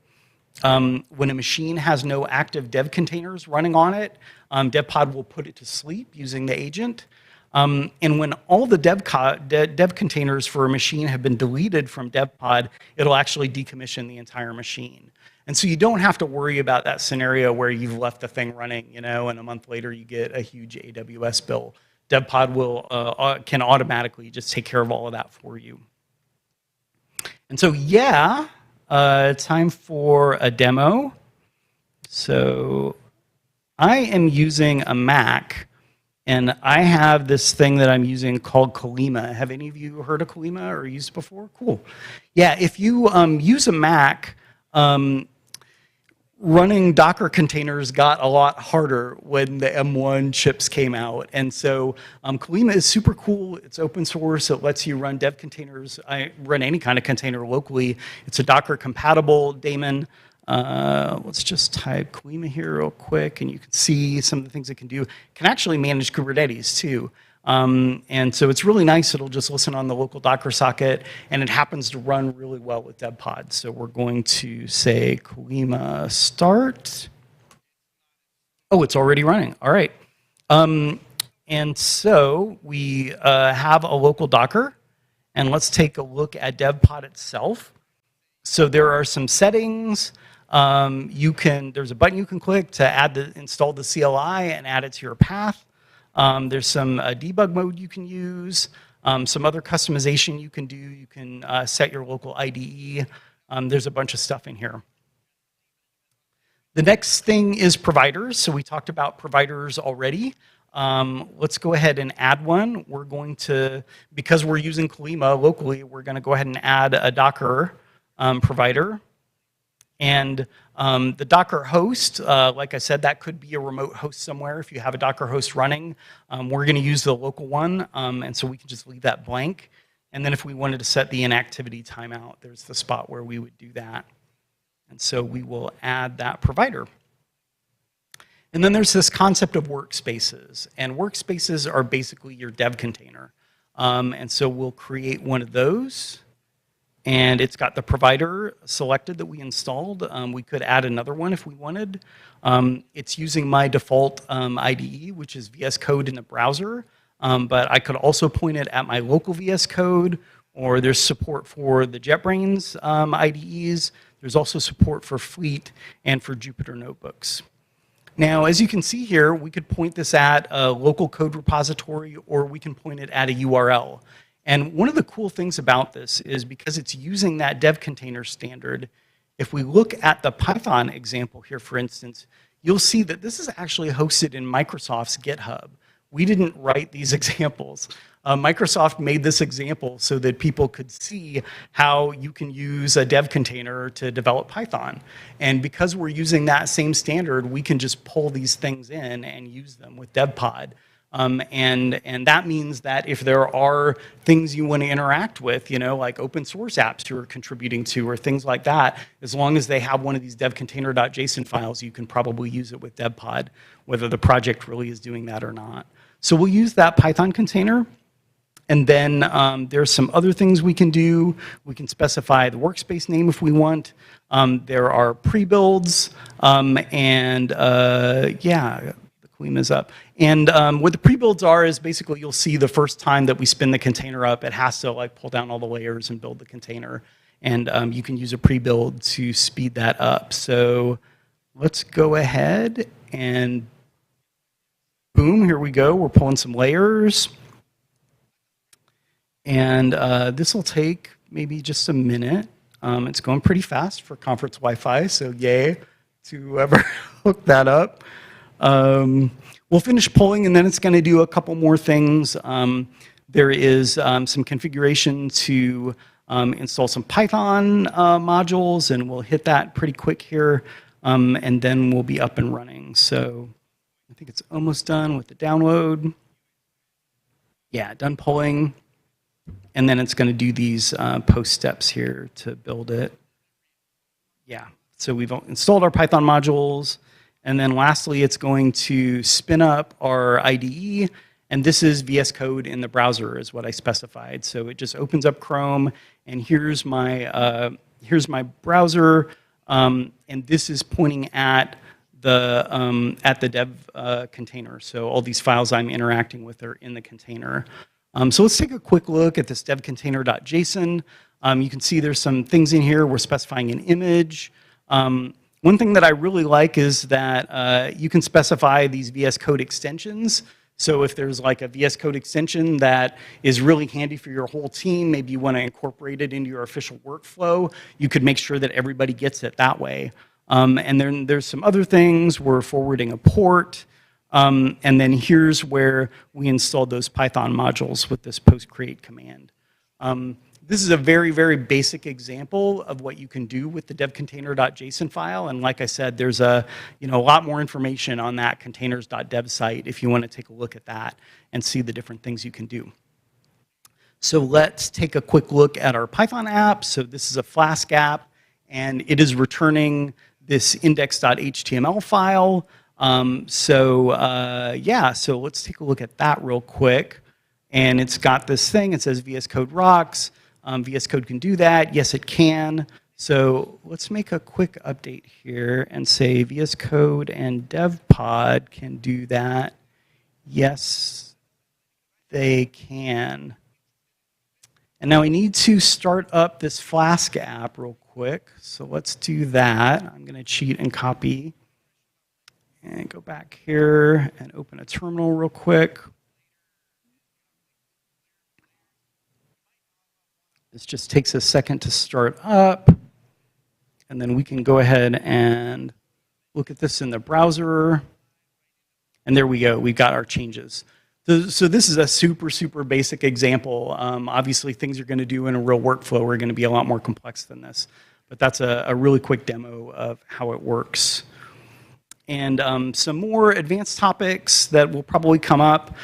U: When a machine has no active dev containers running on it, DevPod will put it to sleep using the agent. And when all the dev containers for a machine have been deleted from DevPod, it'll actually decommission the entire machine. And so you don't have to worry about that scenario where you've left the thing running, and a month later you get a huge AWS bill. DevPod can automatically just take care of all of that for you. And so, yeah. Time for a demo. So I am using a Mac, and I have this thing that I'm using called Kalima. Have any of you heard of Kalima or used it before? Cool. Yeah, if you use a Mac, running Docker containers got a lot harder when the M1 chips came out. And so Kalima is super cool. It's open source. It lets you run dev containers. I run any kind of container locally. It's a Docker compatible daemon. Let's just type Kalima here real quick, and you can see some of the things it can do. It can actually manage Kubernetes too. And so it's really nice. It'll just listen on the local Docker socket, and it happens to run really well with DevPod. So we're going to say Colima start. Oh, it's already running. All right. And so we have a local Docker, and let's take a look at DevPod itself. So there are some settings. There's a button you can click to install the CLI and add it to your path. There's some debug mode you can use, some other customization you can do. You can set your local IDE. There's a bunch of stuff in here. The next thing is providers. So we talked about providers already. Let's go ahead and add one. We're going to, because we're using Colima locally, we're going to go ahead and add a Docker provider. And the Docker host, like I said, that could be a remote host somewhere if you have a Docker host running. We're going to use the local one, and so we can just leave that blank. And then if we wanted to set the inactivity timeout, there's the spot where we would do that. And so we will add that provider. And then there's this concept of workspaces. And workspaces are basically your dev container. And so we'll create one of those. And it's got the provider selected that we installed. We could add another one if we wanted. It's using my default IDE, which is VS Code in the browser. But I could also point it at my local VS Code, or there's support for the JetBrains IDEs. There's also support for Fleet and for Jupyter Notebooks. Now, as you can see here, we could point this at a local code repository, or we can point it at a URL. And one of the cool things about this is because it's using that dev container standard, if we look at the Python example here, for instance, you'll see that this is actually hosted in Microsoft's GitHub. We didn't write these examples. Microsoft made this example so that people could see how you can use a dev container to develop Python. And because we're using that same standard, we can just pull these things in and use them with DevPod. And that means that if there are things you want to interact with, like open source apps you're contributing to or things like that, as long as they have one of these devcontainer.json files, you can probably use it with DevPod, whether the project really is doing that or not. So we'll use that Python container. And then there's some other things we can do. We can specify the workspace name if we want. There are pre-builds, yeah, the Colima is up. And what the pre-builds are is basically you'll see the first time that we spin the container up, it has to pull down all the layers and build the container. And you can use a pre-build to speed that up. So let's go ahead and boom, here we go. We're pulling some layers. And this will take maybe just a minute. It's going pretty fast for conference Wi-Fi, so yay to whoever hooked that up. We'll finish pulling, and then it's going to do a couple more things. There is some configuration to install some Python modules, and we'll hit that pretty quick here, and then we'll be up and running. So I think it's almost done with the download. Yeah, done pulling. And then it's going to do these post steps here to build it. Yeah, so we've installed our Python modules. And then lastly, it's going to spin up our IDE. And this is VS Code in the browser is what I specified. So it just opens up Chrome. And here's my browser. And this is pointing at the dev container. So all these files I'm interacting with are in the container. So let's take a quick look at this devcontainer.json. You can see there's some things in here. We're specifying an image. One thing that I really like is that you can specify these VS Code extensions. So if there's a VS Code extension that is really handy for your whole team, maybe you want to incorporate it into your official workflow, you could make sure that everybody gets it that way. And then there's some other things. We're forwarding a port. And then here's where we installed those Python modules with this post create command. This is a very, very basic example of what you can do with the devcontainer.json file. And like I said, there's a lot more information on that containers.dev site if you want to take a look at that and see the different things you can do. So let's take a quick look at our Python app. So this is a Flask app, and it is returning this index.html file. So let's take a look at that real quick. And it's got this thing, it says VS Code rocks. VS Code can do that. Yes, it can. So let's make a quick update here and say VS Code and DevPod can do that. Yes, they can. And now I need to start up this Flask app real quick. So let's do that. I'm going to cheat and copy. And go back here and open a terminal real quick. This just takes a second to start up. And then we can go ahead and look at this in the browser. And there we go. We've got our changes. So this is a super, super basic example. Obviously, things you're going to do in a real workflow are going to be a lot more complex than this. But that's a really quick demo of how it works. And some more advanced topics that will probably come up.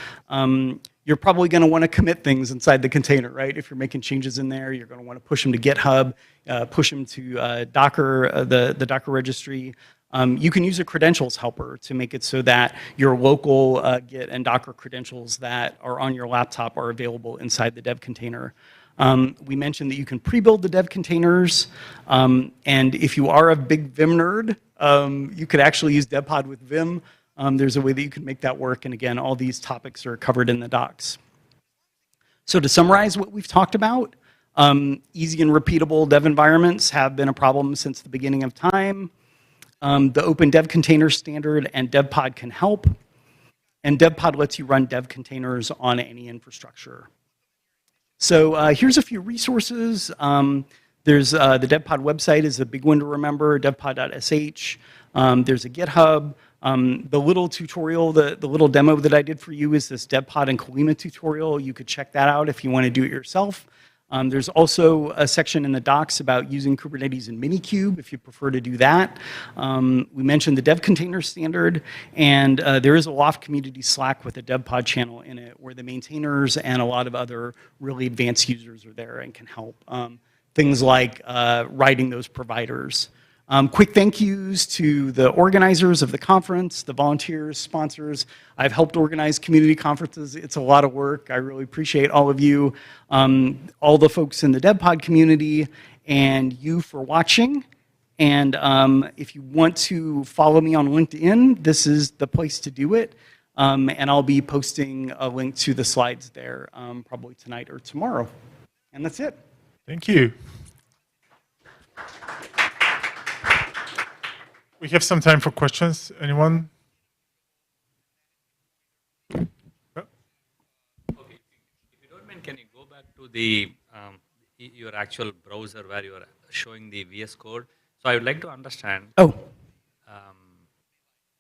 U: You're probably going to want to commit things inside the container, right? If you're making changes in there, you're going to want to push them to GitHub, push them to Docker, the Docker registry. You can use a credentials helper to make it so that your local Git and Docker credentials that are on your laptop are available inside the dev container. We mentioned that you can pre-build the dev containers. And if you are a big Vim nerd, you could actually use DevPod with Vim. There's a way that you can make that work. And again, all these topics are covered in the docs. So to summarize what we've talked about, easy and repeatable dev environments have been a problem since the beginning of time. The Open Dev Container Standard and DevPod can help. And DevPod lets you run dev containers on any infrastructure. So here's a few resources. There's the DevPod website is a big one to remember, devpod.sh. There's a GitHub. The little tutorial, the little demo that I did for you is this DevPod and Colima tutorial. You could check that out if you want to do it yourself. There's also a section in the docs about using Kubernetes in Minikube if you prefer to do that. We mentioned the Dev Container Standard, and there is a Loft community Slack with a DevPod channel in it where the maintainers and a lot of other really advanced users are there and can help. Things like writing those providers. Quick thank yous to the organizers of the conference, the volunteers, sponsors. I've helped organize community conferences. It's a lot of work. I really appreciate all of you, all the folks in the DevPod community, and you for watching. And if you want to follow me on LinkedIn, this is the place to do it. And I'll be posting a link to the slides there probably tonight or tomorrow. And that's it.
J: Thank you. We have some time for questions. Anyone?
S: Okay, if you don't mind, can you go back to the your actual browser where you are showing the VS Code? So I would like to understand.
U: Oh.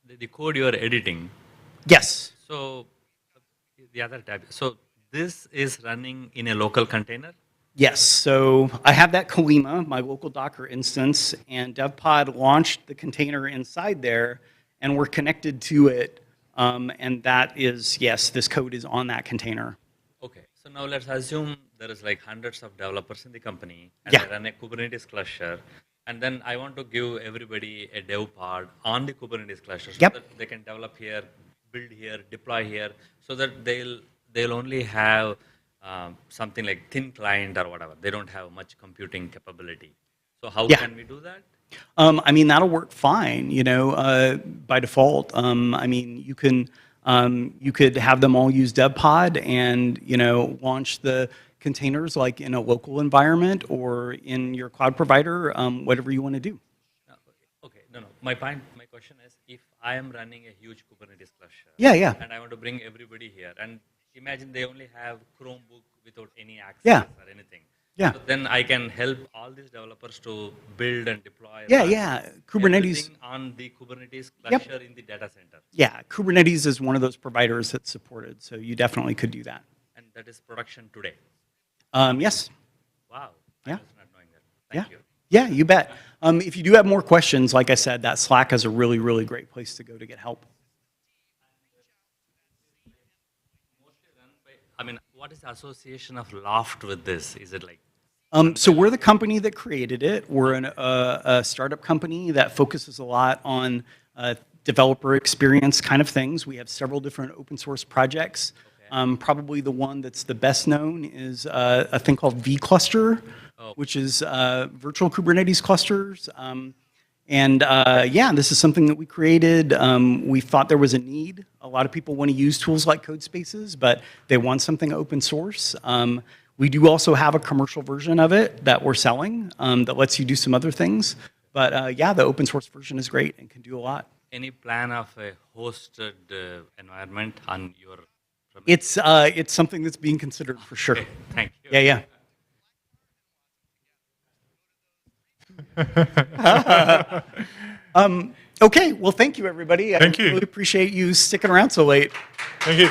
S: The code you are editing.
U: Yes.
S: So the other tab. So this is running in a local container?
U: Yes, so I have that Colima, my local Docker instance, and DevPod launched the container inside there, and we're connected to it, and that is, yes, this code is on that container.
S: Okay, so now let's assume there is like hundreds of developers in the company, and
U: yeah.
S: they run a Kubernetes cluster, and then I want to give everybody a dev pod on the Kubernetes cluster so that they can develop here, build here, deploy here, so that they'll only have something like thin client or whatever. They don't have much computing capability. So how can we do that?
U: I mean, that'll work fine, you know, by default. I mean, you could have them all use DevPod and, you know, launch the containers like in a local environment or in your cloud provider, whatever you want to do.
S: Okay, no. My question is, if I am running a huge Kubernetes cluster, and I want to bring everybody here, and imagine they only have Chromebook without any access or anything.
U: Yeah.
S: So then I can help all these developers to build and deploy.
U: Kubernetes
S: on the Kubernetes cluster in the data center.
U: Yeah, Kubernetes is one of those providers that's supported, so you definitely could do that.
S: And that is production today.
U: Yes.
S: Wow.
U: Yeah.
S: I was not knowing that. Thank you.
U: Yeah, you bet. If you do have more questions, like I said, that Slack is a really, really great place to go to get help.
S: I mean, what is the association of Loft with this? Is it like?
U: So we're the company that created it. We're a startup company that focuses a lot on developer experience kind of things. We have several different open source projects. Probably the one that's the best known is a thing called vCluster, which is virtual Kubernetes clusters. Yeah, this is something that we created. We thought there was a need. A lot of people want to use tools like CodeSpaces, but they want something open source. We do also have a commercial version of it that we're selling that lets you do some other things. But yeah, the open source version is great and can do a lot.
S: Any plan of a hosted environment on your?
U: It's something that's being considered for sure.
S: Okay, thank you.
U: Yeah, yeah. Okay, well, thank you, everybody.
J: Thank you.
U: I really appreciate you sticking around so late.
J: Thank you.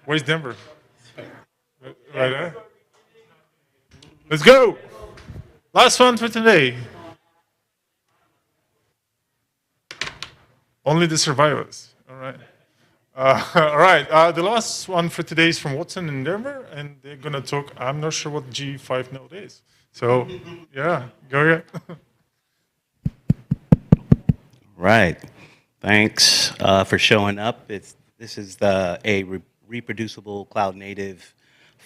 J: Where's Denver? Right there. Let's go. Last one for today. Only the survivors. All right. All right. The last one for today is from Watson and Denver, and they're going to talk. I'm not sure what G5 node is. So, yeah, go ahead.
E: Right. Thanks for showing up. This is a reproducible cloud-native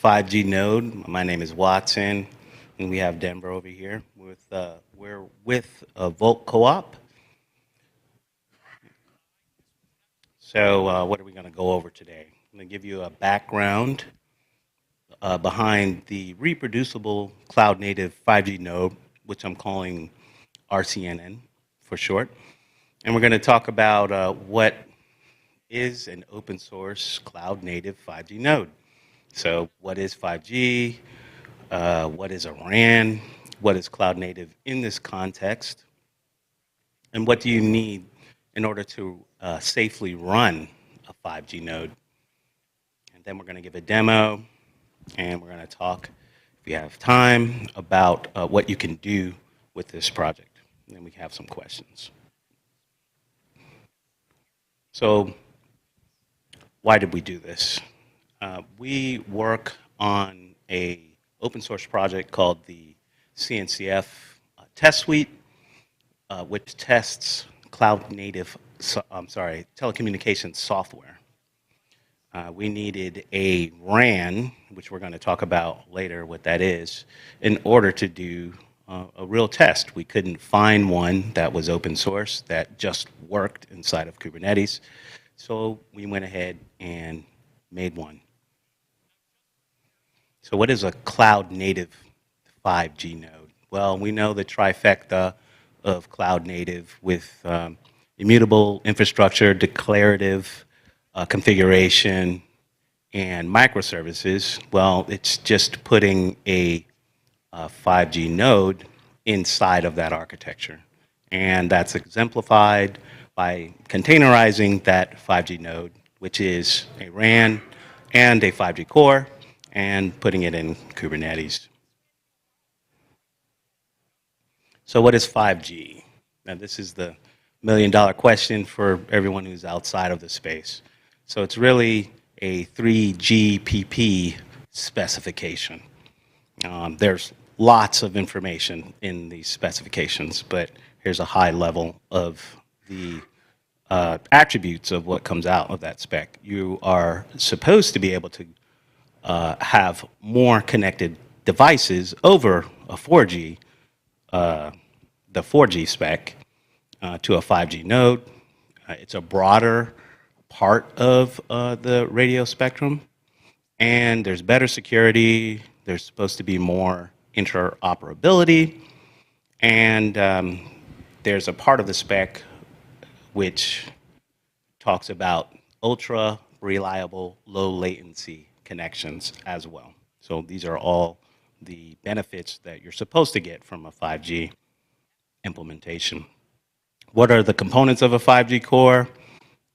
E: 5G node. My name is Watson, and we have Denver over here. We're with Volt Co-op. So what are we going to go over today? I'm going to give you a background behind the reproducible cloud-native 5G node, which I'm calling RCNN for short. And we're going to talk about what is an open source cloud-native 5G node. So what is 5G? What is a RAN? What is cloud-native in this context? And what do you need in order to safely run a 5G node? And then we're going to give a demo, and we're going to talk, if we have time, about what you can do with this project. And then we have some questions. So why did we do this? We work on an open source project called the CNCF Test Suite, which tests telecommunications software. We needed a RAN, which we're going to talk about later what that is, in order to do a real test. We couldn't find one that was open source that just worked inside of Kubernetes. So we went ahead and made one. So what is a cloud native 5G node? Well, we know the trifecta of cloud native with immutable infrastructure, declarative configuration, and microservices. Well, it's just putting a 5G node inside of that architecture. And that's exemplified by containerizing that 5G node, which is a RAN and a 5G core, and putting it in Kubernetes. So what is 5G? Now this is the million-dollar question for everyone who's outside of the space. So it's really a 3GPP specification. There's lots of information in these specifications, but here's a high level of the attributes of what comes out of that spec. You are supposed to be able to have more connected devices over a 4G, the 4G spec, to a 5G node. It's a broader part of the radio spectrum, and there's better security. There's supposed to be more interoperability, and there's a part of the spec which talks about ultra reliable, low latency connections as well. So these are all the benefits that you're supposed to get from a 5G implementation. What are the components of a 5G core?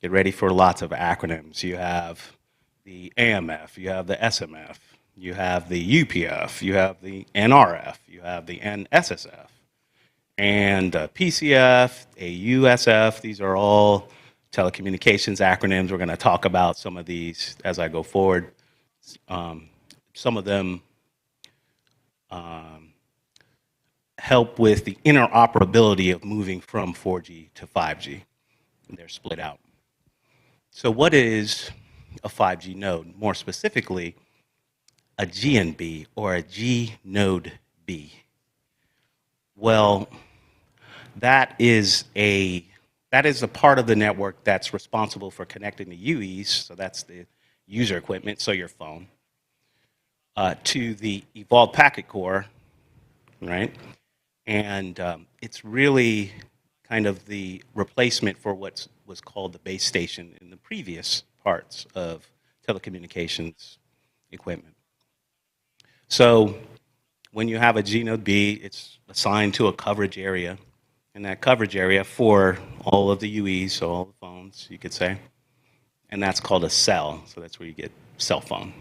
E: Get ready for lots of acronyms. You have the AMF, you have the SMF, you have the UPF, you have the NRF, you have the NSSF, and PCF, AUSF. These are all telecommunications acronyms. We're going to talk about some of these as I go forward. Some of them help with the interoperability of moving from 4G to 5G. They're split out. So what is a 5G node? More specifically, a GNB or a G node B. Well, that is a part of the network that's responsible for connecting the UEs, so that's the user equipment, so your phone, to the evolved packet core, right? And it's really kind of the replacement for what was called the base station in the previous parts of telecommunications equipment. So when you have a G node B, it's assigned to a coverage area. And that coverage area for all of the UEs, so all the phones, you could say, and that's called a cell. So that's where you get cell phone.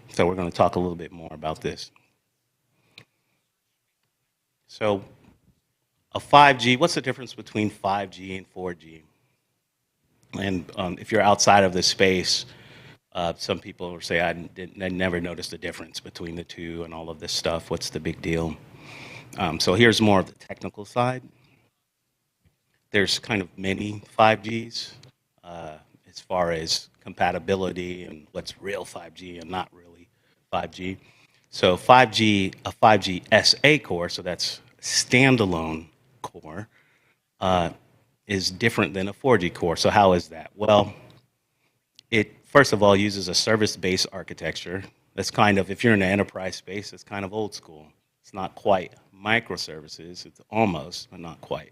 E: So we're going to talk a little bit more about this. So a 5G, what's the difference between 5G and 4G? And if you're outside of this space, some people will say, I never noticed the difference between the two and all of this stuff. What's the big deal? So here's more of the technical side. There's kind of many 5Gs as far as compatibility and what's real 5G and not really 5G. So 5G, a 5G SA core, so that's standalone core, is different than a 4G core. So how is that? Well, it first of all uses a service-based architecture. That's kind of, if you're in the enterprise space, it's kind of old school. It's not quite microservices. It's almost, but not quite.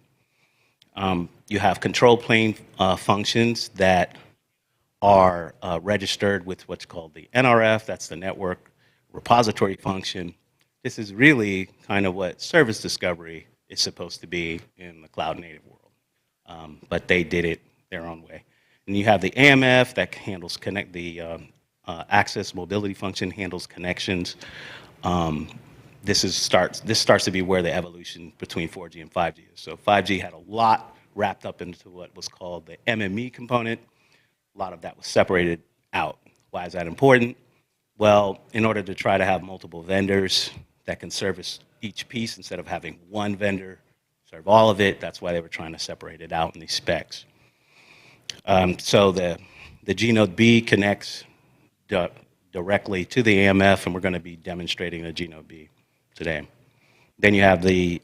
E: You have control plane functions that are registered with what's called the NRF. That's the network repository function. This is really kind of what service discovery is supposed to be in the cloud native world. But they did it their own way. And you have the AMF that handles access mobility function, handles connections. This starts to be where the evolution between 4G and 5G is. So 5G had a lot wrapped up into what was called the MME component. A lot of that was separated out. Why is that important? Well, in order to try to have multiple vendors that can service each piece instead of having one vendor serve all of it, that's why they were trying to separate it out in these specs. So the G-Node B connects directly to the AMF, and we're going to be demonstrating the G-Node B today. Then you have the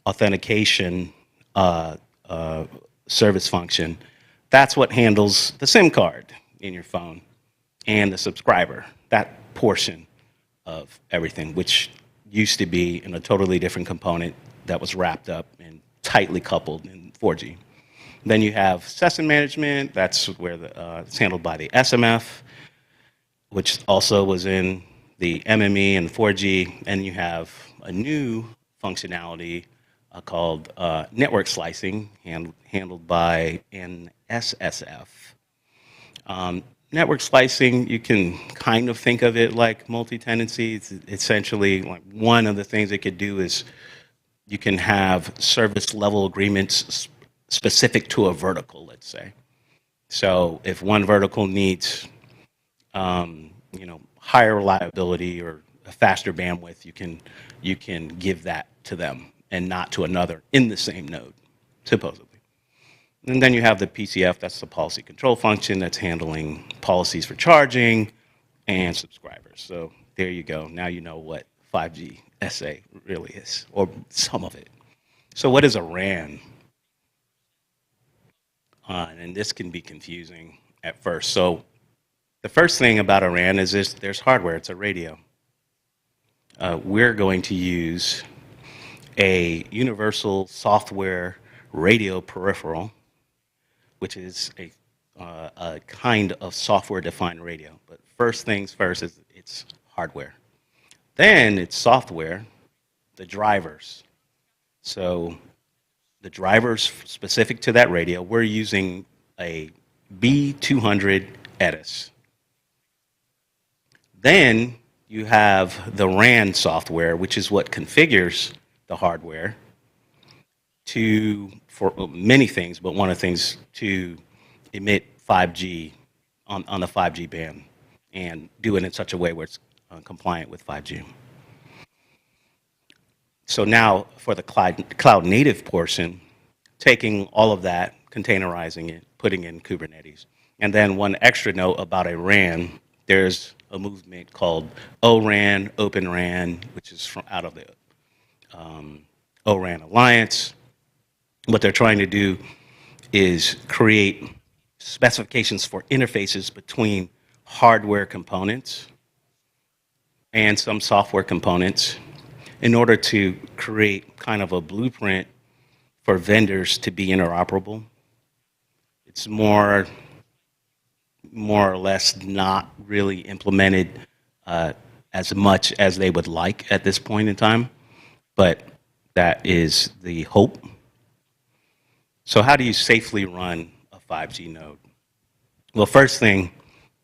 E: authentication service function. That's what handles the SIM card in your phone and the subscriber, that portion of everything, which used to be in a totally different component that was wrapped up and tightly coupled in 4G. Then you have session management. That's where it's handled by the SMF, which also was in the MME and 4G. And you have a new functionality called network slicing, handled by NSSF. Network slicing, you can kind of think of it like multi-tenancy. It's essentially like one of the things it could do is you can have service level agreements specific to a vertical, let's say. So if one vertical needs higher reliability or a faster bandwidth, you can give that to them and not to another in the same node, supposedly. And then you have the PCF, that's the policy control function that's handling policies for charging and subscribers. So there you go. Now you know what 5G SA really is, or some of it. So what is a RAN? And this can be confusing at first. So the first thing about a RAN is there's hardware. It's a radio. We're going to use a universal software radio peripheral, which is a kind of software-defined radio. But first things first is it's hardware. Then it's software, the drivers. So the drivers specific to that radio, we're using a B200 EDIS. Then you have the RAN software, which is what configures the hardware for many things, but one of the things to emit 5G on the 5G band and do it in such a way where it's compliant with 5G. So now for the cloud native portion, taking all of that, containerizing it, putting in Kubernetes. And then one extra note about a RAN, there's a movement called ORAN, Open RAN, which is out of the ORAN Alliance. What they're trying to do is create specifications for interfaces between hardware components and some software components in order to create kind of a blueprint for vendors to be interoperable. It's more or less not really implemented as much as they would like at this point in time, but that is the hope. So how do you safely run a 5G node? Well, first thing,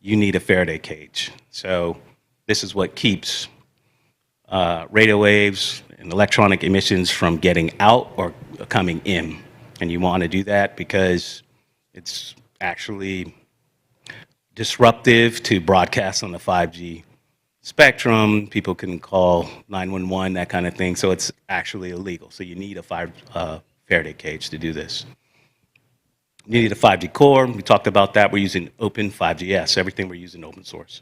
E: you need a Faraday cage. So this is what keeps radio waves and electronic emissions from getting out or coming in. And you want to do that because it's actually disruptive to broadcast on the 5G spectrum. People can call 911, that kind of thing. So it's actually illegal. So you need a Faraday cage to do this. You need a 5G core. We talked about that. We're using Open 5GS. Everything we're using open source.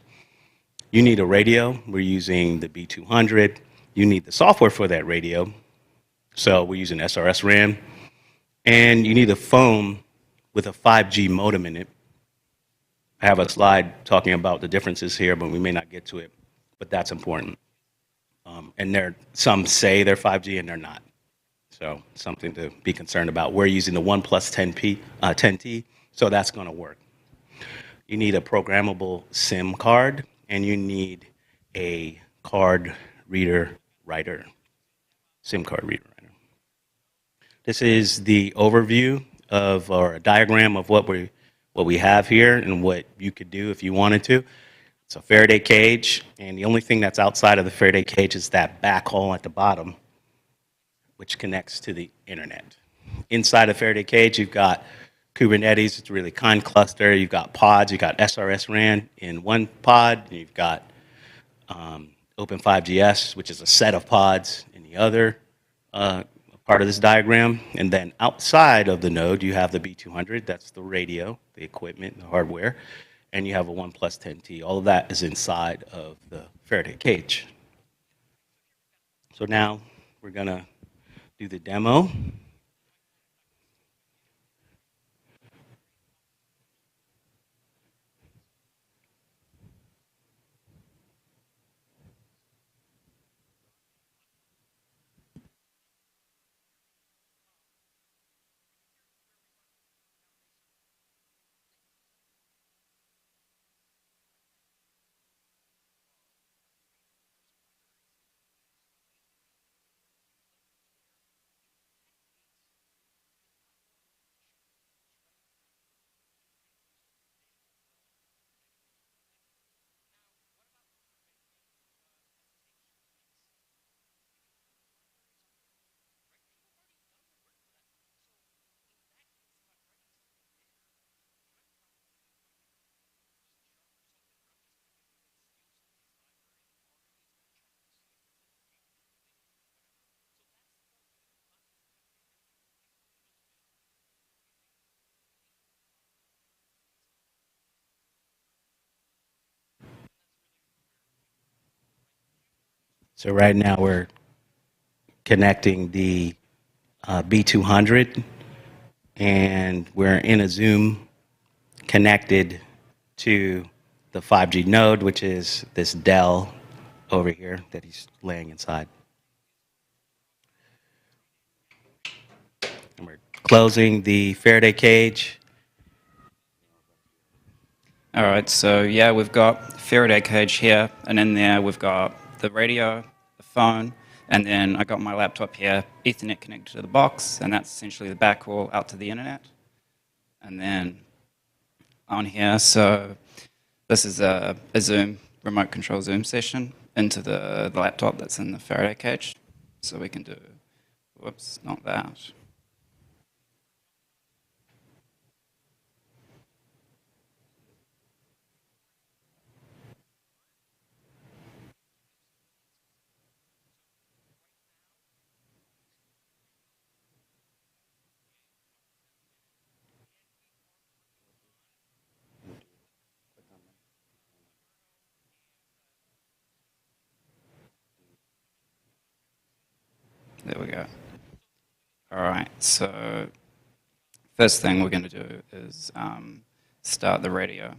E: You need a radio. We're using the B200. You need the software for that radio. So we're using SRS RAM. And you need a phone with a 5G modem in it. I have a slide talking about the differences here, but we may not get to it. But that's important. And some say they're 5G and they're not. So something to be concerned about. We're using the 1+10T, so that's going to work. You need a programmable SIM card, and you need a card reader writer, SIM card reader writer. This is the overview of, or a diagram of what we have here and what you could do if you wanted to. It's a Faraday cage, and the only thing that's outside of the Faraday cage is that back hole at the bottom, which connects to the internet. Inside of Faraday cage, you've got Kubernetes, it's a really kind cluster. You've got pods, you've got SRS RAN in one pod, and you've got Open 5GS, which is a set of pods in the other part of this diagram. And then outside of the node, you have the B200, that's the radio, the equipment, the hardware, and you have a 1+10T. All of that is inside of the Faraday cage. So now we're gonna do the demo. So right now we're connecting the B200, and we're in a Zoom connected to the 5G node, which is this Dell over here that he's laying inside. And we're closing the Faraday cage.
G: All right, so yeah, we've got Faraday cage here, and in there we've got the radio, the phone, and then I got my laptop here, Ethernet connected to the box, and that's essentially the backhaul out to the internet. And then on here, so this is a Zoom, remote control Zoom session into the laptop that's in the Faraday cage. So we can do, whoops, not that. There we go. All right, so first thing we're going to do is start the radio.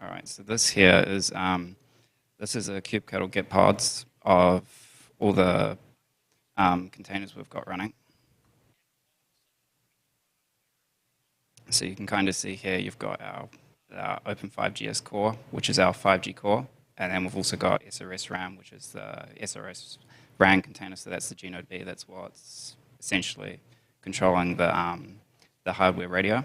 G: All right, so this here is this is a kubectl get pods of all the containers we've got running. So you can kind of see here you've got our Open5GS core, which is our 5G core. And then we've also got SRS RAM, which is the SRS RAN container. So that's the G-Node B. That's what's essentially controlling the hardware radio.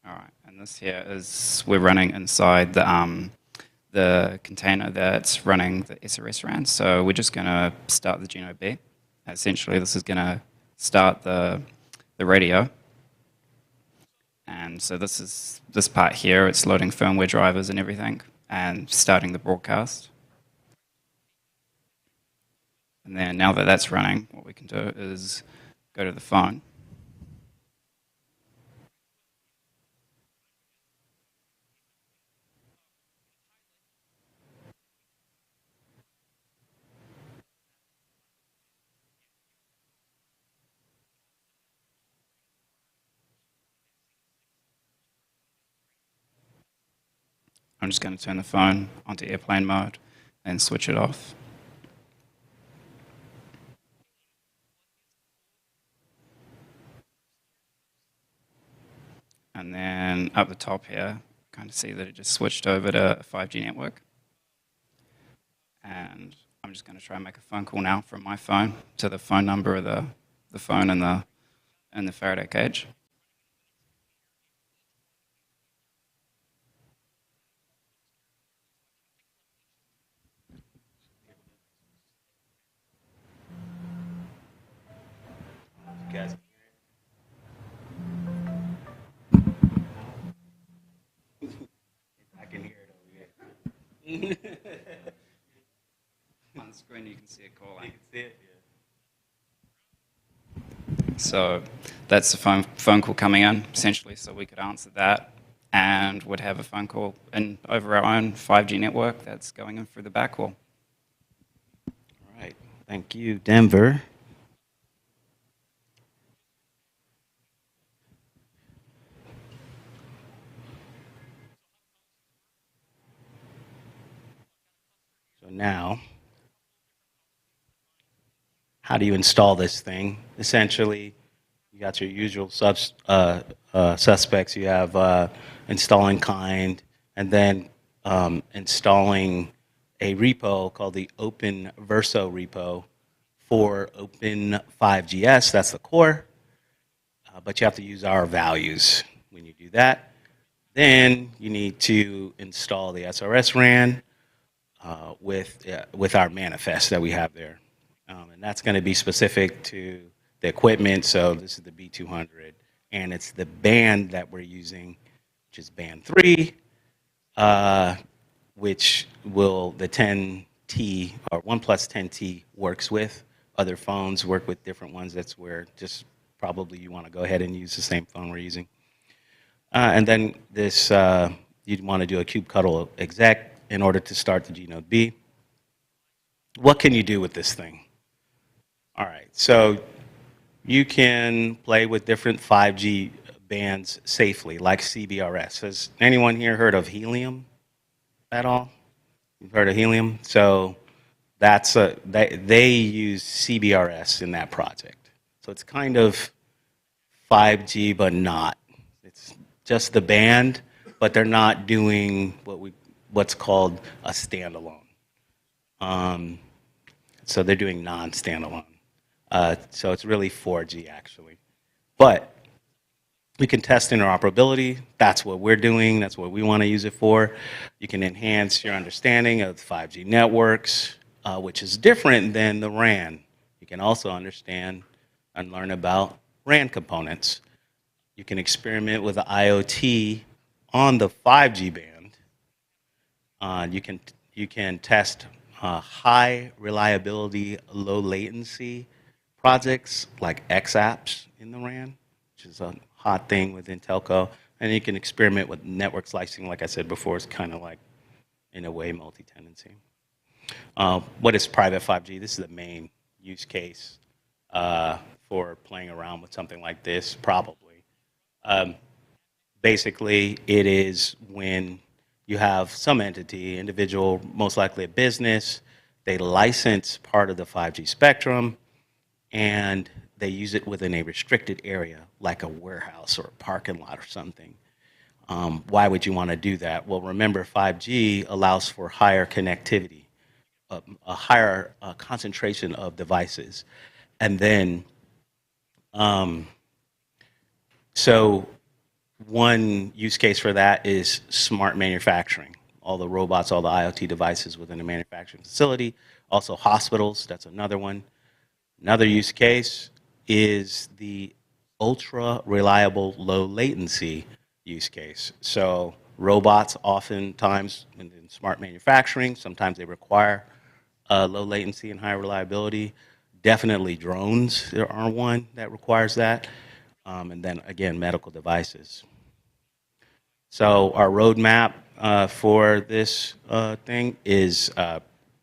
G: All right, and this here is we're running inside the container that's running the SRS RAN. So we're just going to start the G-Node B. Essentially, this is going to start the radio. And so this part here, it's loading firmware drivers and everything, and starting the broadcast. And then now that that's running, what we can do is go to the phone. I'm just going to turn the phone onto airplane mode and switch it off. And then up the top here, kind of see that it just switched over to a 5G network. And I'm just going to try and make a phone call now from my phone to the phone number of the phone in the Faraday cage. Guys. I can hear it over here. On the screen you can see it calling. You can see it, yeah. So that's the phone call coming in, essentially, so we could answer that and would have a phone call over our own 5G network that's going in through the backhaul.
E: All right, thank you, Denver. So now, how do you install this thing? Essentially, you got your usual suspects. You have installing kind, and then installing a repo called the Open Verso repo for Open5GS. That's the core, but you have to use our values when you do that. Then you need to install the SRS RAN with our manifest that we have there. And that's going to be specific to the equipment. So this is the B200, and it's the band that we're using, which is band 3, which the 10T or 1+10T works with. Other phones work with different ones. That's where just probably you want to go ahead and use the same phone we're using. And then this, you'd want to do a kubectl exec in order to start the G-Node B. What can you do with this thing? All right, so you can play with different 5G bands safely, like CBRS. Has anyone here heard of helium at all? You've heard of helium? So they use CBRS in that project. So it's kind of 5G, but not. It's just the band, but they're not doing what's called a standalone. So they're doing non-standalone. So it's really 4G actually. But we can test interoperability. That's what we're doing. That's what we want to use it for. You can enhance your understanding of 5G networks, which is different than the RAN. You can also understand and learn about RAN components. You can experiment with the IoT on the 5G band. You can test high reliability, low latency projects like X apps in the RAN. which is a hot thing within telco. And you can experiment with network slicing, like I said before. It's kind of like, in a way, multi-tenancy. What is private 5G? This is the main use case for playing around with something like this, probably. Basically, it is when you have some entity, individual, most likely a business, they license part of the 5G spectrum, and they use it within a restricted area, like a warehouse or a parking lot or something. Why would you want to do that? Well, remember, 5G allows for higher connectivity, a higher concentration of devices. And then, so one use case for that is smart manufacturing. All the robots, all the IoT devices within a manufacturing facility. Also hospitals, that's another one. Another use case is the ultra reliable low latency use case. So robots oftentimes in smart manufacturing, sometimes they require low latency and high reliability. Definitely drones, there are one that requires that. And then again, medical devices. So our roadmap for this thing is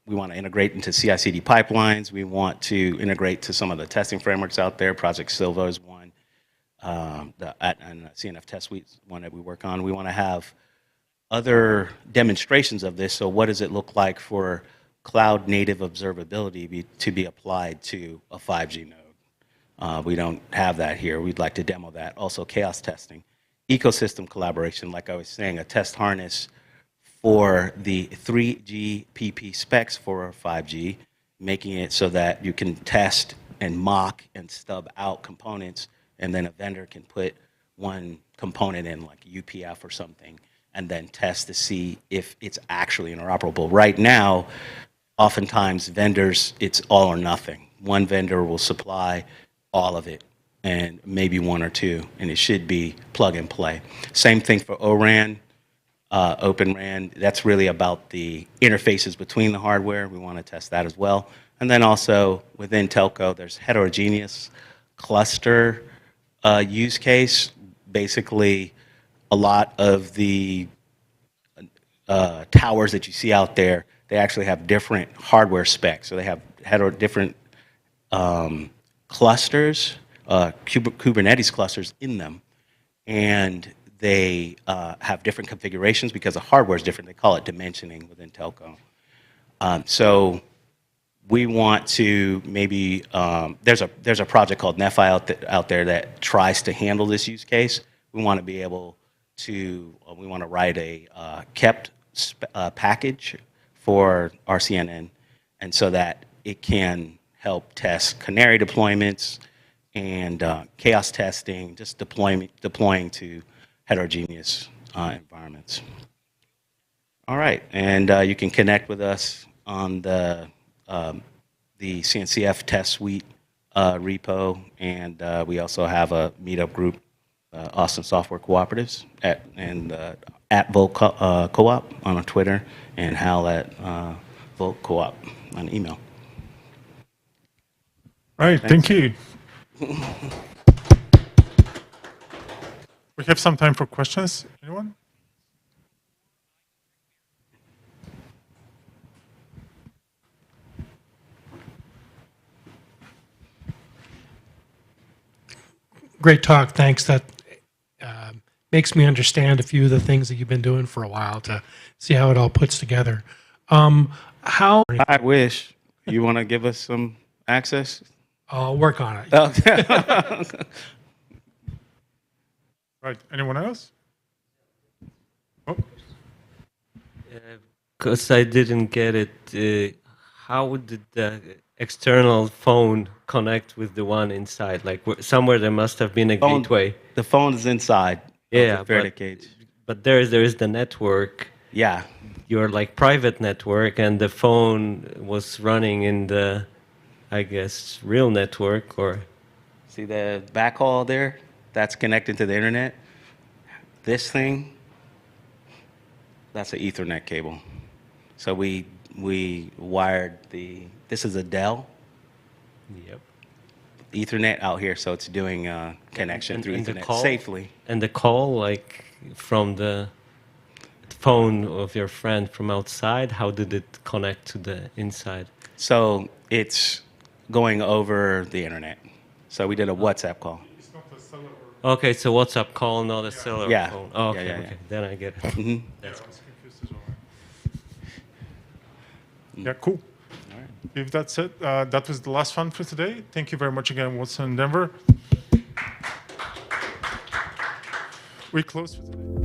E: we want to integrate into CI/CD pipelines. We want to integrate to some of the testing frameworks out there. Project Silva is one. And CNF Test Suite is one that we work on. We want to have other demonstrations of this. So what does it look like for cloud native observability to be applied to a 5G node? We don't have that here. We'd like to demo that. Also chaos testing. Ecosystem collaboration, like I was saying, a test harness for the 3GPP specs for 5G, making it so that you can test and mock and stub out components, and then a vendor can put one component in, like UPF or something, and then test to see if it's actually interoperable. Right now, oftentimes vendors, it's all or nothing. One vendor will supply all of it, and maybe one or two, and it should be plug and play. Same thing for ORAN, Open RAN. That's really about the interfaces between the hardware. We want to test that as well. And then also within telco, there's heterogeneous cluster use case. Basically, a lot of the towers that you see out there, they actually have different hardware specs. So they have different clusters, Kubernetes clusters in them, and they have different configurations because the hardware is different. They call it dimensioning within telco. So we want to maybe, there's a project called Nephi out there that tries to handle this use case. We want to be able to, we want to write a kept package for RCNN, and so that it can help test canary deployments and chaos testing, just deploying to heterogeneous environments. All right, and you can connect with us on the CNCF Test Suite repo, and we also have a meetup group, Austin Software Cooperatives, at Volt Co-op on Twitter, and Hal at Volt Co-op on email.
J: All right, thank you. We have some time for questions. Anyone?
F: Great talk. Thanks. That makes me understand a few of the things that you've been doing for a while to see how it all puts together. How?
E: I wish. You want to give us some access?
F: I'll work on it.
J: Okay. Right. Anyone else?
B: Because I didn't get it. How did the external phone connect with the one inside? Like somewhere there must have been a gateway.
E: The phone is inside.
B: Yeah, but there is the network.
E: Yeah.
B: Your like private network, and the phone was running in the, I guess, real network. Or
E: see the backhaul there? That's connected to the internet. This thing, that's an Ethernet cable. So we wired this is a Dell.
B: Yep.
E: Ethernet out here, so it's doing connection through Ethernet safely.
B: And the call, like from the phone of your friend from outside, how did it connect to the inside?
E: So it's going over the internet. So we did a WhatsApp call.
B: Okay, so WhatsApp call, not a cellular phone. Oh, okay,
E: yeah.
B: okay. Then I get it.
E: Mm-hmm.
B: That's
J: Yeah, cool.
E: All right.
J: If that's it, that was the last one for today. Thank you very much again, Watson and Denver. We close for today.